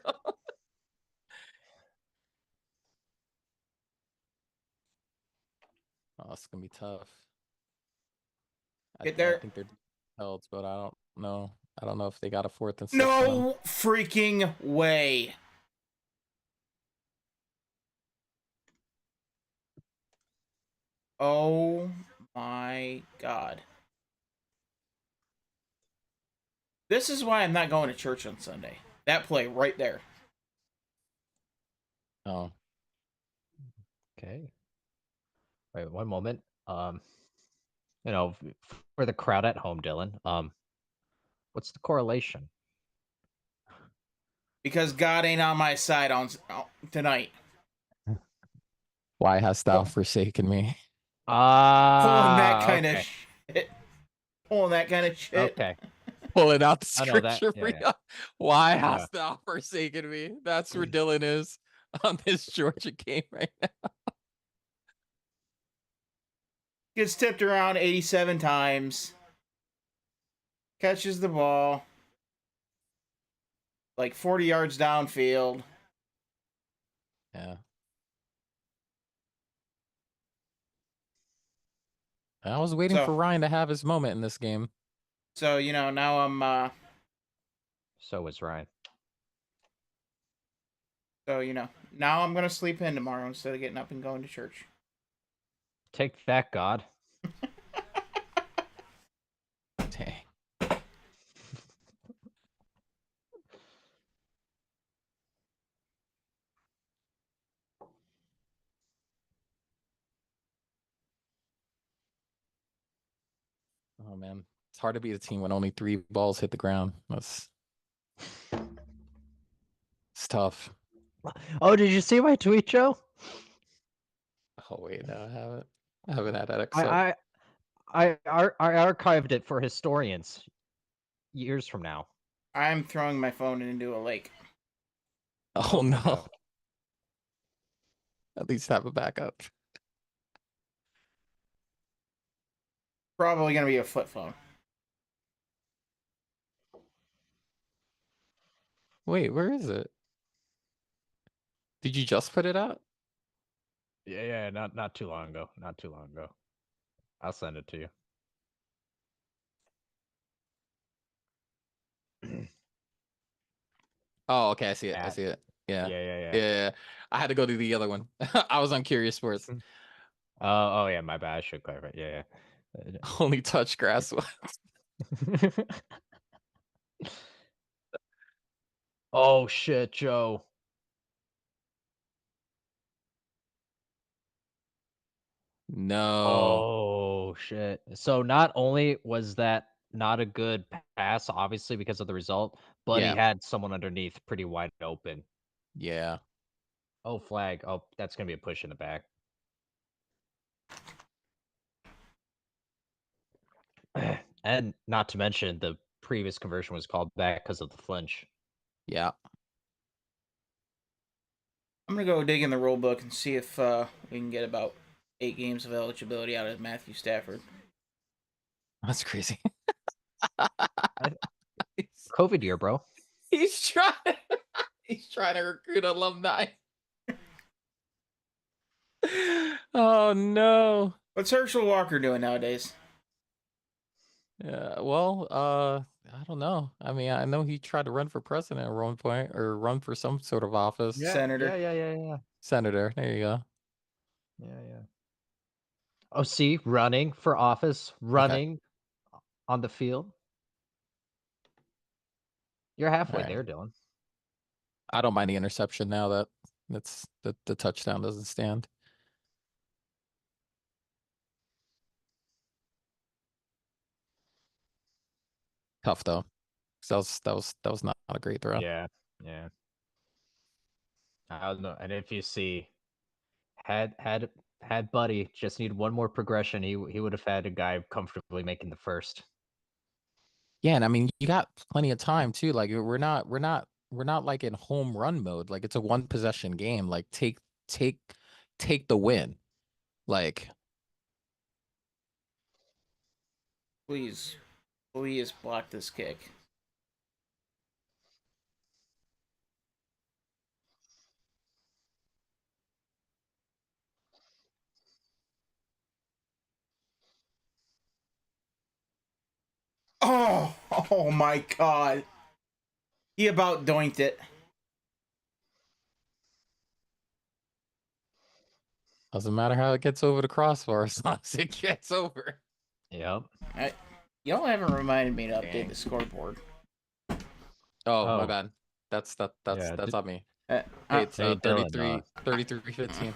Oh, it's gonna be tough. Get there. I think they're held, but I don't know. I don't know if they got a 4th and 6th. No freaking way. Oh my god. This is why I'm not going to church on Sunday. That play right there. Oh. Okay. Wait, one moment. You know, for the crowd at home, Dylan, what's the correlation? Because God ain't on my side on tonight. Why hast thou forsaken me? Pulling that kind of shit. Pulling that kind of shit. Okay. Pulling out the I know that. scripture for you. Why hast thou forsaken me? That's where Dylan is on this Georgia game right now. Gets tipped around 87 times. Catches the ball. Like 40 yards downfield. Yeah. I was waiting for Ryan to have his moment in this game. So, you know, now I'm So was Ryan. So, now I'm going to sleep in tomorrow instead of getting up and going to church. Take that, God. Dang. Oh man, it's hard to beat a team when only 3 balls hit the ground. It's tough. Oh, did you see my tweet, Joe? Oh wait, no, I haven't had that episode. I archived it for historians years from now. I'm throwing my phone into a lake. Oh no. no. At least have a backup. Probably going to be a flip phone. Wait, where is it? Did you just put it out? Yeah, not too long ago. Not too long ago. I'll send it to you. Oh, okay, I see it. I see it. Yeah. Yeah. I had to go to the other one. I was on Curious Sports. Oh yeah, my bad. I should clarify. Yeah. Only touch grass. Oh shit, Joe. No. Oh shit. So not only was that not a good pass, obviously because of the result, but he Yeah. had someone underneath pretty wide open. Yeah. Oh, flag. Oh, that's gonna be a push in the back. And not to mention the previous conversion was called back because of the flinch. Yeah. I'm going to go dig in the rule book and see if we can get about 8 games of eligibility out of Matthew Stafford. That's crazy. COVID year, bro. He's trying to recruit alumni. Oh no. What's Herschel Walker doing nowadays? Yeah, well, I don't know. I mean, I know he tried to run for president at one point or run for some sort of office. Yeah. Senator. Yeah. Senator. There you go. Yeah. Oh, see, running for office, running on the field. You're halfway Right. there, Dylan. I don't mind the interception now that the touchdown doesn't stand. Tough though. That was not a great throw. Yeah. I don't know. And if you see, had Buddy just need one more progression, he would have had a guy comfortably making the first. Yeah, and I mean you got plenty of time too. Like we're not like in home run mode. Like it's a 1 possession game. Like take the win. Like Please block this kick. Oh my God. He about doinked it. doesn't matter how it gets over the crossbar as long as it gets over. Yep. Y'all haven't reminded me to update Dang. the scoreboard. Oh, my Oh. bad. That's on me. Uh, Hey, it's Hey, Dylan, 33-15.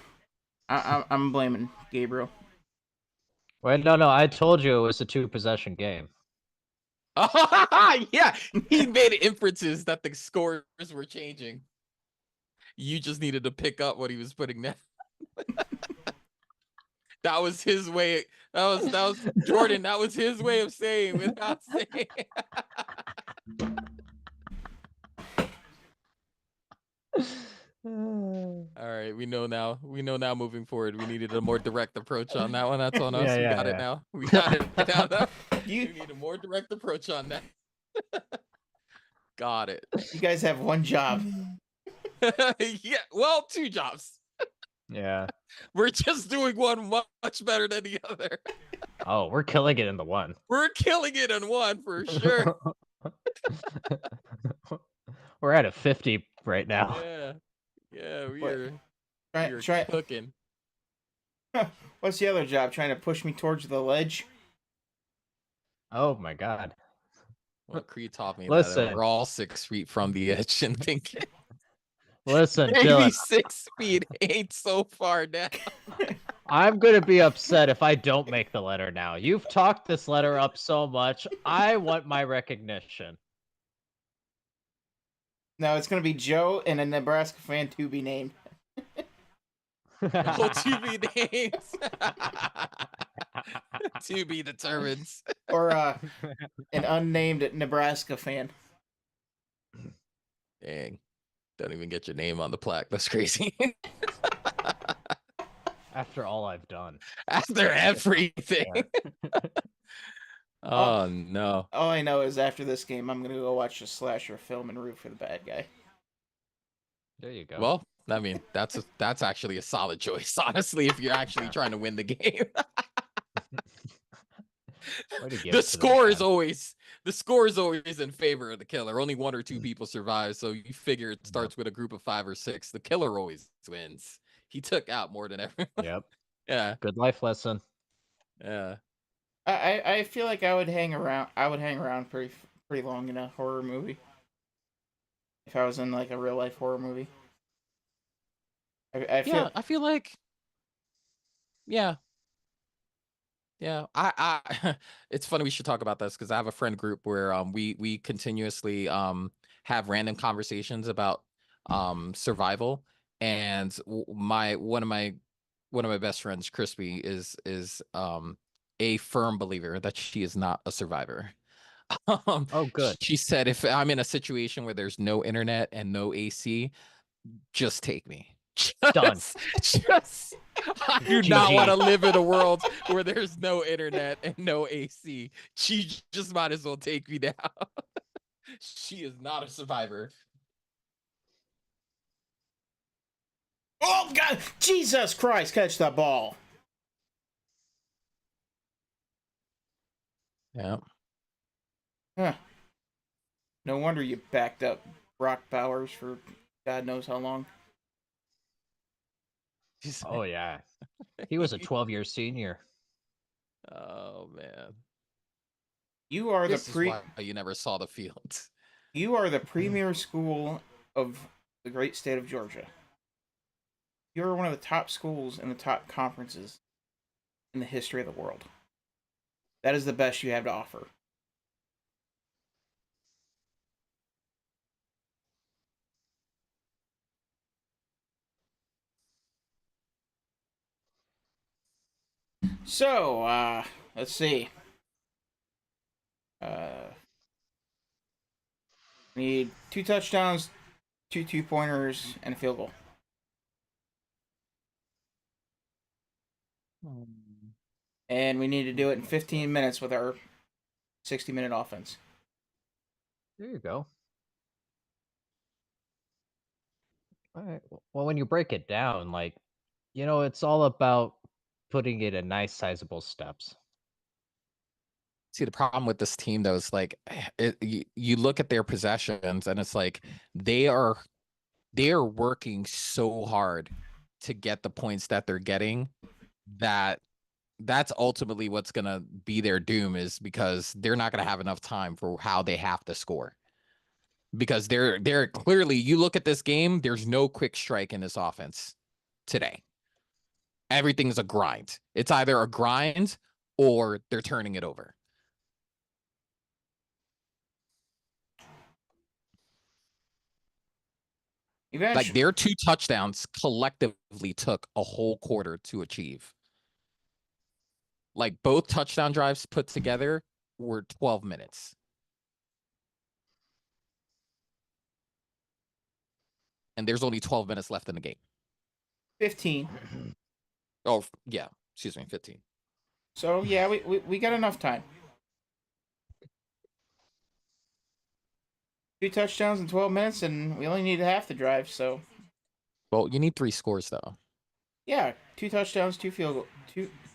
I'm blaming Gabriel. Wait, no, I told you it was a 2 possession game. Yeah, he made inferences that the scores were changing. You just needed to pick up what he was putting down. That was his way. That was Jordan. That was his way of saying without saying. All right, we know now. Moving forward, we needed a more direct approach on that one. That's on us. We got it now. We got it now. You need a more direct approach on that. Got it. You guys have one job. Yeah, well, 2 jobs. Yeah. We're just doing one much better than the other. Oh, we're killing it in the one. We're killing it in one for sure. We're at a 50 right now. Yeah. Yeah, we What? are Try. cooking. What's the other job? Trying to push me towards the ledge? Oh my God. Well, Creed taught me that Listen. we're all 6 feet from the edge and thinking Listen, maybe Dylan, 6 feet ain't so far down. I'm gonna be upset if I don't make the letter now. You've talked this letter up so much. I want my recognition. No, it's gonna be Joe and a Nebraska fan to be named. Oh, to be named. To be determined. Or an unnamed Nebraska fan. Dang. Don't even get your name on the plaque. That's crazy. After all I've done. After everything. Oh, no. All I know is after this game, I'm gonna go watch a slasher film and root for the bad guy. There you go. Well, I mean, that's actually a solid choice, honestly, if you're actually trying to win the game. The score is always in favor of the killer. Only 1 or 2 people survive, so you figure it starts with a group of 5 or 6. The killer always wins. He took out more than everyone. Yep. Yeah. Good life lesson. Yeah. I feel like I would hang around. I would hang around pretty long in a horror movie. If I was in like a real life horror movie. I feel. I feel like. Yeah. Yeah, I it's funny we should talk about this because I have a friend group where we continuously have random conversations about survival, and one of my best friends, Crispy, is a firm believer that she is not a survivor. Oh, good. She said if I'm in a situation where there's no internet and no AC, just take me. Done. Just I do not want to live in a world where there's no internet and no AC. She just might as well take me down. She is not a survivor. Oh God! Jesus Christ! Catch that ball. Yeah. Huh. No wonder you backed up Brock Bowers for God knows how long. Oh yeah. He was a 12-year senior. Oh man. You are This is why you never saw the field. You are the premier school of the great state of Georgia. You're one of the top schools in the top conferences in the history of the world. That is the best you have to offer. So, let's see. Need 2 touchdowns, 2 2-pointers, and a field goal. And we need to do it in 15 minutes with our 60-minute offense. There you go. All right. Well, when you break it down, like, it's all about putting it in nice, sizable steps. See, the problem with this team, though, is like you look at their possessions, and it's like they are working so hard to get the points that they're getting that's ultimately what's gonna be their doom, is because they're not gonna have enough time for how they have to score. Because they're clearly, you look at this game, there's no quick strike in this offense today. Everything's a grind. It's either a grind or they're turning it over. Eventually. Like their 2 touchdowns collectively took a whole quarter to achieve. Like both touchdown drives put together were 12 minutes. And there's only 12 minutes left in the game. 15. Oh, yeah. Excuse me, 15. So, yeah, we got enough time. 2 touchdowns in 12 minutes, and we only need half the drive, so. Well, you need 3 scores, though. Yeah, 2 touchdowns, 2 field goal,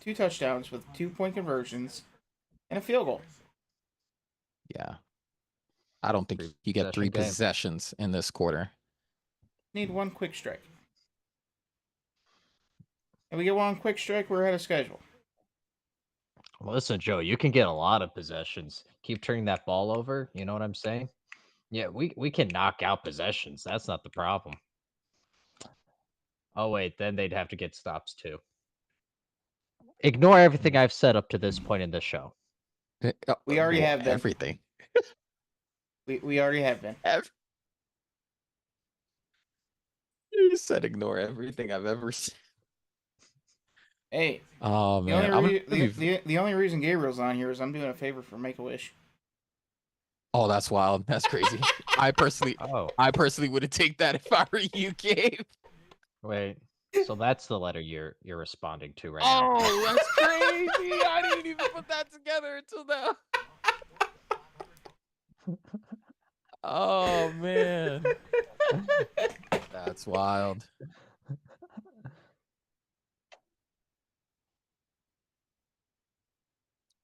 2 touchdowns with 2-point conversions and a field goal. Yeah. I don't think you get 3 possessions in this quarter. need one quick strike. If we get one quick strike, we're ahead of schedule. Listen, Joe, you can get a lot of possessions. Keep turning that ball over. You know what I'm saying? Yeah, we can knock out possessions. That's not the problem. Oh, wait, then they'd have to get stops too. Ignore everything I've said up to this point in the show. We already have been. everything. We already have been. You said ignore everything I've ever said. Hey. Oh man, the only reason Gabriel's on here is I'm doing a favor for Make-A-Wish. Oh, that's wild. That's crazy. I personally wouldn't take that if I were you, Gabe. Wait, so that's the letter you're responding to right now. Oh, that's crazy. I didn't even put that together until now. Oh man. That's wild.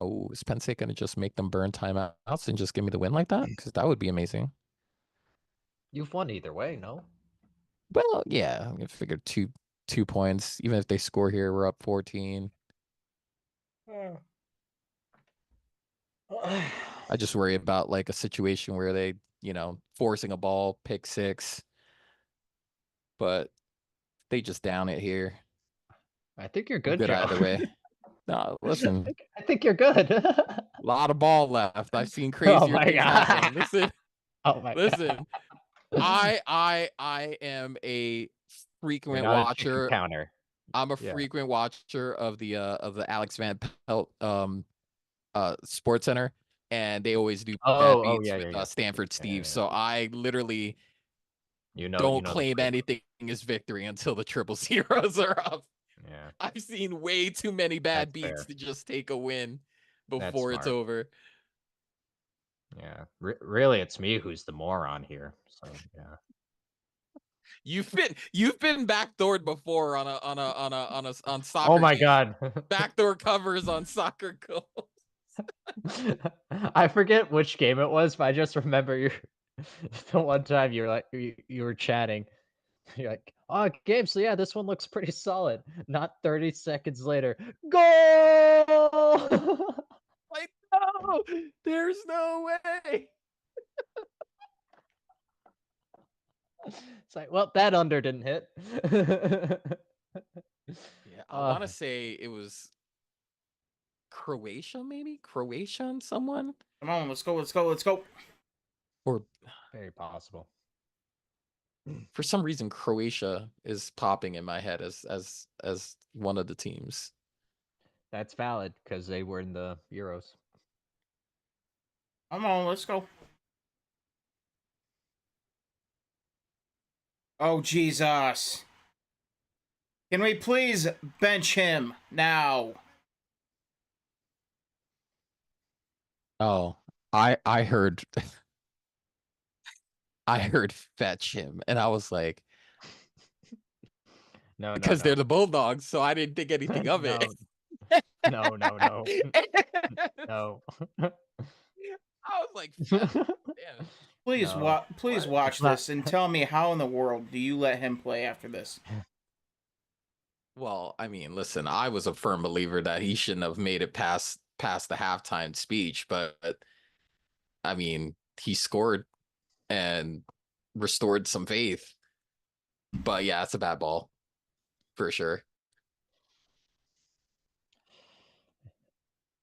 Oh, is Penn State gonna just make them burn timeouts and just give me the win like that? Because that would be amazing. You've won either way, no? Well, yeah, I figured 2 points. Even if they score here, we're up 14. I just worry about like a situation where they, forcing a ball, pick 6. But they just down it here. I think you're good, Good Joe. either way. No, listen. I think you're good. A lot of ball left. I've seen crazier things happen. Listen. Oh my Listen. God. I am a frequent You're not watcher. a counter. I'm a frequent watcher of the Alex Van Pelt Sports Center, and they always do bad beats with Stanford Steve. So I literally don't claim anything as victory until the triple zeros are up. Yeah, I've seen way too many bad beats to just take a win before it's over. Yeah, really, it's me who's the moron here. So yeah. You've been backdoored before on soccer. Oh my games. God! Backdoor covers on soccer goals. I forget which game it was, but I just remember the one time you were like you were chatting. You're like, oh, Gabe, so yeah, this one looks pretty solid. Not 30 seconds later, goal! Like, no, there's no way. It's like, well, that under didn't hit. Yeah, I want to say it was Croatia, maybe? Croatian, someone? Come on, let's go. Or very possible. For some reason, Croatia is popping in my head as one of the teams. That's valid because they were in the Euros. Come on, let's go. Oh, Jesus. Can we please bench him now? Oh, I heard I heard fetch him, and I was like, no, because they're the Bulldogs, so I didn't think anything of it. No. No. I was like, damn. Please watch this and tell me how in the world do you let him play after this? Well, I mean, listen, I was a firm believer that he shouldn't have made it past the halftime speech, but I mean, he scored and restored some faith. But yeah, it's a bad ball for sure.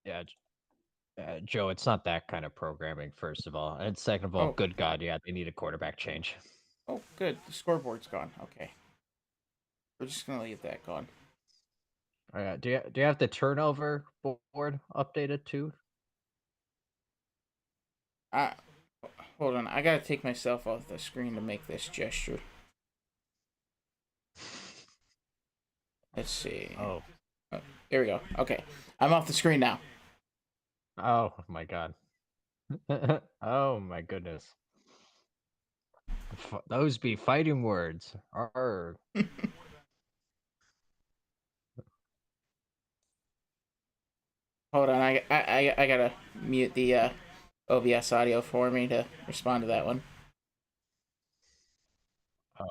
Yeah, Joe, it's not that kind of programming, first of all. And second of all, good God, yeah, they need a quarterback change. Oh, good. The scoreboard's gone. Okay. We're just going to leave that gone. All right. Do you have the turnover board updated too? Hold on. I got to take myself off the screen to make this gesture. Let's see. Oh, there we go. Okay. I'm off the screen now. Oh my God. Oh my goodness. Those be fighting words. Arr. Hold on, I gotta mute the OBS audio for me to respond to that one. Oh,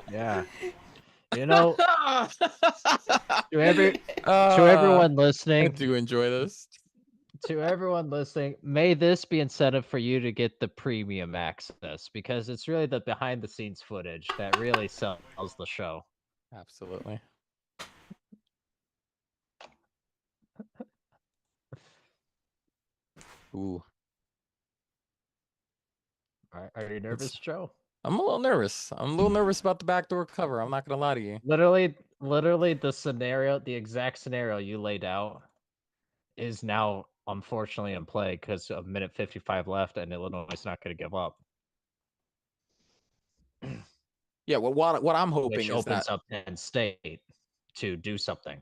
Yeah. You know, to everyone I listening, do enjoy this. may this be incentive for you to get the premium access, because it's really the behind the scenes footage that really sells the show. Absolutely. Ooh, Are you nervous, Joe? I'm a little nervous. I'm a little nervous about the backdoor cover. I'm not gonna lie to you. Literally the exact scenario you laid out is now unfortunately in play because of minute 55 left, and Illinois is not going to give up, Yeah, well, what I'm hoping which is opens that up Penn State to do something.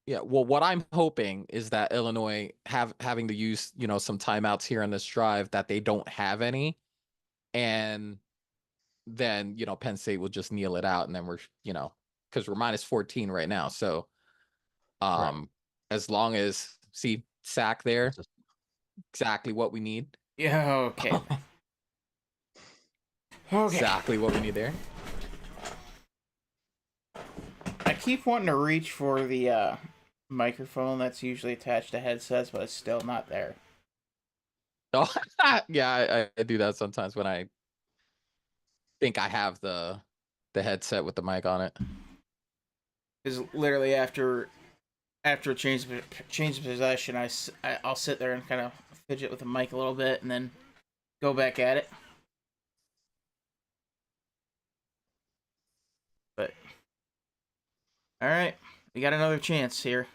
yeah, well, what I'm hoping is that Illinois having to use, some timeouts here on this drive that they don't have any, and then, Penn State will just kneel it out, and then we're, because we're minus 14 right now. So, Right. as long as sack there, exactly what we need. Yeah, okay. Okay. Exactly what we need there. I keep wanting to reach for the microphone that's usually attached to headsets, but it's still not there. Oh, yeah, I do that sometimes when I think I have the headset with the mic on it. Because literally after change of possession, I'll sit there and kind of fidget with the mic a little bit and then go back at it. But all right, we got another chance here.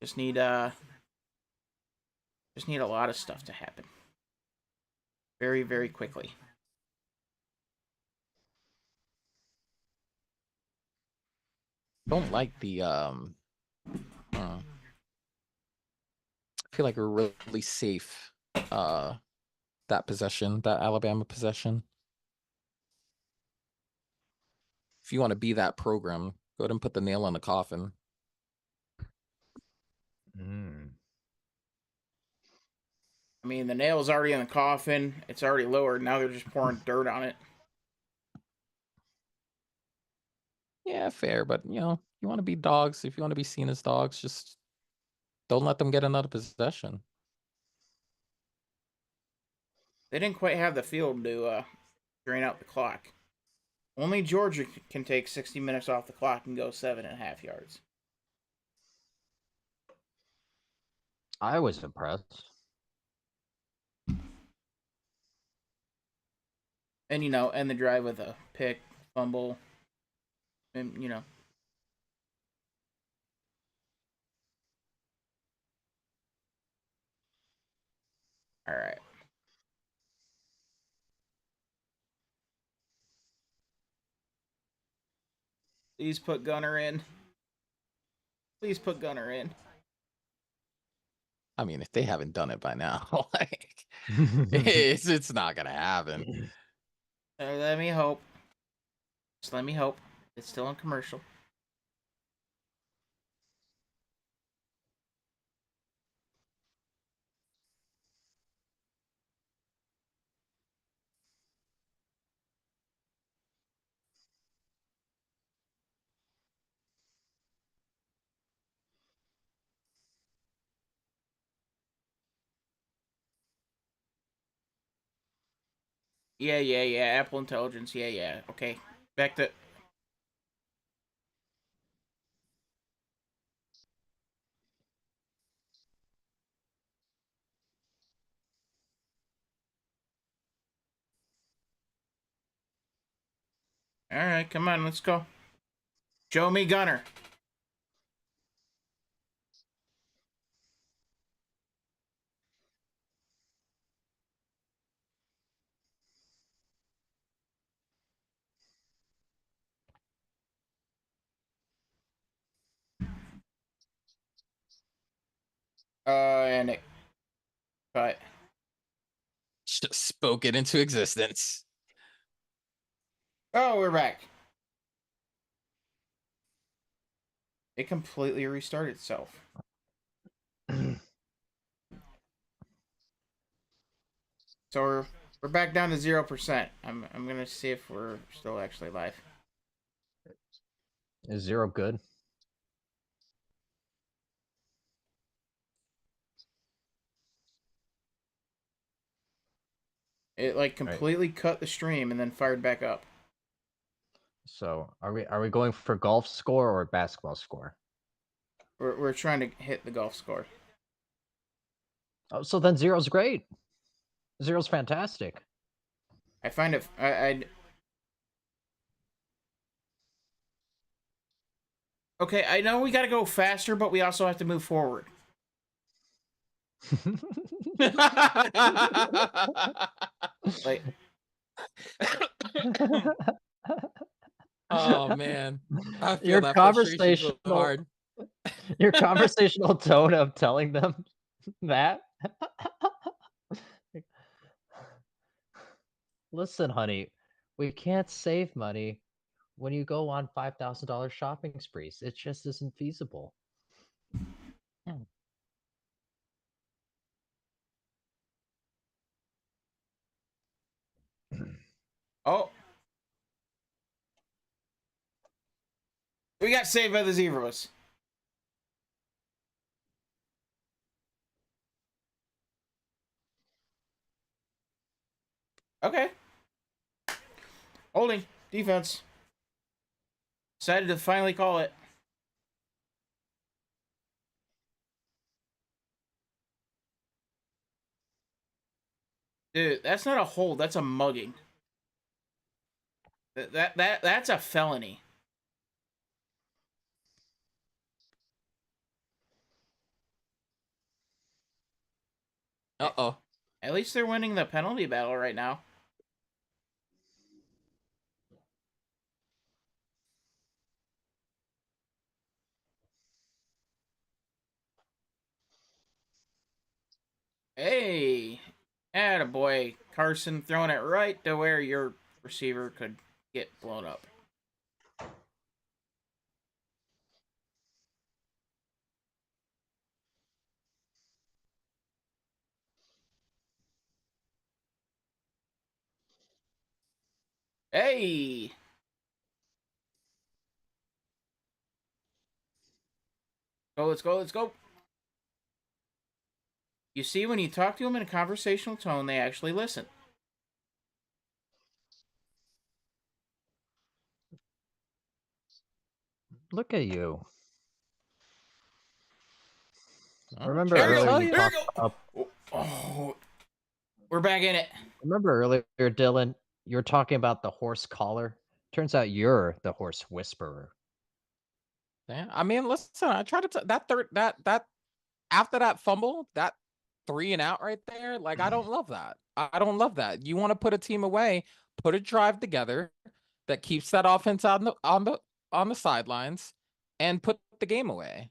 Just need a lot of stuff to happen very, very quickly. Don't like the I feel like we're really safe that possession, that Alabama possession. If you want to be that program, go ahead and put the nail on the coffin. I mean, the nail's already in the coffin. It's already lowered. Now they're just pouring dirt on it. Yeah, fair, but you want to be dogs. If you want to be seen as dogs, just don't let them get another possession. They didn't quite have the field to drain out the clock. Only Georgia can take 60 minutes off the clock and go 7.5 yards. I was impressed. And, end the drive with a pick, fumble, and, All right. Please put Gunner in. Please put Gunner in. I mean, if they haven't done it by now, like it's not gonna happen. Let me hope. Just let me hope. It's still on commercial. Yeah. Apple Intelligence. Yeah. Okay. Back to. All right, come on, let's go. Show me Gunner. And it cut. Just spoke it into existence. Oh, we're back. It completely restarted itself. So we're back down to 0%. I'm gonna see if we're still actually live. Is 0 good? It like completely cut the stream and then fired back up. So are we going for golf score or basketball score? We're trying to hit the golf score. Oh, so then 0's great. 0's fantastic. I find it. I Okay, I know we got to go faster, but we also have to move forward. Like, Oh man, I feel Your that frustration so conversational hard. your conversational tone of telling them that. Listen, honey, we can't save money when you go on $5,000 shopping sprees. It just isn't feasible. oh, we got saved by the zebras. Okay. Holding defense. Decided to finally call it. Dude, that's not a hold. That's a mugging. That's a felony. Uh-oh. At least they're winning the penalty battle right now. Hey, attaboy, Carson, throwing it right to where your receiver could get blown up. Hey! Go, let's go, let's go. You see, when you talk to them in a conversational tone, they actually listen. Look at you. I'm Remember trying to earlier tell you you. There we talked go. up. Oh, we're back in it. Remember earlier, Dylan, you were talking about the horse collar. Turns out you're the horse whisperer. Yeah, I mean, listen, I tried to that after that fumble, that 3 and out right there, like I don't love that. I don't love that. You want to put a team away, put a drive together that keeps that offense on the sidelines and put the game away.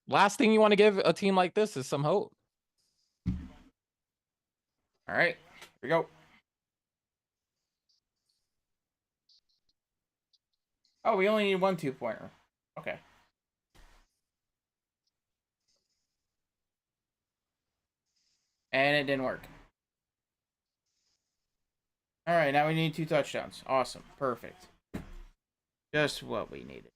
Last thing you want to give a team like this is some hope. All right, here we go. Oh, we only need 1 2-pointer. Okay. And it didn't work. All right, now we need 2 touchdowns. Awesome. Perfect. Just what we needed.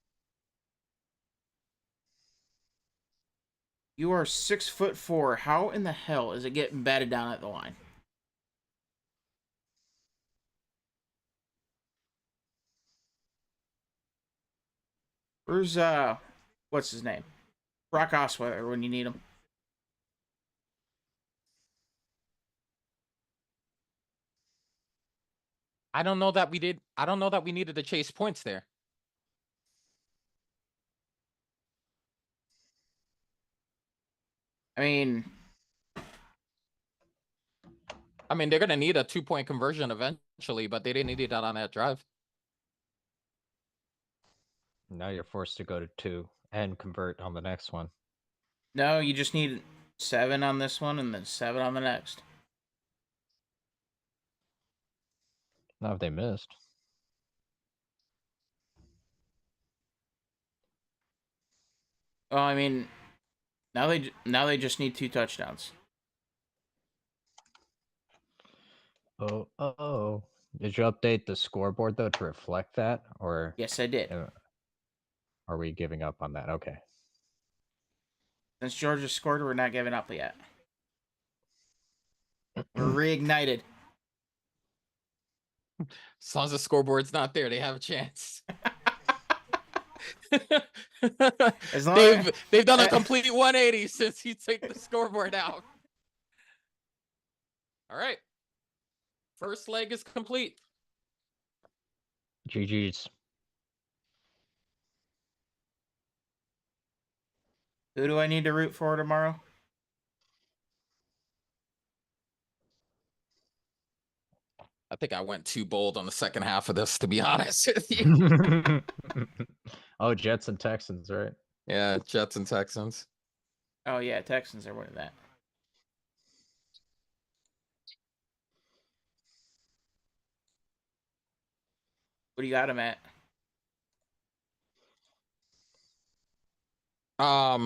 You are 6'4". How in the hell is it getting batted down at the line? Where's what's his name? Brock Osweiler when you need him. I don't know that we needed to chase points there. I mean, they're gonna need a 2-point conversion eventually, but they didn't need it on that drive. Now you're forced to go to 2 and convert on the next one. no, you just need 7 on this one and then 7 on the next. Not if they missed. Well, I mean, now they just need 2 touchdowns. Oh. Did you update the scoreboard though to reflect that, or Yes, I did. are we giving up on that? Okay. Since Georgia scored, we're not giving up yet. We're reignited. As long as the scoreboard's not there, they have a chance. As long they've done a complete 180 since you take the scoreboard out. All right. First leg is complete. GG's. Who do I need to root for tomorrow? I think I went too bold on the second half of this, to be honest with you. Oh, Jets and Texans, right? Yeah, Jets and Texans. Oh yeah, Texans are winning that. What do you got him at? I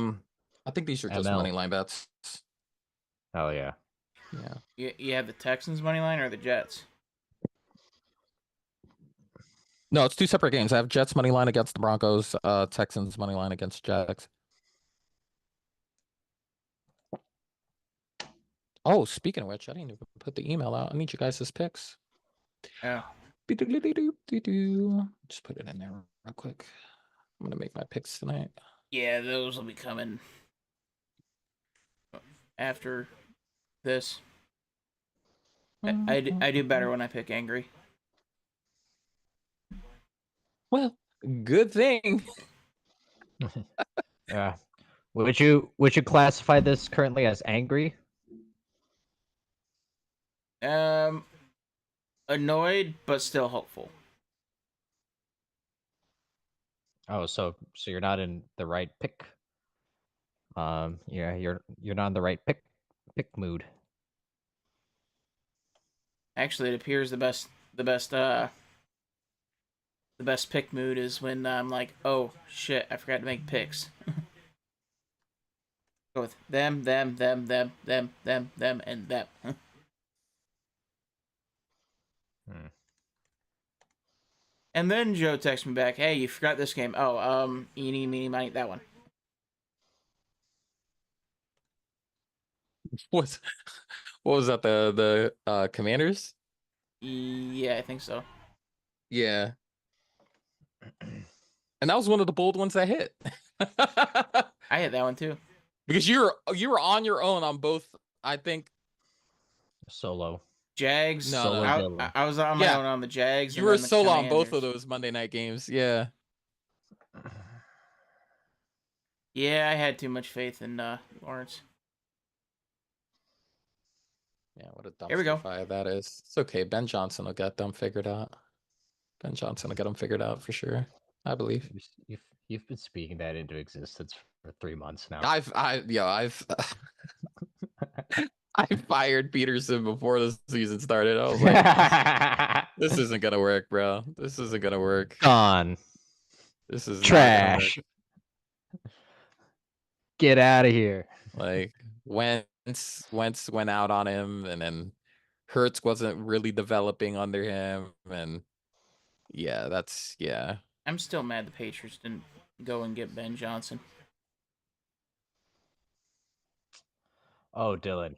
think these are just ML. money line bets. Hell yeah. Yeah. You have the Texans money line or the Jets? No, it's two separate games. I have Jets money line against the Broncos, Texans money line against Jags. Oh, speaking of which, I didn't even put the email out. I need you guys' picks. Yeah. Just put it in there real quick. I'm gonna make my picks tonight. Yeah, those will be coming after this. I do better when I pick angry. Well, good thing. Yeah. Would you classify this currently as angry? Annoyed but still hopeful. Oh, so you're not in the right pick. Yeah, you're not in the right pick mood. Actually, it appears the best pick mood is when I'm like, oh shit, I forgot to make picks. Go with them, and them. And then Joe texts me back, hey, you forgot this game. Oh, eeny, meeny, miny, that one. What was that? The Commanders? Yeah, I think so. Yeah. And that was one of the bold ones I hit. I hit that one too. Because you were on your own on both, I think. Solo. Jags. No, Solo. I was on my own on the Jags. You and were then the solo on both of Commanders. those Monday night games. Yeah. Yeah, I had too much faith in Lawrence. Yeah, what a Here we go. dumpster fire that is. It's okay. Ben Johnson will get them figured out. Ben Johnson will get them figured out for sure. I believe. You've been speaking that into existence for 3 months now. I've I fired Peterson before the season started. I was like, this isn't gonna work, bro. This isn't gonna work. Gone. This is Trash. Get out of here. Like Wentz went out on him, and then Hurts wasn't really developing under him, and yeah. I'm still mad the Patriots didn't go and get Ben Johnson. Oh, Dylan.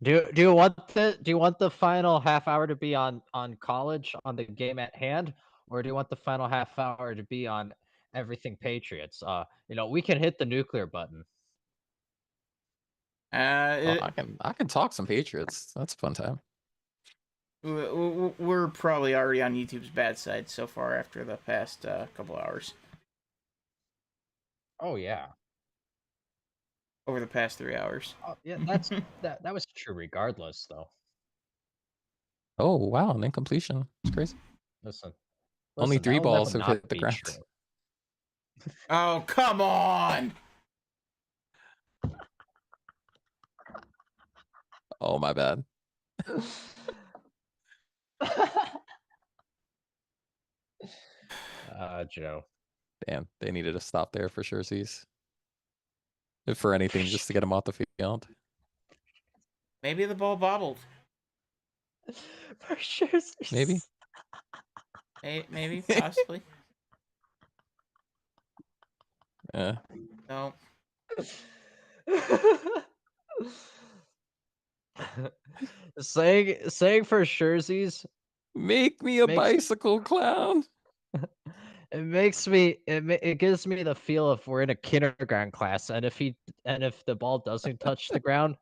Do you want the final half hour to be on college, on the game at hand, or do you want the final half hour to be on everything Patriots? We can hit the nuclear button. I can talk some Patriots. That's a fun time. We're probably already on YouTube's bad side so far after the past couple hours. Oh yeah. Over the past 3 hours. Oh, yeah, that was true regardless, though. Oh wow, an incompletion. It's crazy. Listen, Only 3 that'll balls never have not hit the be ground. true. Oh, come on! Oh my bad. Joe. Damn, they needed to stop there for sure, C's. If for anything, just to get him off the field. Maybe the ball bobbled. For sure. Maybe. Maybe, possibly. Yeah. No. saying for surezies Make me a makes bicycle clown. it gives me the feel of we're in a kindergarten class, and if the ball doesn't touch the ground,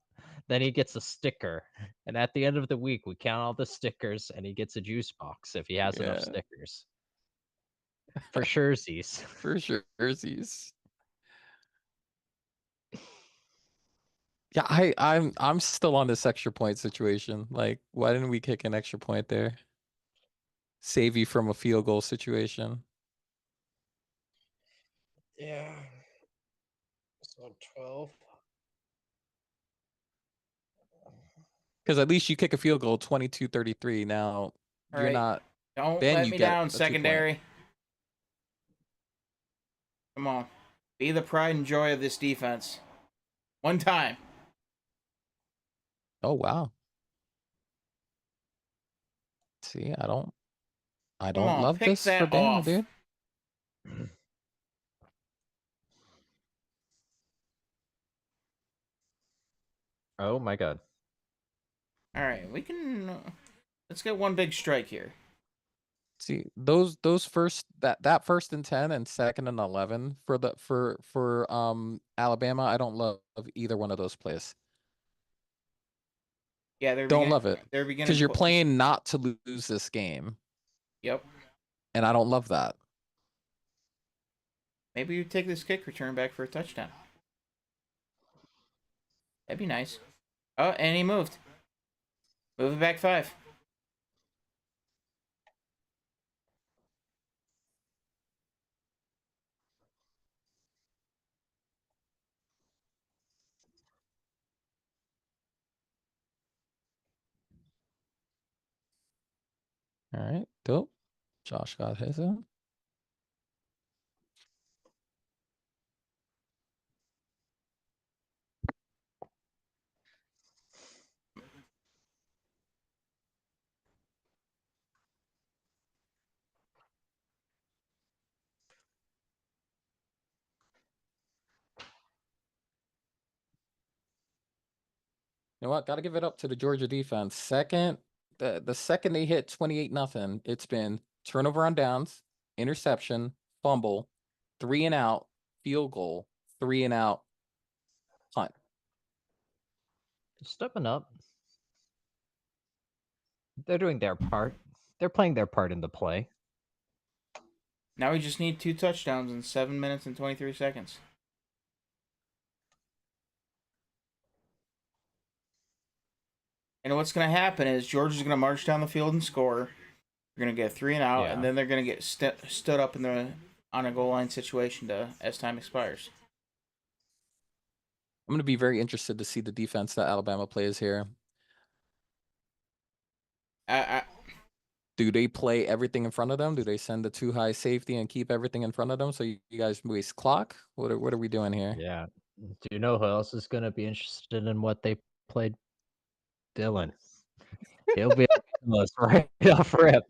then he gets a sticker. And at the end of the week, we count all the stickers, and he gets a juice box if he has enough Yeah. stickers. For surezies. For sure. Jerseys. Yeah, I'm still on this extra point situation. Like, why didn't we kick an extra point there? Save you from a field goal situation. Yeah. So 12. Because at least you kick a field goal 22-33. Now you're right. not. Don't Then let you me get down, a 2-point. secondary. Come on. Be the pride and joy of this defense. One time. Oh wow. See, I don't Come on, love pick this for that Bama, off. dude. Oh my god. All right, we can. Let's get one big strike here. See, those first that first and 10 and second and 11 for the for Alabama, I don't love either one of those plays. Yeah, Don't love it. They're beginning Because you're to- playing not to lose this game. Yep. And I don't love that. Maybe you take this kick return back for a touchdown. That'd be nice. Oh, and he moved. Move it back 5. All right, dope. Josh got his in. You know what? Got to give it up to the Georgia defense. The second they hit 28-0, it's been turnover on downs, interception, fumble, 3 and out, field goal, 3 and out, punt. Stepping up. They're doing their part. They're playing their part in the play. Now we just need 2 touchdowns in 7 minutes and 23 seconds. And what's going to happen is Georgia's going to march down the field and score. They're going to get 3 and out, Yeah. and then they're going to get stood up on a goal line situation as time expires. I'm going to be very interested to see the defense that Alabama plays here. Do they play everything in front of them? Do they send the 2 high safety and keep everything in front of them so you guys waste clock? What are we doing here? Yeah. Do you know who else is going to be interested in what they played? Dylan. He'll be right off rip.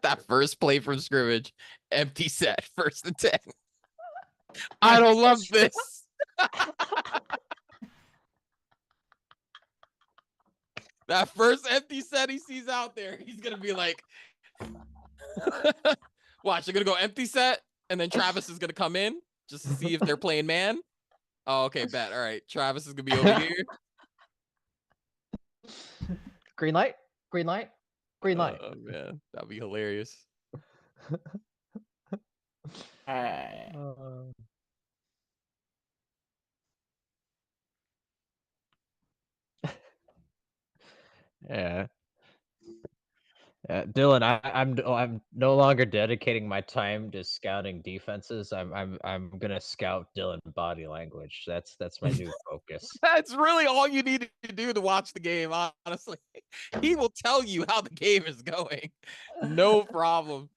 That first play from scrimmage, empty set, 1st and 10. I don't love this. That first empty set he sees out there, he's gonna be like, watch, they're gonna go empty set, and then Travis is gonna come in just to see if they're playing man. Oh, okay, bet. All right, Travis is gonna be over here. Green light. Green light. Green light. Oh man, that'd be hilarious. Yeah. Dylan, I'm no longer dedicating my time to scouting defenses. I'm gonna scout Dylan body language. That's my new focus. That's really all you need to do to watch the game, honestly. He will tell you how the game is going. No problem.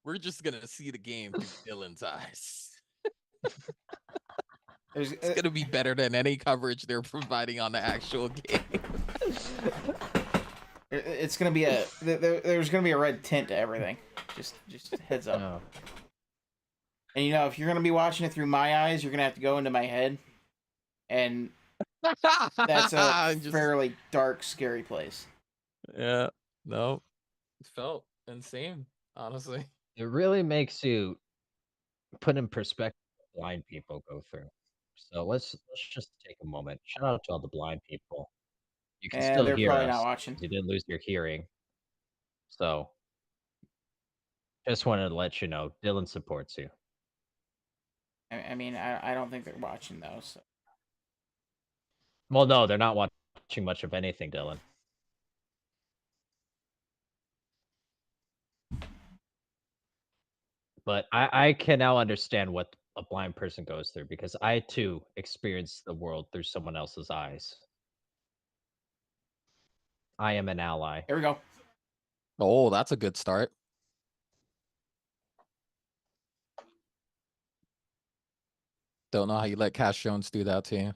We're just gonna see the game through Dylan's eyes. It's gonna be better than any coverage they're providing on the actual game. It's gonna be there's gonna be a red tint to everything. Just heads up. No. And if you're gonna be watching it through my eyes, you're gonna have to go into my head, and that's a fairly dark, scary place. Yeah. No. It felt insane, honestly. It really makes you put in perspective what blind people go through. So let's just take a moment. Shout out to all the blind people. You can And still they're hear probably us. not watching. You didn't lose your hearing. So just wanted to let you know, Dylan supports you. I mean, I don't think they're watching though. So. Well, no, they're not watching much of anything, Dylan. But I can now understand what a blind person goes through because I too experience the world through someone else's eyes. I am an ally. Here we go. Oh, that's a good start. Don't know how you let Cash Jones do that to you.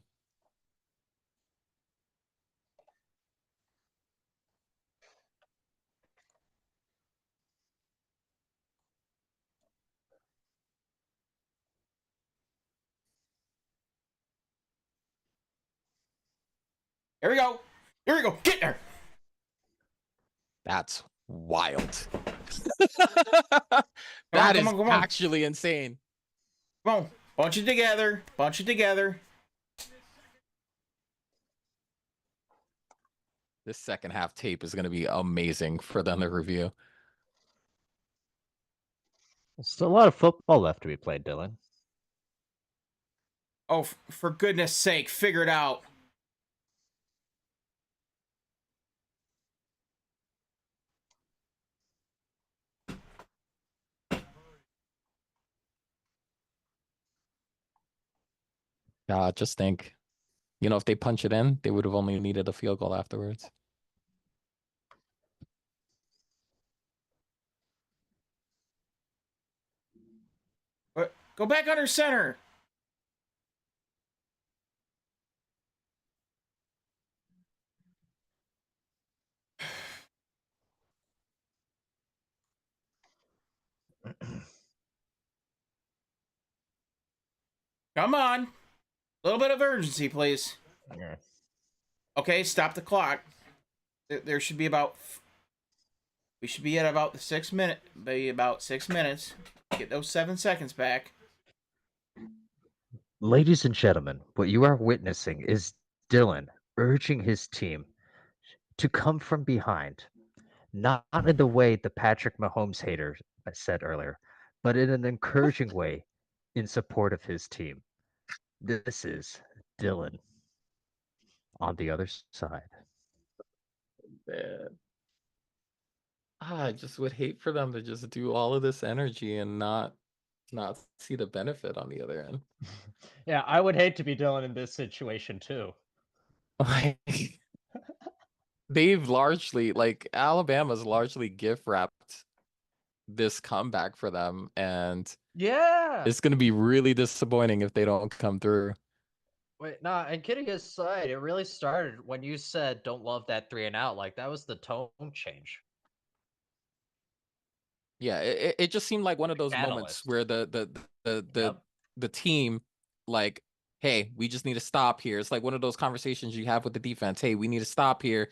Here we go. Here we go. Get there. That's wild. Come That is on. actually insane. Come on. Bunch it together. Bunch it together. This second half tape is going to be amazing for them to review. There's still a lot of football left to be played, Dylan. Oh, for goodness sake, figure it out. Just think, if they punch it in, they would have only needed a field goal afterwards. Go back under center. Come on. A little bit of urgency, please. Yeah. Okay, stop the clock. There should be about... We should be at about the 6 minute... Be about 6 minutes. Get those 7 seconds back. Ladies and gentlemen, what you are witnessing is Dylan urging his team to come from behind. Not in the way the Patrick Mahomes hater said earlier, but in an encouraging way in support of his team. This is Dylan on the other side. Man. I just would hate for them to just do all of this energy and not see the benefit on the other end. Yeah, I would hate to be Dylan in this situation too. They've largely, Alabama's largely gift wrapped this comeback for them, and Yeah. it's going to be really disappointing if they don't come through. Wait, nah, and kidding aside, it really started when you said don't love that 3 and out. Like that was the tone change. Yeah, it just seemed like one of those moments Catalyst. where the team, like, hey, we just need to stop here. It's like one of those conversations you have with the defense. Hey, we need to stop here.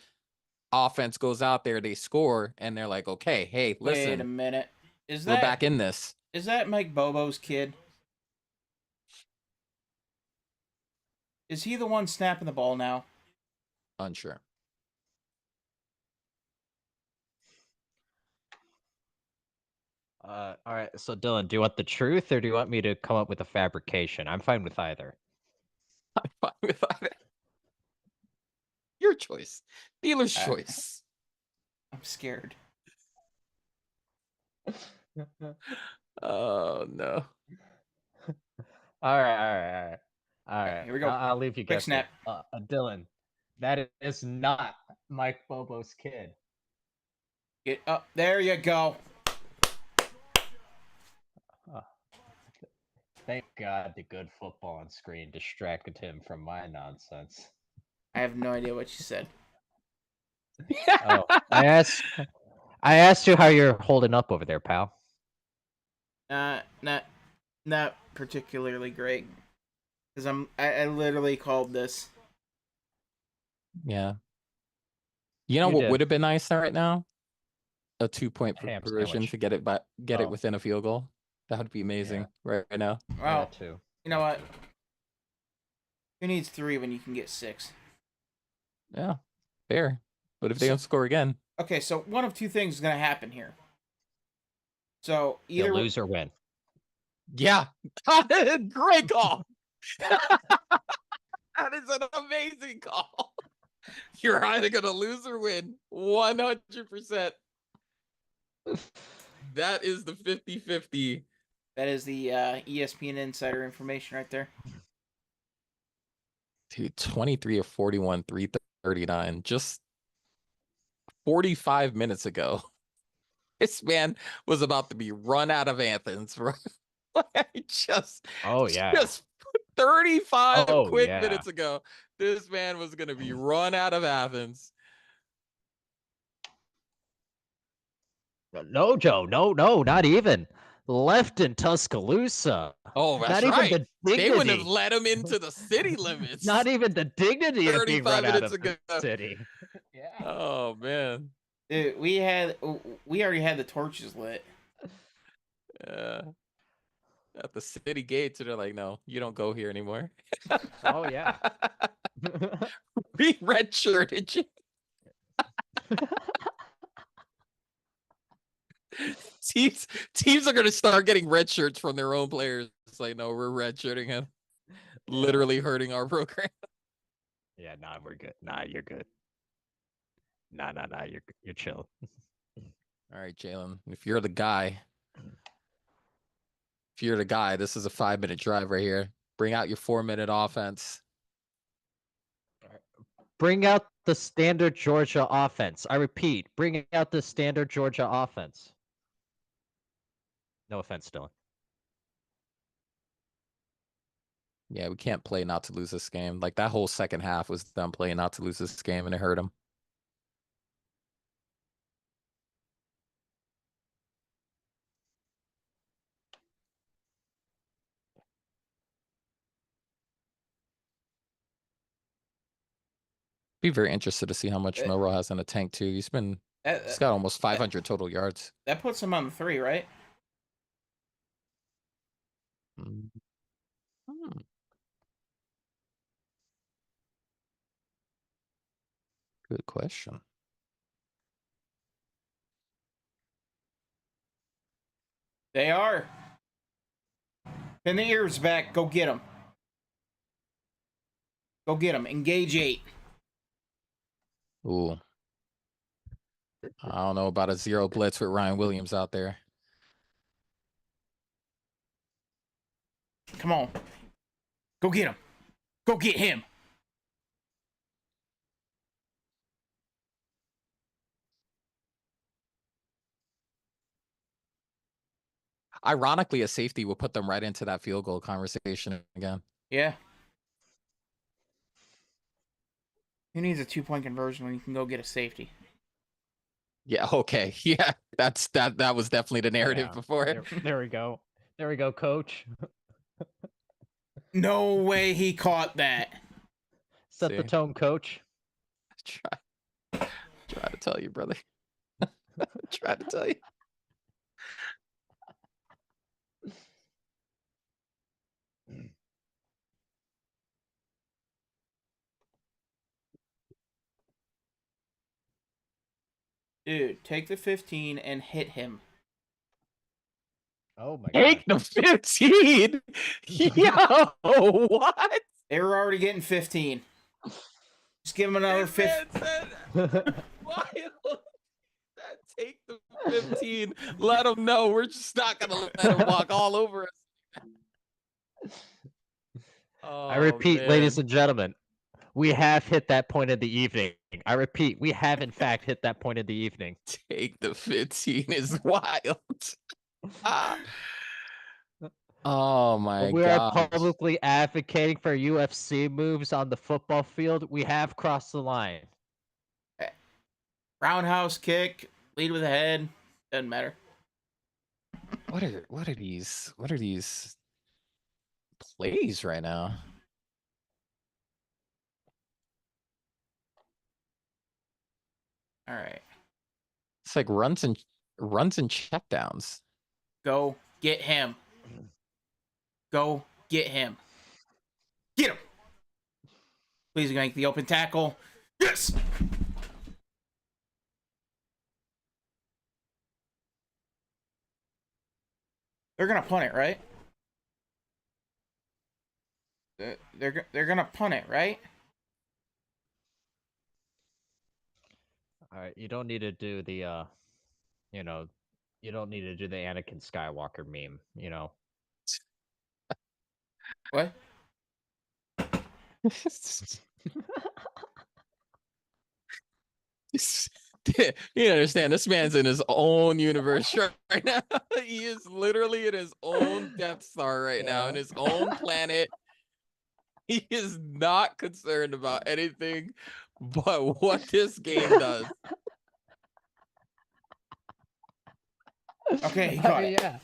Offense goes out there, they score, and they're like, okay, hey, listen. Wait a minute. We're back in this. Is that Mike Bobo's kid? Is he the one snapping the ball now? Unsure. All right, so Dylan, do you want the truth or do you want me to come up with a fabrication? I'm fine with either. I'm fine with either. Your choice. Dealer's choice. I'm scared. Oh, no. All right. Here we go. I'll leave you Quick guessing. snap. Dylan, that is not Mike Bobo's kid. Get up. There you go. Thank God the good football on screen distracted him from my nonsense. I have no idea what you said. Oh, I asked you how you're holding up over there, pal. Not particularly great. Because I literally called this. Yeah. You know You what did. would have been nice right now? A 2-point Ham conversion sandwich. to get it Oh. within a field goal. That would be amazing right now. Well, That too. you know what? Who needs 3 when you can get 6? Yeah, fair. But if they So- don't score again, Okay, so one of two things is going to happen here. So You'll either lose or win. yeah, great call. That is an amazing call. You're either gonna lose or win, 100%. That is the 50-50. that is the ESPN insider information right there. Dude, 23 of 41, 339. Just 45 minutes ago, this man was about to be run out of Athens, right? just Oh yeah. Just 35 Oh, quick yeah. minutes ago, this man was going to be run out of Athens. No, Joe. No, not even. Left in Tuscaloosa. Oh, that's Not right. even the dignity. They wouldn't have let him into the city limits. Not even the dignity of being 35 run out minutes of ago. the city. Yeah. Oh, man. Dude, we already had the torches lit. At the city gates, and they're like, no, you don't go here anymore. Oh yeah. We redshirted you. Teams are going to start getting red shirts from their own players. It's like, no, we're redshirting him. Literally hurting our program. Yeah, nah, we're good. Nah, you're good. Nah, you're chill. All right, Jalen, if you're the guy, this is a 5-minute drive right here. Bring out your 4-minute offense. Bring out the standard Georgia offense. I repeat, bring out the standard Georgia offense. No offense, Dylan. Yeah, we can't play not to lose this game. Like, that whole second half was them playing not to lose this game, and it hurt them. Be very interested to see how much Milroe has in the tank too. He's got almost 500 total yards. That puts him on 3, right? Hmm. Good question. They are. Pin the ears back. Go get them. Go get them. Engage 8. Ooh. I don't know about a 0 blitz with Ryan Williams out there. Come on. Go get him. Go get him. Ironically, a safety will put them right into that field goal conversation again. Yeah. Who needs a 2-point conversion when you can go get a safety? Yeah, okay. Yeah, that was definitely the narrative Yeah. before. There we go. There we go, coach. No way he caught that. Set the See? tone, coach. Try to tell you, brother. Try to tell you. Dude, take the 15 and hit him. Oh my Take god. the 15. Yo, what? They were already getting 15. Just give him another This man 15. said, wild. Take the 15. Let him know we're just not gonna let him walk all over us. I repeat, ladies man. and gentlemen, we have hit that point of the evening. I repeat, we have in fact hit that point of the evening. Take the 15 is wild. Ah. Oh my We are god. publicly advocating for UFC moves on the football field. We have crossed the line. Roundhouse kick, lead with the head, doesn't matter. What are these plays right now? All right, It's like runs and checkdowns. go get him. Go get him. Get him. Please make the open tackle. Yes. They're gonna punt it, right? They're gonna punt it, right? All right, you don't need to do the you know, you don't need to do the Anakin Skywalker meme, you know. What? You understand, this man's in his own universe right now. He is literally in his own Death Star right now, in his own planet. He is not concerned about anything but what this game does. Okay, he caught it. Yeah.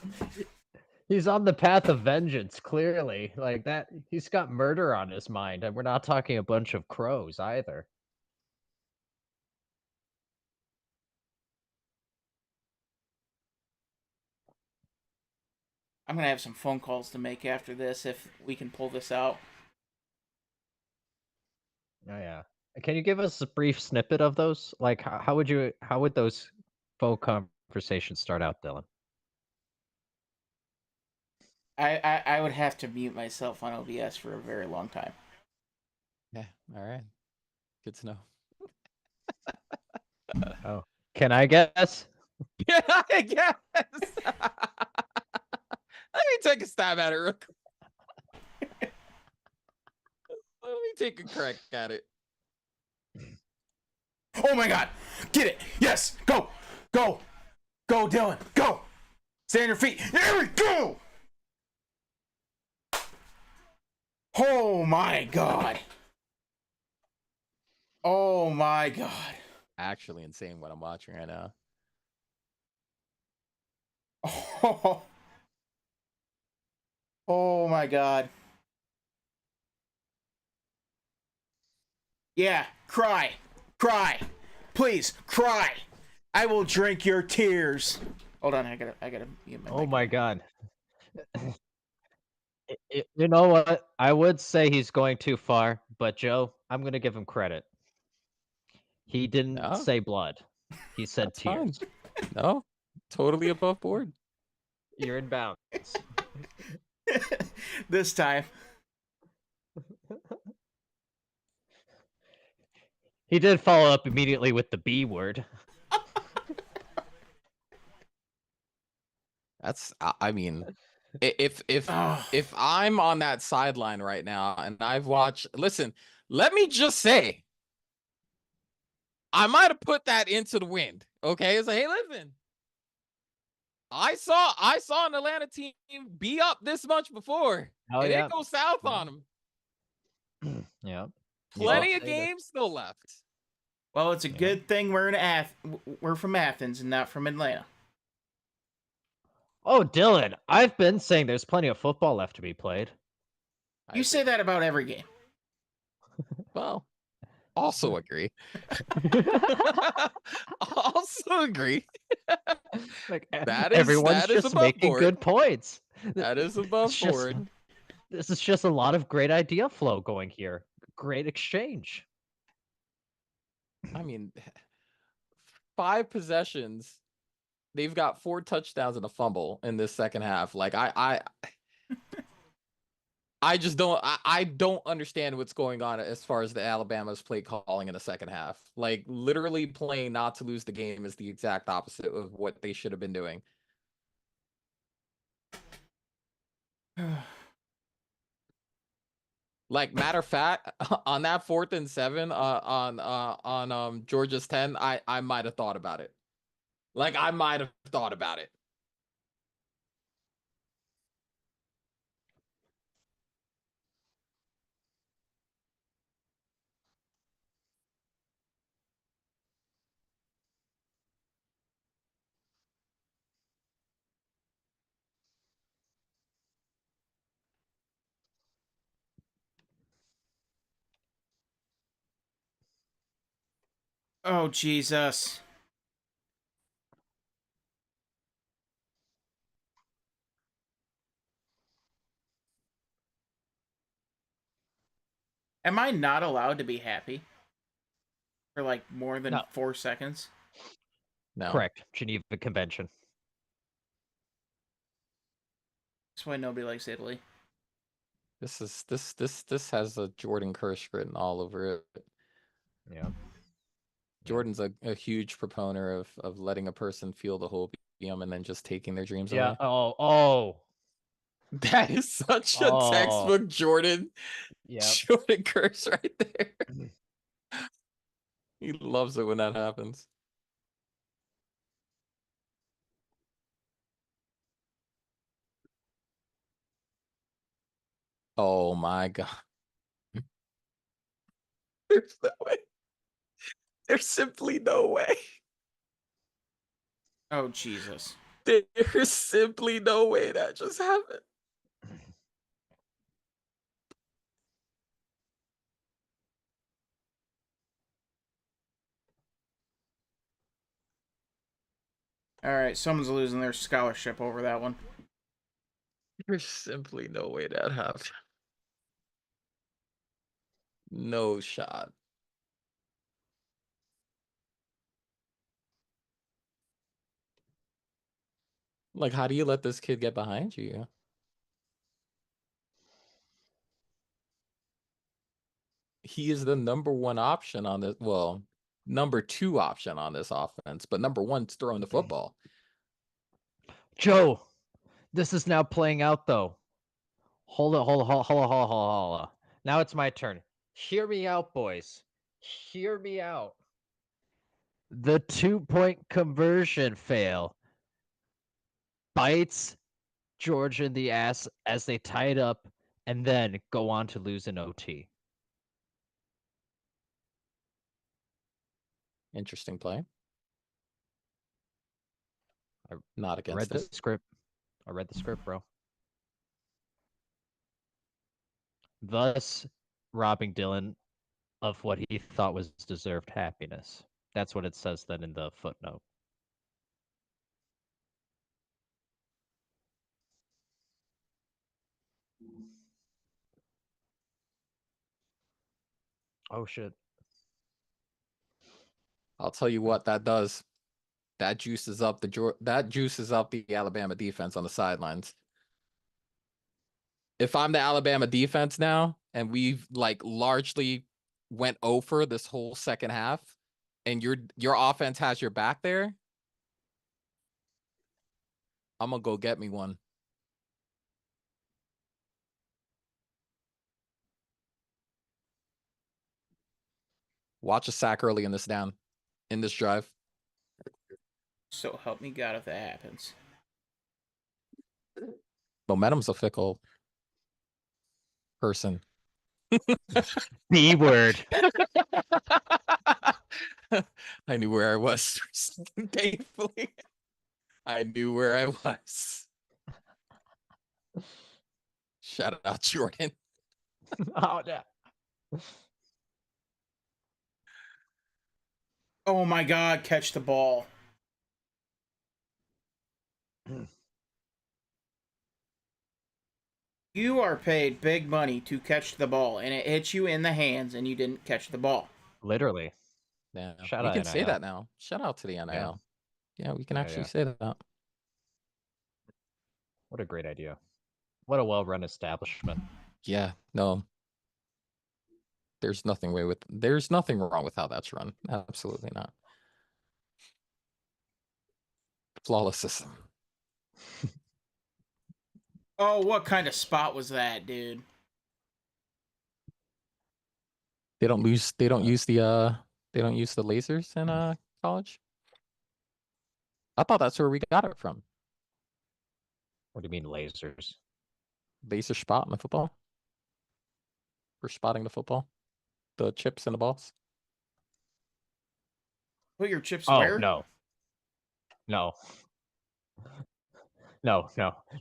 He's on the path of vengeance, clearly. Like that, he's got murder on his mind, and we're not talking a bunch of crows either. I'm gonna have some phone calls to make after this if we can pull this out. Oh yeah. Can you give us a brief snippet of those? Like, how would those phone conversations start out, Dylan? I would have to mute myself on OBS for a very long time. Yeah, all right. Good to know. Oh, can I guess? Yeah, I guess. Let me take a stab at it real quick. Let me take a crack at it. Oh my god! Get it! Yes! Go! Go! Go, Dylan! Go! Stay on your feet! There we go! Oh my god! Oh my god! Actually insane what I'm watching right now. Oh, oh my god. Yeah, cry. Cry. Please, cry. I will drink your tears. Hold on, I gotta mute my Oh mic. my god. You know what? I would say he's going too far, but Joe, I'm gonna give him credit. He didn't No, say blood. He said that's fine. tears. No, totally above board. You're in bounds. This time. He did follow up immediately with the B word. That's, I mean, if Oh. if I'm on that sideline right now and I've watched, listen, let me just say, I might have put that into the wind. Okay, it's like, hey, listen, I saw an Atlanta team be up this much before, Oh and yeah. it goes south on them. Yeah. Plenty of say that. games still left. Well, it's a Yeah. good thing we're from Athens and not from Atlanta. Oh, Dylan, I've been saying there's plenty of football left to be played. You say that about every game. Well, also agree. Also agree. Like That is everyone's just above making board. good points. That is above It's just- board. This is just a lot of great idea flow going here. Great exchange. I mean, 5 possessions. They've got 4 touchdowns and a fumble in this second half. Like I just don't I don't understand what's going on as far as the Alabama's play calling in the second half. Like literally playing not to lose the game is the exact opposite of what they should have been doing. Like matter of fact, on that 4th and 7 on Georgia's 10, I might have thought about it. Like I might have thought about it. Oh, Jesus. Am I not allowed to be happy for like more than No. 4 seconds? No. Correct. Geneva Convention. That's why nobody likes Italy. This has a Jordan curse written all over it. Yeah. Jordan's a huge proponent of letting a person feel the hopium and then just taking their dreams Yeah. away. Oh. That is such a Oh. textbook Jordan Yeah. Jordan curse right there. He loves it when that happens. Oh my God. There's no way. There's simply no way. Oh, Jesus. There's simply no way that just happened. All right, someone's losing their scholarship over that one. There's simply no way that happened. No shot. Like, how do you let this kid get behind you? He is the number one option on this. Well, number two option on this offense, but number one's throwing the football. Joe, this is now playing out though. Hold it. Now it's my turn. Hear me out, boys. Hear me out. The 2-point conversion fail bites Georgia in the ass as they tie it up and then go on to lose in OT. Interesting play. Not I read against the it. script. I read the script, bro. Thus, robbing Dylan of what he thought was deserved happiness. That's what it says then in the footnote. Oh shit. I'll tell you what that does. That juices up the Alabama defense on the sidelines. If I'm the Alabama defense now, and we've like largely went over this whole second half, and your offense has your back there, I'm gonna go get me one. Watch a sack early in this drive. So help me God if that happens. Momentum's a fickle person. B word. I knew where I was. Painfully. I knew where I was. Shout out Jordan. Oh no. Oh my God, catch the ball. You are paid big money to catch the ball, and it hits you in the hands, and you didn't catch the ball. Literally. Yeah, Shout we out can say NIL. that now. Shout out to the NIL. Yeah, we can actually say that. What a great idea. What a well-run establishment. Yeah, no. There's nothing wrong with how that's run. Absolutely not. Flawless system. Oh, what kind of spot was that, dude? They don't use the lasers in college. I thought that's where we got it from. What do you mean lasers? Laser spot in the football. For spotting the football. The chips and the balls. Put your chips Oh, where? no. No. No.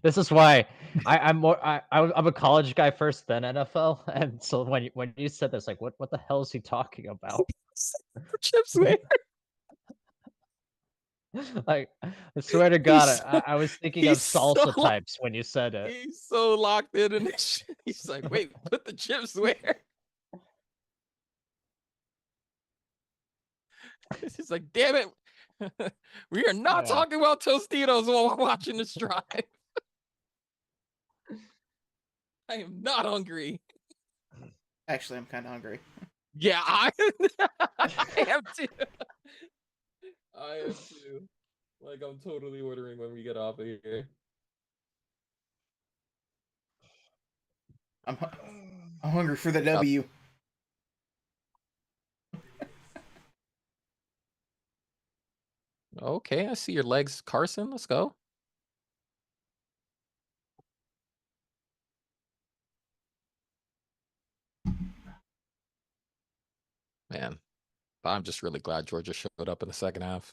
This is why I'm a college guy first, then NFL, and so when you said this, like, what the hell is he talking about? Chips way. Like, I swear to God, I was thinking of he's so salsa lo- types when you said it. He's so locked in and he's like, wait, put the chips where? He's like, damn it. We are not Yeah. talking about Tostitos while we're watching this drive. I am not hungry. Actually, I'm kind of hungry. Yeah, I am too. I am too. Like, I'm totally ordering when we get off of here. I'm hungry for the W. Okay, I see your legs, Carson. Let's go. Man, I'm just really glad Georgia showed up in the second half.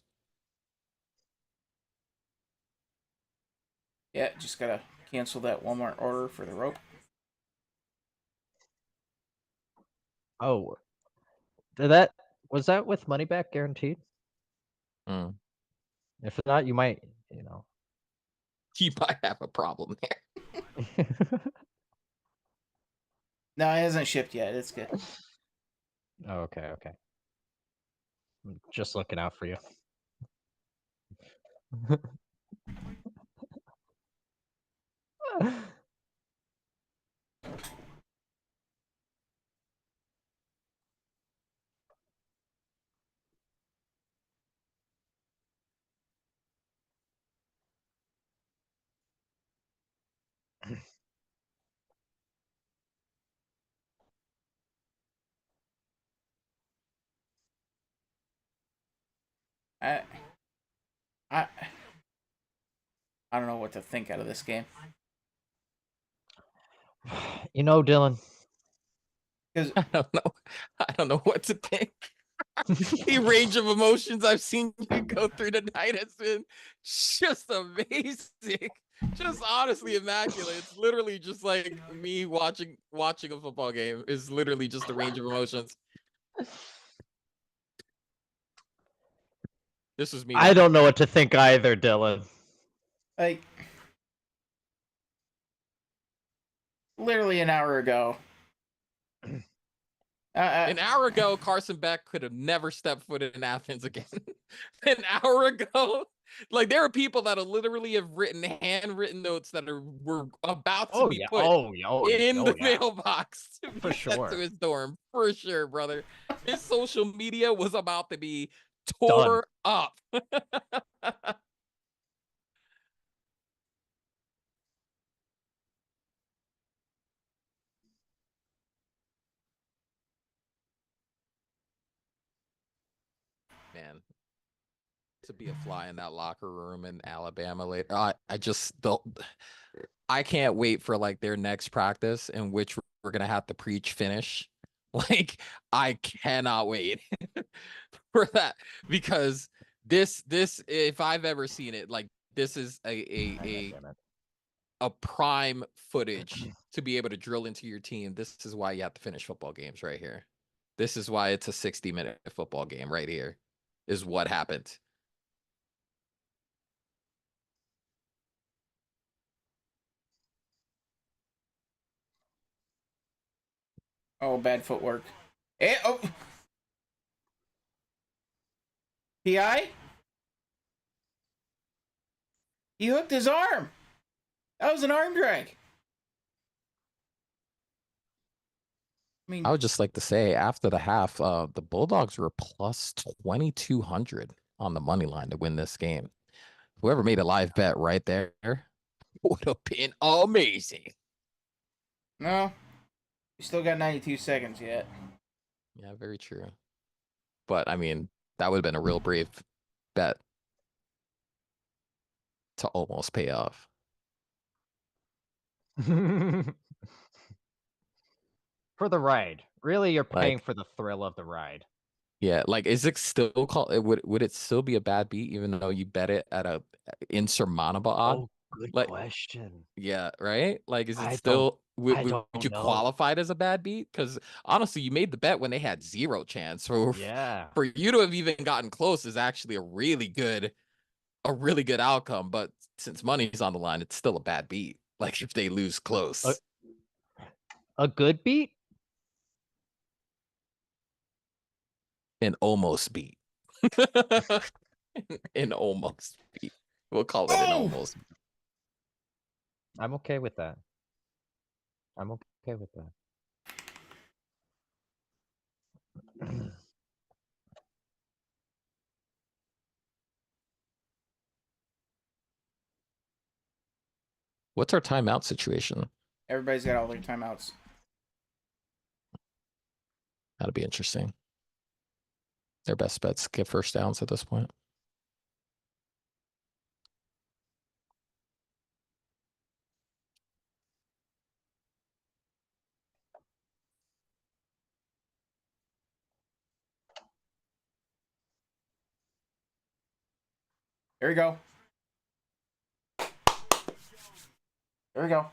Yeah, just gotta cancel that Walmart order for the rope. Oh, was that with money back guaranteed? Mm. If not, you might, You might have a problem there. No, it hasn't shipped yet. It's good. Oh, okay. I'm just looking out for you. I I don't know what to think out of this game. Dylan. Because I don't know what to think. The range of emotions I've seen you go through tonight has been just amazing. Just honestly immaculate. It's literally just like me watching a football game. Is literally just the range of emotions. This was me. I don't know what to think either, Dylan. like literally an hour ago. An hour ago, Carson Beck could have never stepped foot in Athens again. An hour ago, like there are people that literally have written handwritten notes that were about to be put in the mailbox to For be sent sure. to his dorm. For sure, brother. His social media was about to be Done. tore up. Man, to be a fly in that locker room in Alabama later. I just don't. I can't wait for like their next practice in which we're gonna have to preach finish. Like I cannot wait for that because this if I've ever seen it, like this is a prime footage to be able to drill into your team. This is why you have to finish football games right here. This is why it's a 60-minute football game right here. Is what happened. Oh, bad footwork. PI? He hooked his arm. That was an arm drag. I would just like to say after the half, the Bulldogs were plus 2,200 on the money line to win this game. Whoever made a live bet right there would have been amazing. No, we still got 92 seconds yet. Yeah, very true. But I mean, that would have been a real brave bet to almost pay off. For the ride. Really, you're paying for the thrill of the ride. Yeah, like is it still called? Would it still be a bad beat even though you bet it at a insurmountable odd? Oh Good Like, question. yeah, right? Like, is it I still would, I would don't you know. qualify it as a bad beat? Because honestly, you made the bet when they had zero chance. So Yeah. for you to have even gotten close is actually a really good outcome. But since money's on the line, it's still a bad beat. Like if they lose close. A good beat? An almost beat. An almost beat. We'll call it an Oh! almost. I'm okay with that. I'm okay with that. What's our timeout situation? Everybody's got all their timeouts. That'll be interesting. Their best bets get first downs at this point. There we go. There we go.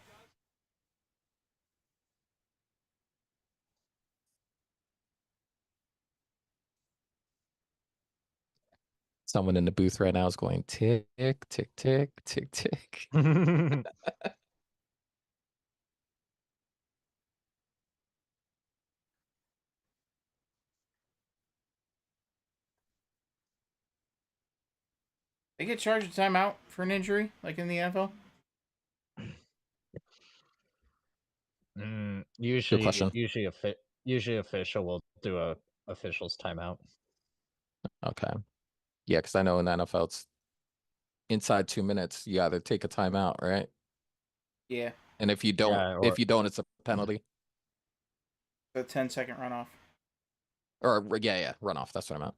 Someone in the booth right now is going tick, tick, tick, tick, tick. They get charged a timeout for an injury, like in the NFL? Good question. Usually official will do a official's timeout. Okay. Yeah, because I know in the NFL it's inside 2 minutes, you either take a timeout, right? Yeah. And if you don't, Yeah, it's a penalty. The 10-second runoff. Or yeah, runoff. That's what I meant.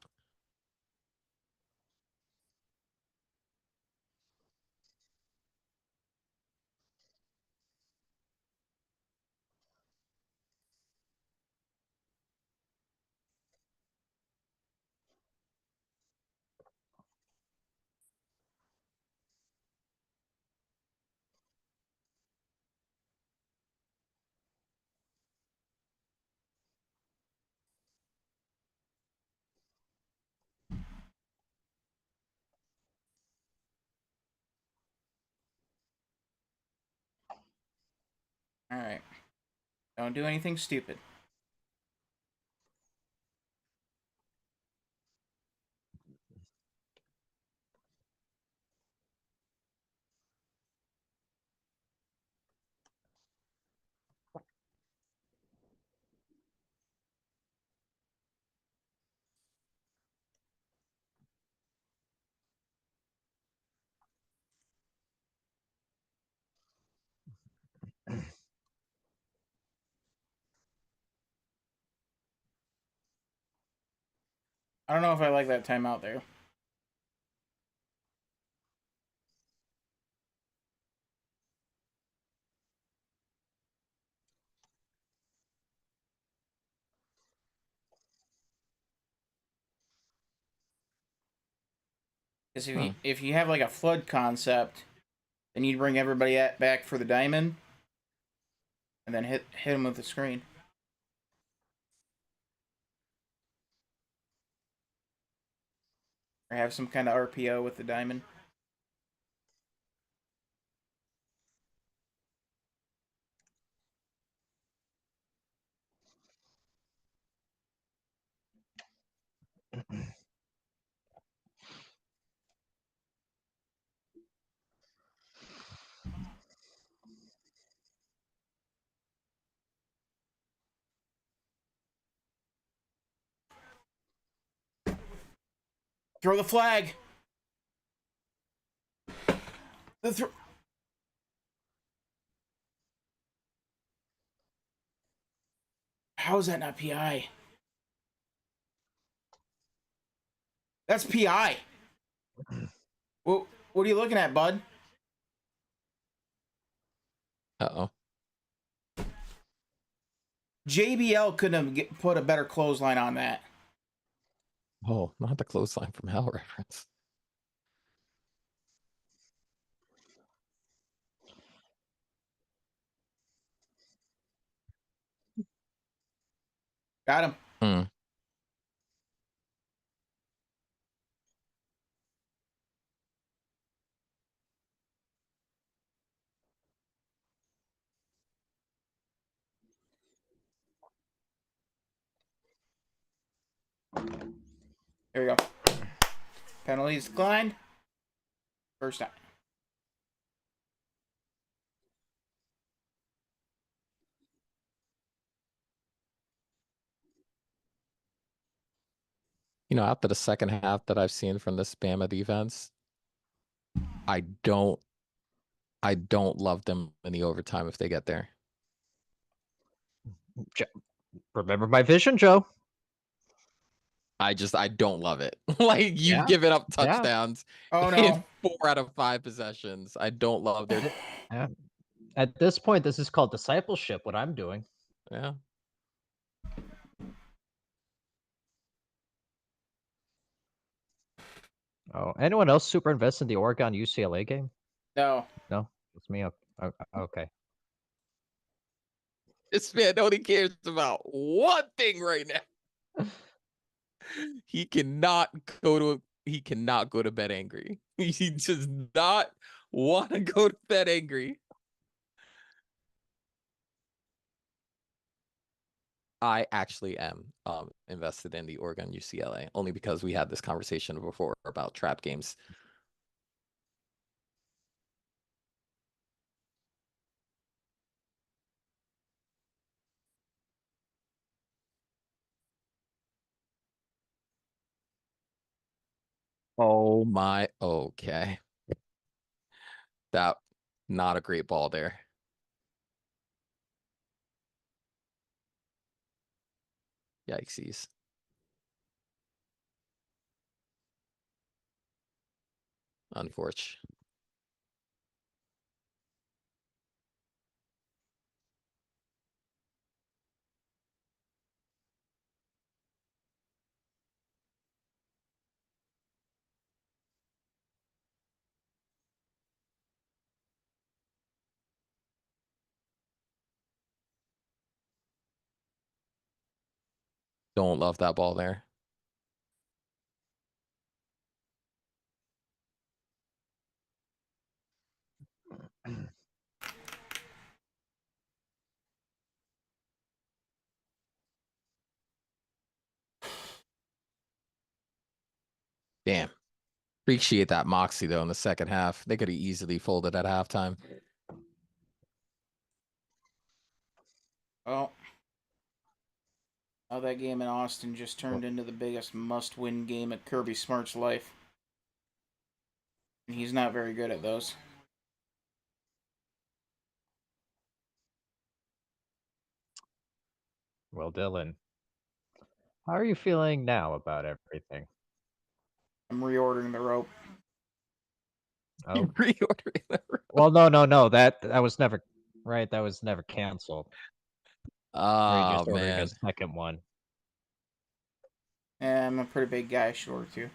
Alright. Don't do anything stupid. I don't know if I like that timeout there. Because if you have like a flood concept, then you'd bring everybody back for the diamond, and then hit them with the screen. Or have some kind of RPO with the diamond. Throw the flag! How is that not PI? That's PI. Well, what are you looking at, bud? Uh-oh. JBL couldn't have put a better clothesline on that. Oh, not the clothesline from hell reference. Got him. Hmm. There we go. Penalties declined. First down. After the second half that I've seen from this Bama defense, I don't love them in the overtime if they get there. Remember my vision, Joe. I don't love it. Like, you've Yeah. given up Yeah. touchdowns Oh in no. 4 out of 5 possessions. I don't love their Yeah. At this point, this is called discipleship, what I'm doing. yeah. Oh, anyone else super invested in the Oregon UCLA game? No. No, it's me. Okay. This man only cares about one thing right now. He cannot go to bed angry. He does not want to go to bed angry. I actually am invested in the Oregon UCLA only because we had this conversation before about trap games. Oh my, okay. That, not a great ball there. Yikesies. Unfortunate. Don't love that ball there. Damn. Appreciate that moxie though in the second half. They could have easily folded at halftime. Well, now that game in Austin just turned into the biggest must-win game at Kirby Smart's life. And he's not very good at those. Well, Dylan, how are you feeling now about everything? I'm reordering the rope. Oh, Reordering the well, no. That was never right. That was never canceled. Or you Oh just ordering a man. second one. Yeah, I'm a pretty big guy, short too.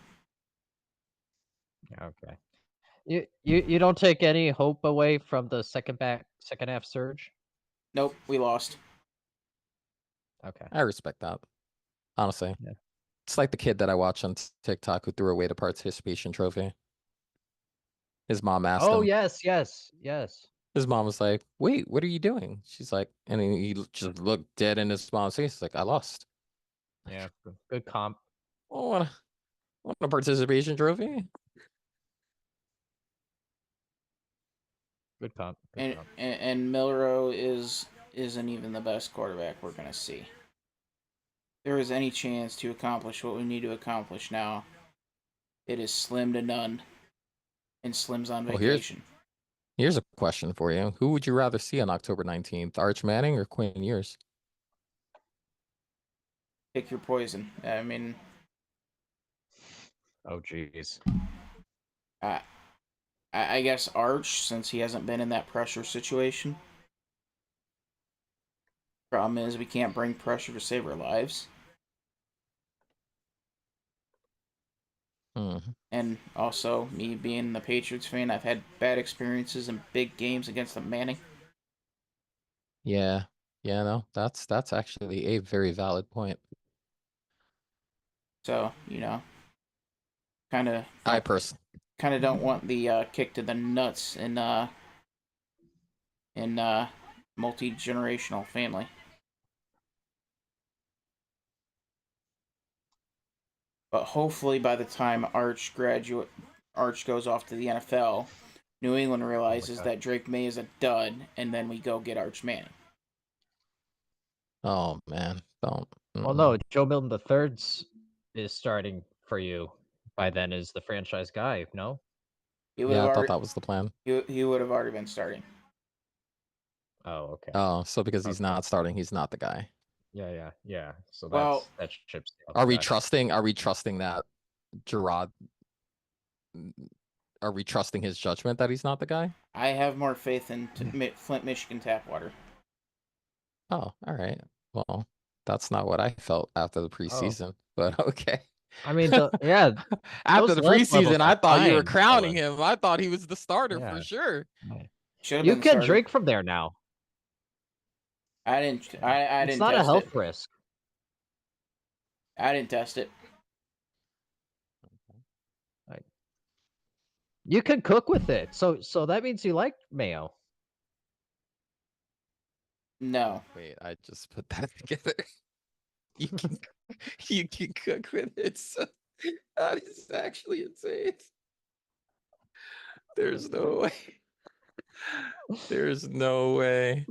Okay. You don't take any hope away from the second half surge? Nope, we lost. Okay. I respect that. Honestly. Yeah. It's like the kid that I watch on TikTok who threw away the participation trophy. His mom asked Oh, him. yes. His mom was like, "Wait, what are you doing?" She's like, and he just looked dead in his mom's face. He's like, "I lost." Yeah, good comp. Oh, want a participation trophy? Good comp. And Milroe isn't even the best quarterback we're gonna see. If there is any chance to accomplish what we need to accomplish now, it is slim to none. And Slim's on Well, vacation. here's a question for you. Who would you rather see on October 19th, Arch Manning or Quinn Ewers? Pick your poison. I mean, Oh, jeez. I guess Arch, since he hasn't been in that pressure situation. Problem is, we can't bring pressure to save our lives. And also, me being the Patriots fan, I've had bad experiences in big games against the Manning. Yeah. Yeah, no, that's actually a very valid point. So kind of I personally, don't want the kick to the nuts in multi-generational family. But hopefully, by the time Arch goes off to the NFL, New England realizes that Drake May is a dud, and then we go get Arch Manning. oh man, don't. Well, no, Joe Milton III is starting for you by then as the franchise guy. No. Yeah, I thought that was the plan. He would have already been starting. Oh, okay. Oh, so because he's not starting, he's not the guy. Yeah. So Well, that's chips. Are we trusting that Gerard? Are we trusting his judgment that he's not the guy? I have more faith in Flint, Michigan tap water. Oh, all right. Well, that's not what I felt after the preseason, but okay. I mean, yeah. After the preseason, I thought you were crowning him. him. I thought he was the starter for sure. You can drink from there now. I didn't. I didn't. It's not a health risk. I didn't test it. You can cook with it, so that means you like mayo. No. Wait, I just put that together. You can cook with it. So that is actually insane. There's no way. There's no way.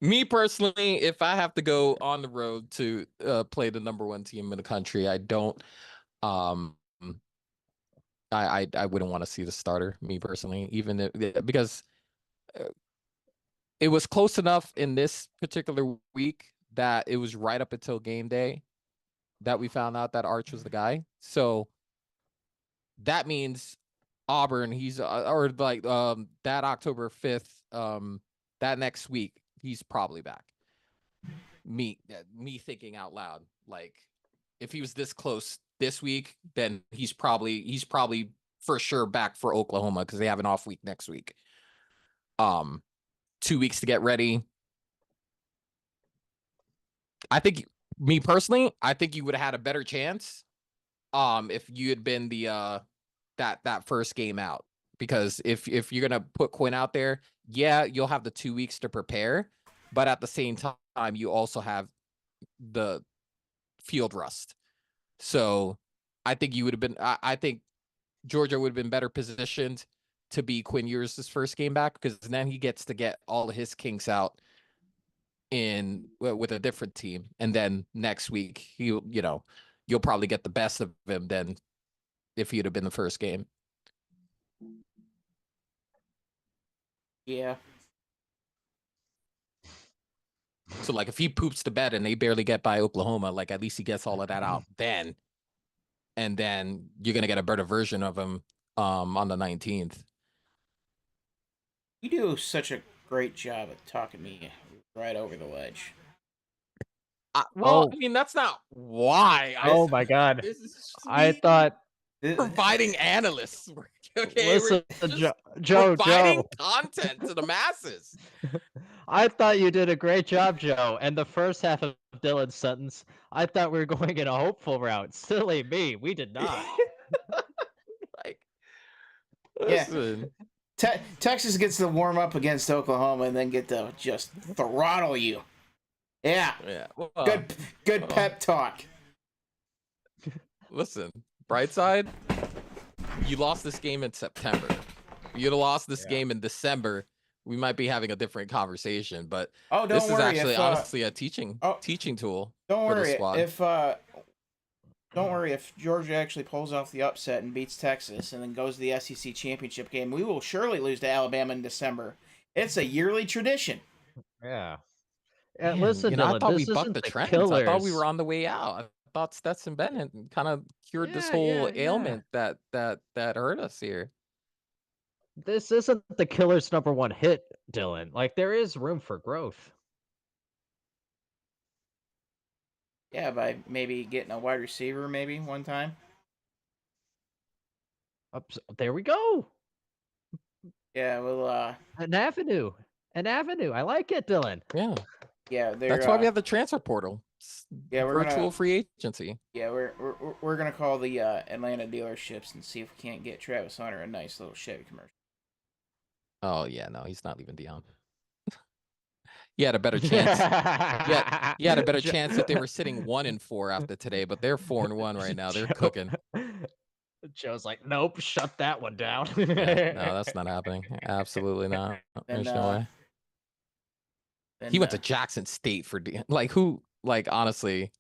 Me personally, if I have to go on the road to play the #1 team in the country, I don't. I wouldn't want to see the starter. Me personally, even if, because it was close enough in this particular week that it was right up until game day that we found out that Arch was the guy. So that means Auburn, he's or like that October 5th, that next week, he's probably back. Me thinking out loud, like if he was this close this week, then he's probably for sure back for Oklahoma because they have an off week next week. 2 weeks to get ready. I think, me personally, I think you would have had a better chance if you had been the that first game out, because if you're gonna put Quinn out there, yeah, you'll have the 2 weeks to prepare, but at the same time you also have the field rust. So I think you would have been I think Georgia would have been better positioned to be Quinn Ewers' first game back, because then he gets to get all of his kinks out with a different team, and then next week you'll probably get the best of him than if he'd have been the first game. Yeah. So like if he poops the bed and they barely get by Oklahoma, like at least he gets all of that out then, and then you're gonna get a better version of him on the 19th. You do such a great job at talking me right over the ledge. I mean, that's not why. Oh my God. This is I thought providing analysts. Okay, listen, Joe, providing content to the masses. I thought you did a great job, Joe. And the first half of Dylan's sentence, I thought we were going in a hopeful route. Silly me, we did not. Like, listen. Yeah. Texas gets to warm up against Oklahoma and then get to just throttle you. Yeah. Well, good pep talk. Listen, bright side, you lost this game in September. You'd have lost this game in December, we might be having a different conversation. But this is actually honestly a teaching tool for the squad. Don't worry if Georgia actually pulls off the upset and beats Texas and then goes to the SEC championship game. We will surely lose to Alabama in December. It's a yearly tradition. Yeah. Man, listen, Dylan, I thought we bucked the trends. I thought we were on the way out. I thought Stetson Bennett kind of cured this whole ailment that hurt us here. This isn't the Killers' #1 hit, Dylan. Like, there is room for growth. Yeah, by maybe getting a wide receiver maybe one time. There we go. Yeah, well, An avenue. I like it, Dylan. Yeah. Yeah, they're That's why we have the transfer portal. Yeah, we're virtual gonna free agency. yeah we're gonna call the Atlanta dealerships and see if we can't get Travis Hunter a nice little Chevy commercial. Oh yeah, no, he's not leaving Dion. He had a better chance. He had a better chance if they were sitting 1-4 after today, but they're 4-1 right now. They're cooking. Joe's like, nope, shut that one down. Yeah, no, that's not happening. Absolutely not. There's no way. He went to Jackson State for like who? Like honestly,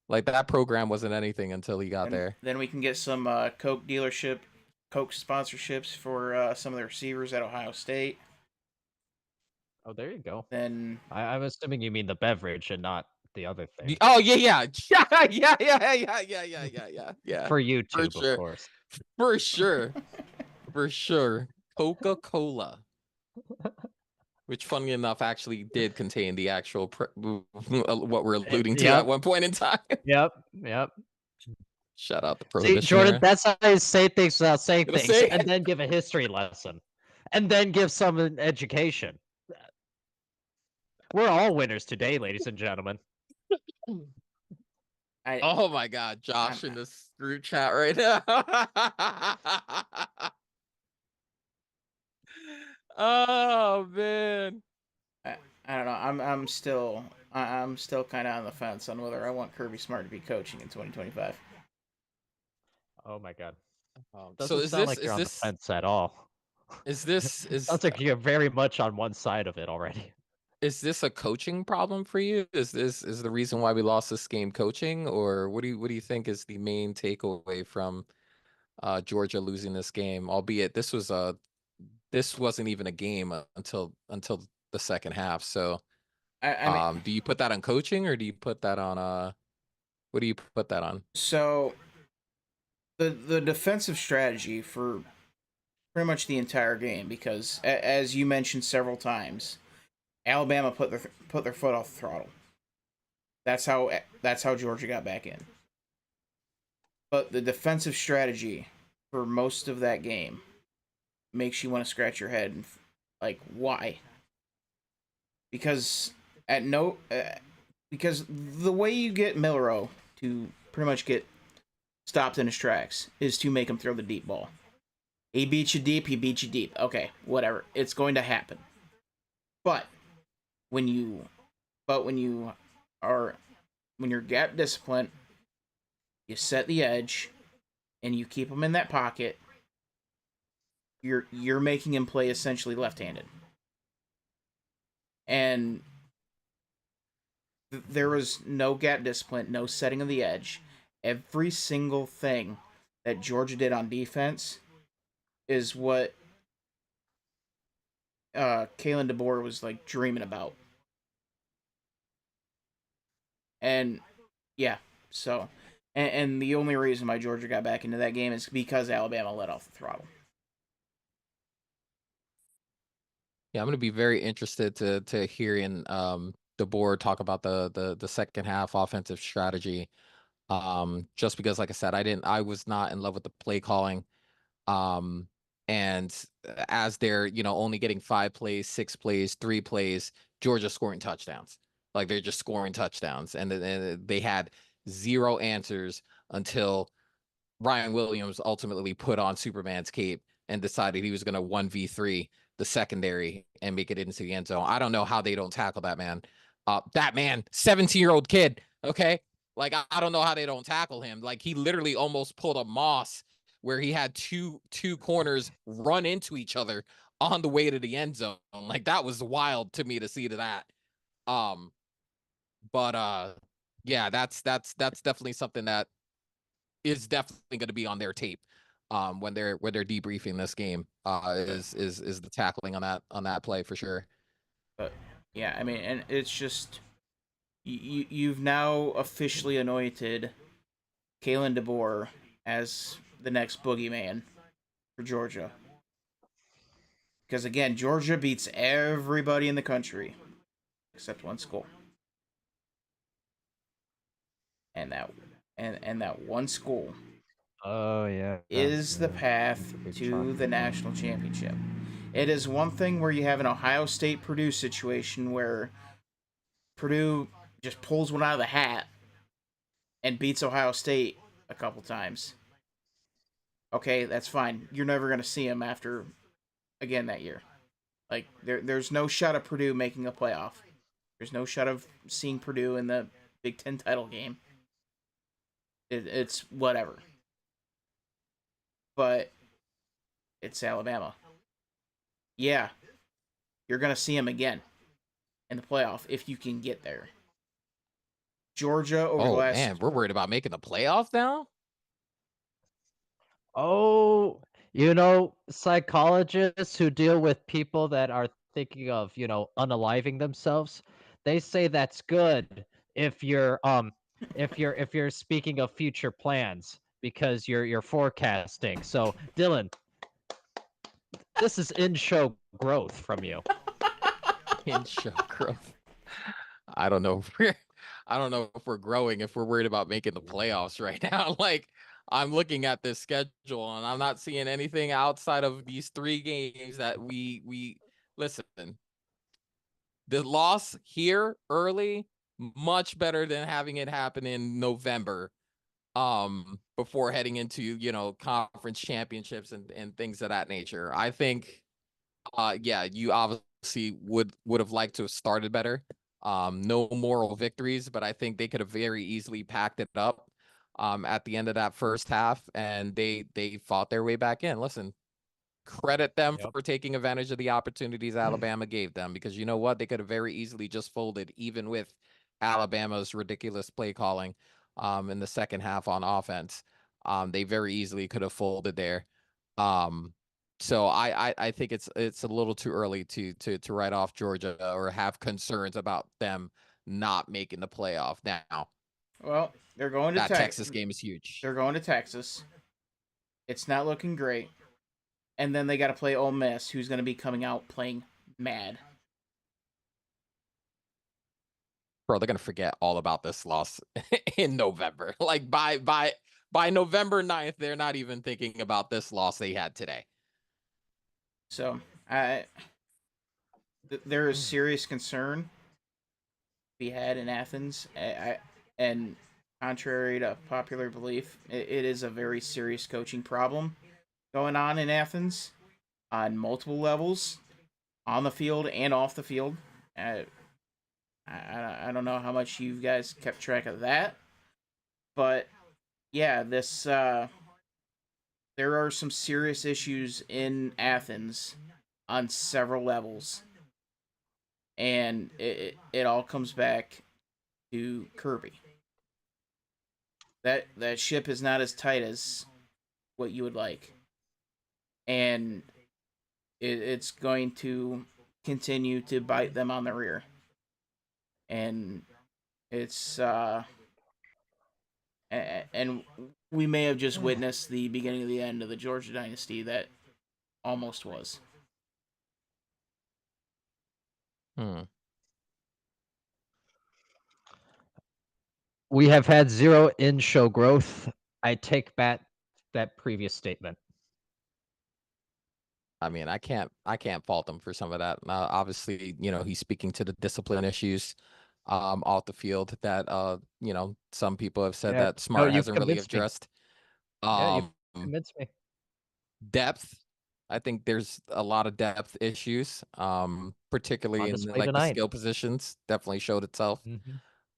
like that program wasn't anything until he got there. Then we can get some Coke sponsorships for some of the receivers at Ohio State. Oh, there you go. Then I'm assuming you mean the beverage and not the other thing. Oh yeah. For YouTube, sure. of course. For sure. For sure. Coca-Cola. Which, funny enough, actually did contain the actual what we're alluding to at one point in time. Yep. Shout out the prohibition. See, Jordan, that's how you say things without saying things, say and then give a history lesson, and then give some education. We're all winners today, ladies and gentlemen. Oh my God, Josh in this group chat right now. Oh man. I don't know. I'm still kind of on the fence on whether I want Kirby Smart to be coaching in 2025. Oh my God. So is sound this like you're is on this the fence at all? Sounds like you're very much on one side of it already. Is this a coaching problem for you? Is the reason why we lost this game coaching, or what do you think is the main takeaway from Georgia losing this game? Albeit this wasn't even a game until the second half. So I mean, do you put that on coaching, or do you put that on what do you put that on? So the defensive strategy for pretty much the entire game, because as you mentioned several times, Alabama put their foot off the throttle. That's how Georgia got back in. But the defensive strategy for most of that game makes you want to scratch your head and like, why? Because because the way you get Milroe to pretty much get stopped in his tracks is to make him throw the deep ball. He beats you deep, he beats you deep. Okay, whatever. It's going to happen. But when you're gap disciplined, you set the edge and you keep him in that pocket, you're making him play essentially left-handed. And there was no gap discipline, no setting of the edge. Every single thing that Georgia did on defense is what Kalen Deboer was like dreaming about. And yeah, so and the only reason why Georgia got back into that game is because Alabama let off the throttle. Yeah, I'm going to be very interested to hearing Deboer talk about the second half offensive strategy. Just because, like I said, I was not in love with the play calling. And as they're, only getting 5 plays, 6 plays, 3 plays, Georgia scoring touchdowns. Like they're just scoring touchdowns. And they had 0 answers until Ryan Williams ultimately put on Superman's cape and decided he was going to 1v3 the secondary and make it into the end zone. I don't know how they don't tackle that man. That man, 17-year-old kid, okay? Like, I don't know how they don't tackle him. Like, he literally almost pulled a Moss where he had two corners run into each other on the way to the end zone. Like, that was wild to me to see that. Yeah, that's definitely something that is definitely going to be on their tape when they're debriefing this game. Is the tackling on that play for sure. But yeah, I mean, and it's just you've now officially anointed Kalen Deboer as the next boogeyman for Georgia. Because again, Georgia beats everybody in the country except one school. And that one school is the path to the national championship. It is one thing where you have an Ohio State Purdue situation where Purdue just pulls one out of the hat and beats Ohio State a couple times. Okay, that's fine. You're never going to see them after, again, that year. Like, there's no shot of Purdue making a playoff. There's no shot of seeing Purdue in the Big Ten title game. It's whatever. But it's Alabama. Yeah, you're going to see them again in the playoff if you can get there. Georgia over the last... man, we're worried about making the playoff now? Oh, psychologists who deal with people that are thinking of, unaliving themselves, they say that's good if you're speaking of future plans because you're forecasting. So, Dylan, this is in-show growth from you. In-show growth. I don't know if we're growing if we're worried about making the playoffs right now. Like, I'm looking at this schedule and I'm not seeing anything outside of these 3 games that we listen. The loss here early, much better than having it happen in November, before heading into, conference championships and things of that nature. I think, yeah, you obviously would have liked to have started better. No moral victories, but I think they could have very easily packed it up at the end of that first half, and they fought their way back in. Listen, credit them for taking advantage of the opportunities Alabama gave them, because you know what? They could have very easily just folded, even with Alabama's ridiculous play calling in the second half on offense. They very easily could have folded there. So I think it's a little too early to write off Georgia or have concerns about them not making the playoff now. Well, they're going to Texas game is huge. They're going to Texas. It's not looking great. And then they got to play Ole Miss, who's going to be coming out playing mad. Bro, they're going to forget all about this loss in November. Like, by November 9th, they're not even thinking about this loss they had today. So, there is serious concern we had in Athens. And contrary to popular belief, it is a very serious coaching problem going on in Athens on multiple levels, on the field and off the field. I don't know how much you guys kept track of that, but yeah, there are some serious issues in Athens on several levels, and it all comes back to Kirby. That ship is not as tight as what you would like, and it's going to continue to bite them on the rear. And it's and we may have just witnessed the beginning of the end of the Georgia dynasty that almost was. We have had 0 in-show growth. I take back that previous statement. I mean, I can't fault him for some of that. Obviously, he's speaking to the discipline issues off the field that some people have said that Smart hasn't really addressed. You convinced me. Depth. I think there's a lot of depth issues, particularly in like the skill positions. Definitely showed itself.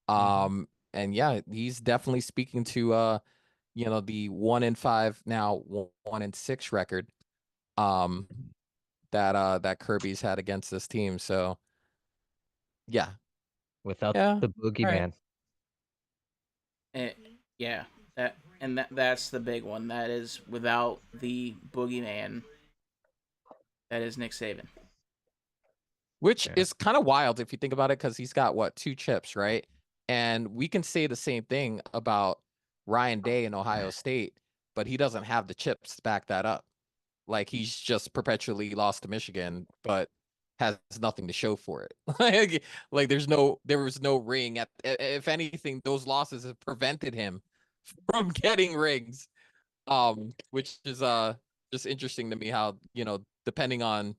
And yeah, he's definitely speaking to the 1-5 now 1-6 record that Kirby's had against this team. So yeah, without the boogeyman. Yeah, that's the big one. That is without the boogeyman. That is Nick Sabin. Which is kind of wild if you think about it, because he's got 2 chips, right? And we can say the same thing about Ryan Day in Ohio State, but he doesn't have the chips to back that up. Like, he's just perpetually lost to Michigan, but has nothing to show for it. Like there was no ring. If anything, those losses have prevented him from getting rings. Which is just interesting to me how, depending on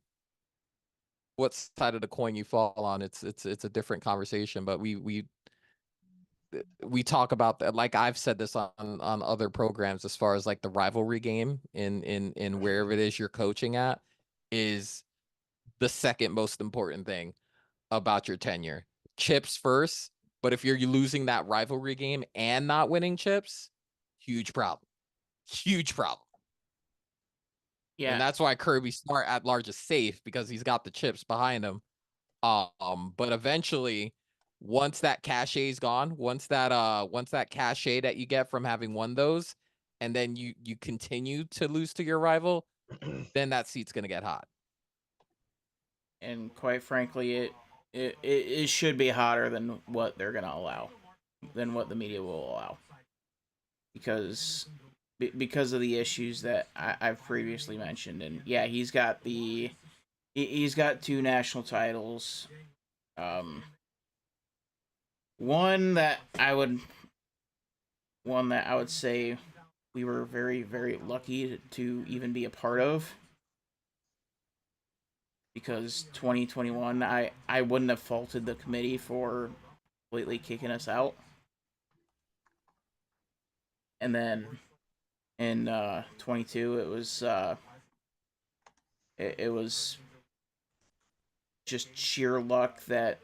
what side of the coin you fall on. It's a different conversation, but we talk about that. Like I've said this on other programs, as far as like the rivalry game in wherever it is you're coaching at is the second most important thing about your tenure. Chips first, but if you're losing that rivalry game and not winning chips, huge problem. Huge problem. Yeah. And that's why Kirby Smart at large is safe, because he's got the chips behind him. But eventually, once that cachet is gone, once that cachet that you get from having won those, and then you continue to lose to your rival, then that seat's gonna get hot. And quite frankly, it should be hotter than what they're gonna allow, than what the media will allow, because of the issues that I've previously mentioned. And yeah, he's got 2 national titles. One that I would say we were very, very lucky to even be a part of, because 2021, I wouldn't have faulted the committee for completely kicking us out. And then in 22, it was just sheer luck that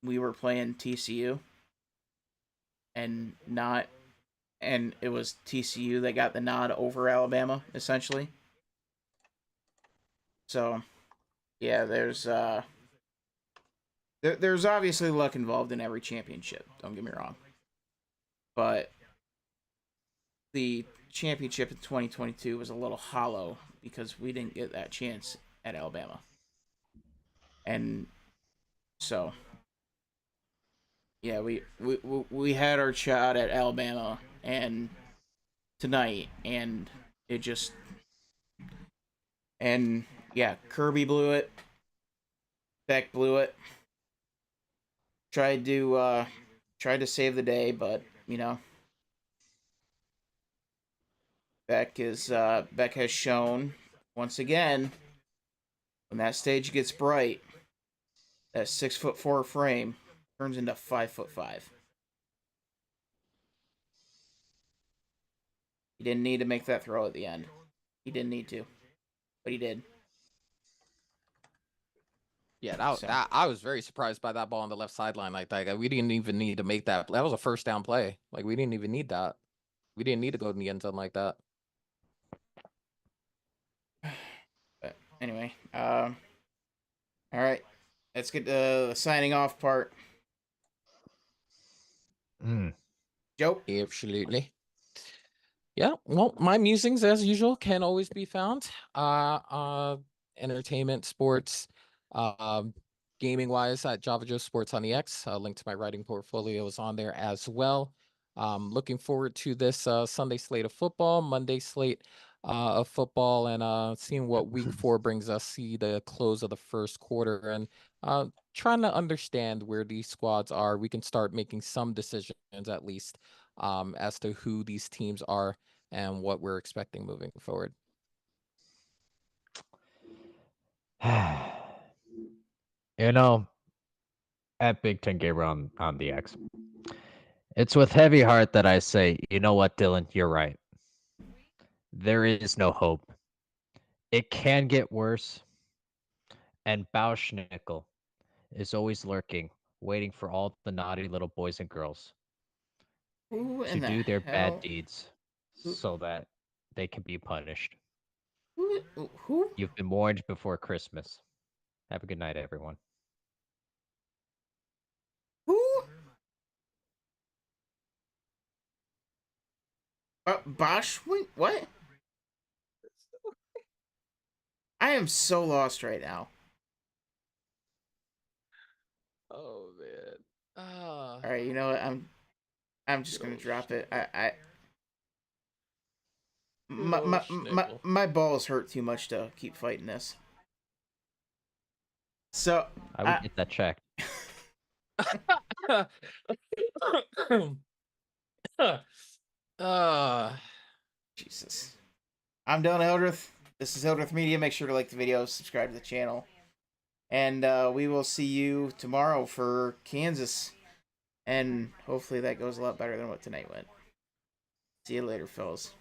we were playing TCU, and it was TCU that got the nod over Alabama, essentially. So yeah, there's obviously luck involved in every championship, don't get me wrong, but the championship in 2022 was a little hollow because we didn't get that chance at Alabama. And so yeah, we had our shot at Alabama and tonight, and it just, and yeah, Kirby blew it, Beck blew it, tried to save the day, but you know, Beck has shown once again, when that stage gets bright, that 6'4" frame turns into 5'5". He didn't need to make that throw at the end. He didn't need to, but he did. Yeah, that I was very surprised by that ball on the left sideline like that. Like, we didn't even need to make that. That was a first down play. Like, we didn't even need that. We didn't need to go in the end zone like that. But anyway, all right, let's get to the signing off part. Joe? Absolutely. Yeah, well, my musings, as usual, can always be found. Entertainment, sports, gaming wise at Java Joe Sports on the X. A link to my writing portfolio is on there as well. Looking forward to this Sunday slate of football, Monday slate of football, and seeing what week 4 brings us. See the close of the first quarter, and trying to understand where these squads are. We can start making some decisions at least as to who these teams are and what we're expecting moving forward. You know, at Big Ten Gamer on the X, it's with heavy heart that I say, you know what, Dylan, you're right. There is no hope. It can get worse, and Bauschnickel is always lurking, waiting for all the naughty little boys and girls to do their bad deeds so that they can be punished. Who? You've been warned before Christmas. Have a good night, everyone. Who? Bosch? Wait, what? I am so lost right now. Oh man. All right, you know what? I'm just gonna drop it. My balls hurt too much to keep fighting this. So I would get that checked. Jesus. I'm Dylan Hildreth. This is Hildreth Media. Make sure to like the video, subscribe to the channel. And we will see you tomorrow for Kansas. And hopefully that goes a lot better than what tonight went. See you later, fellas.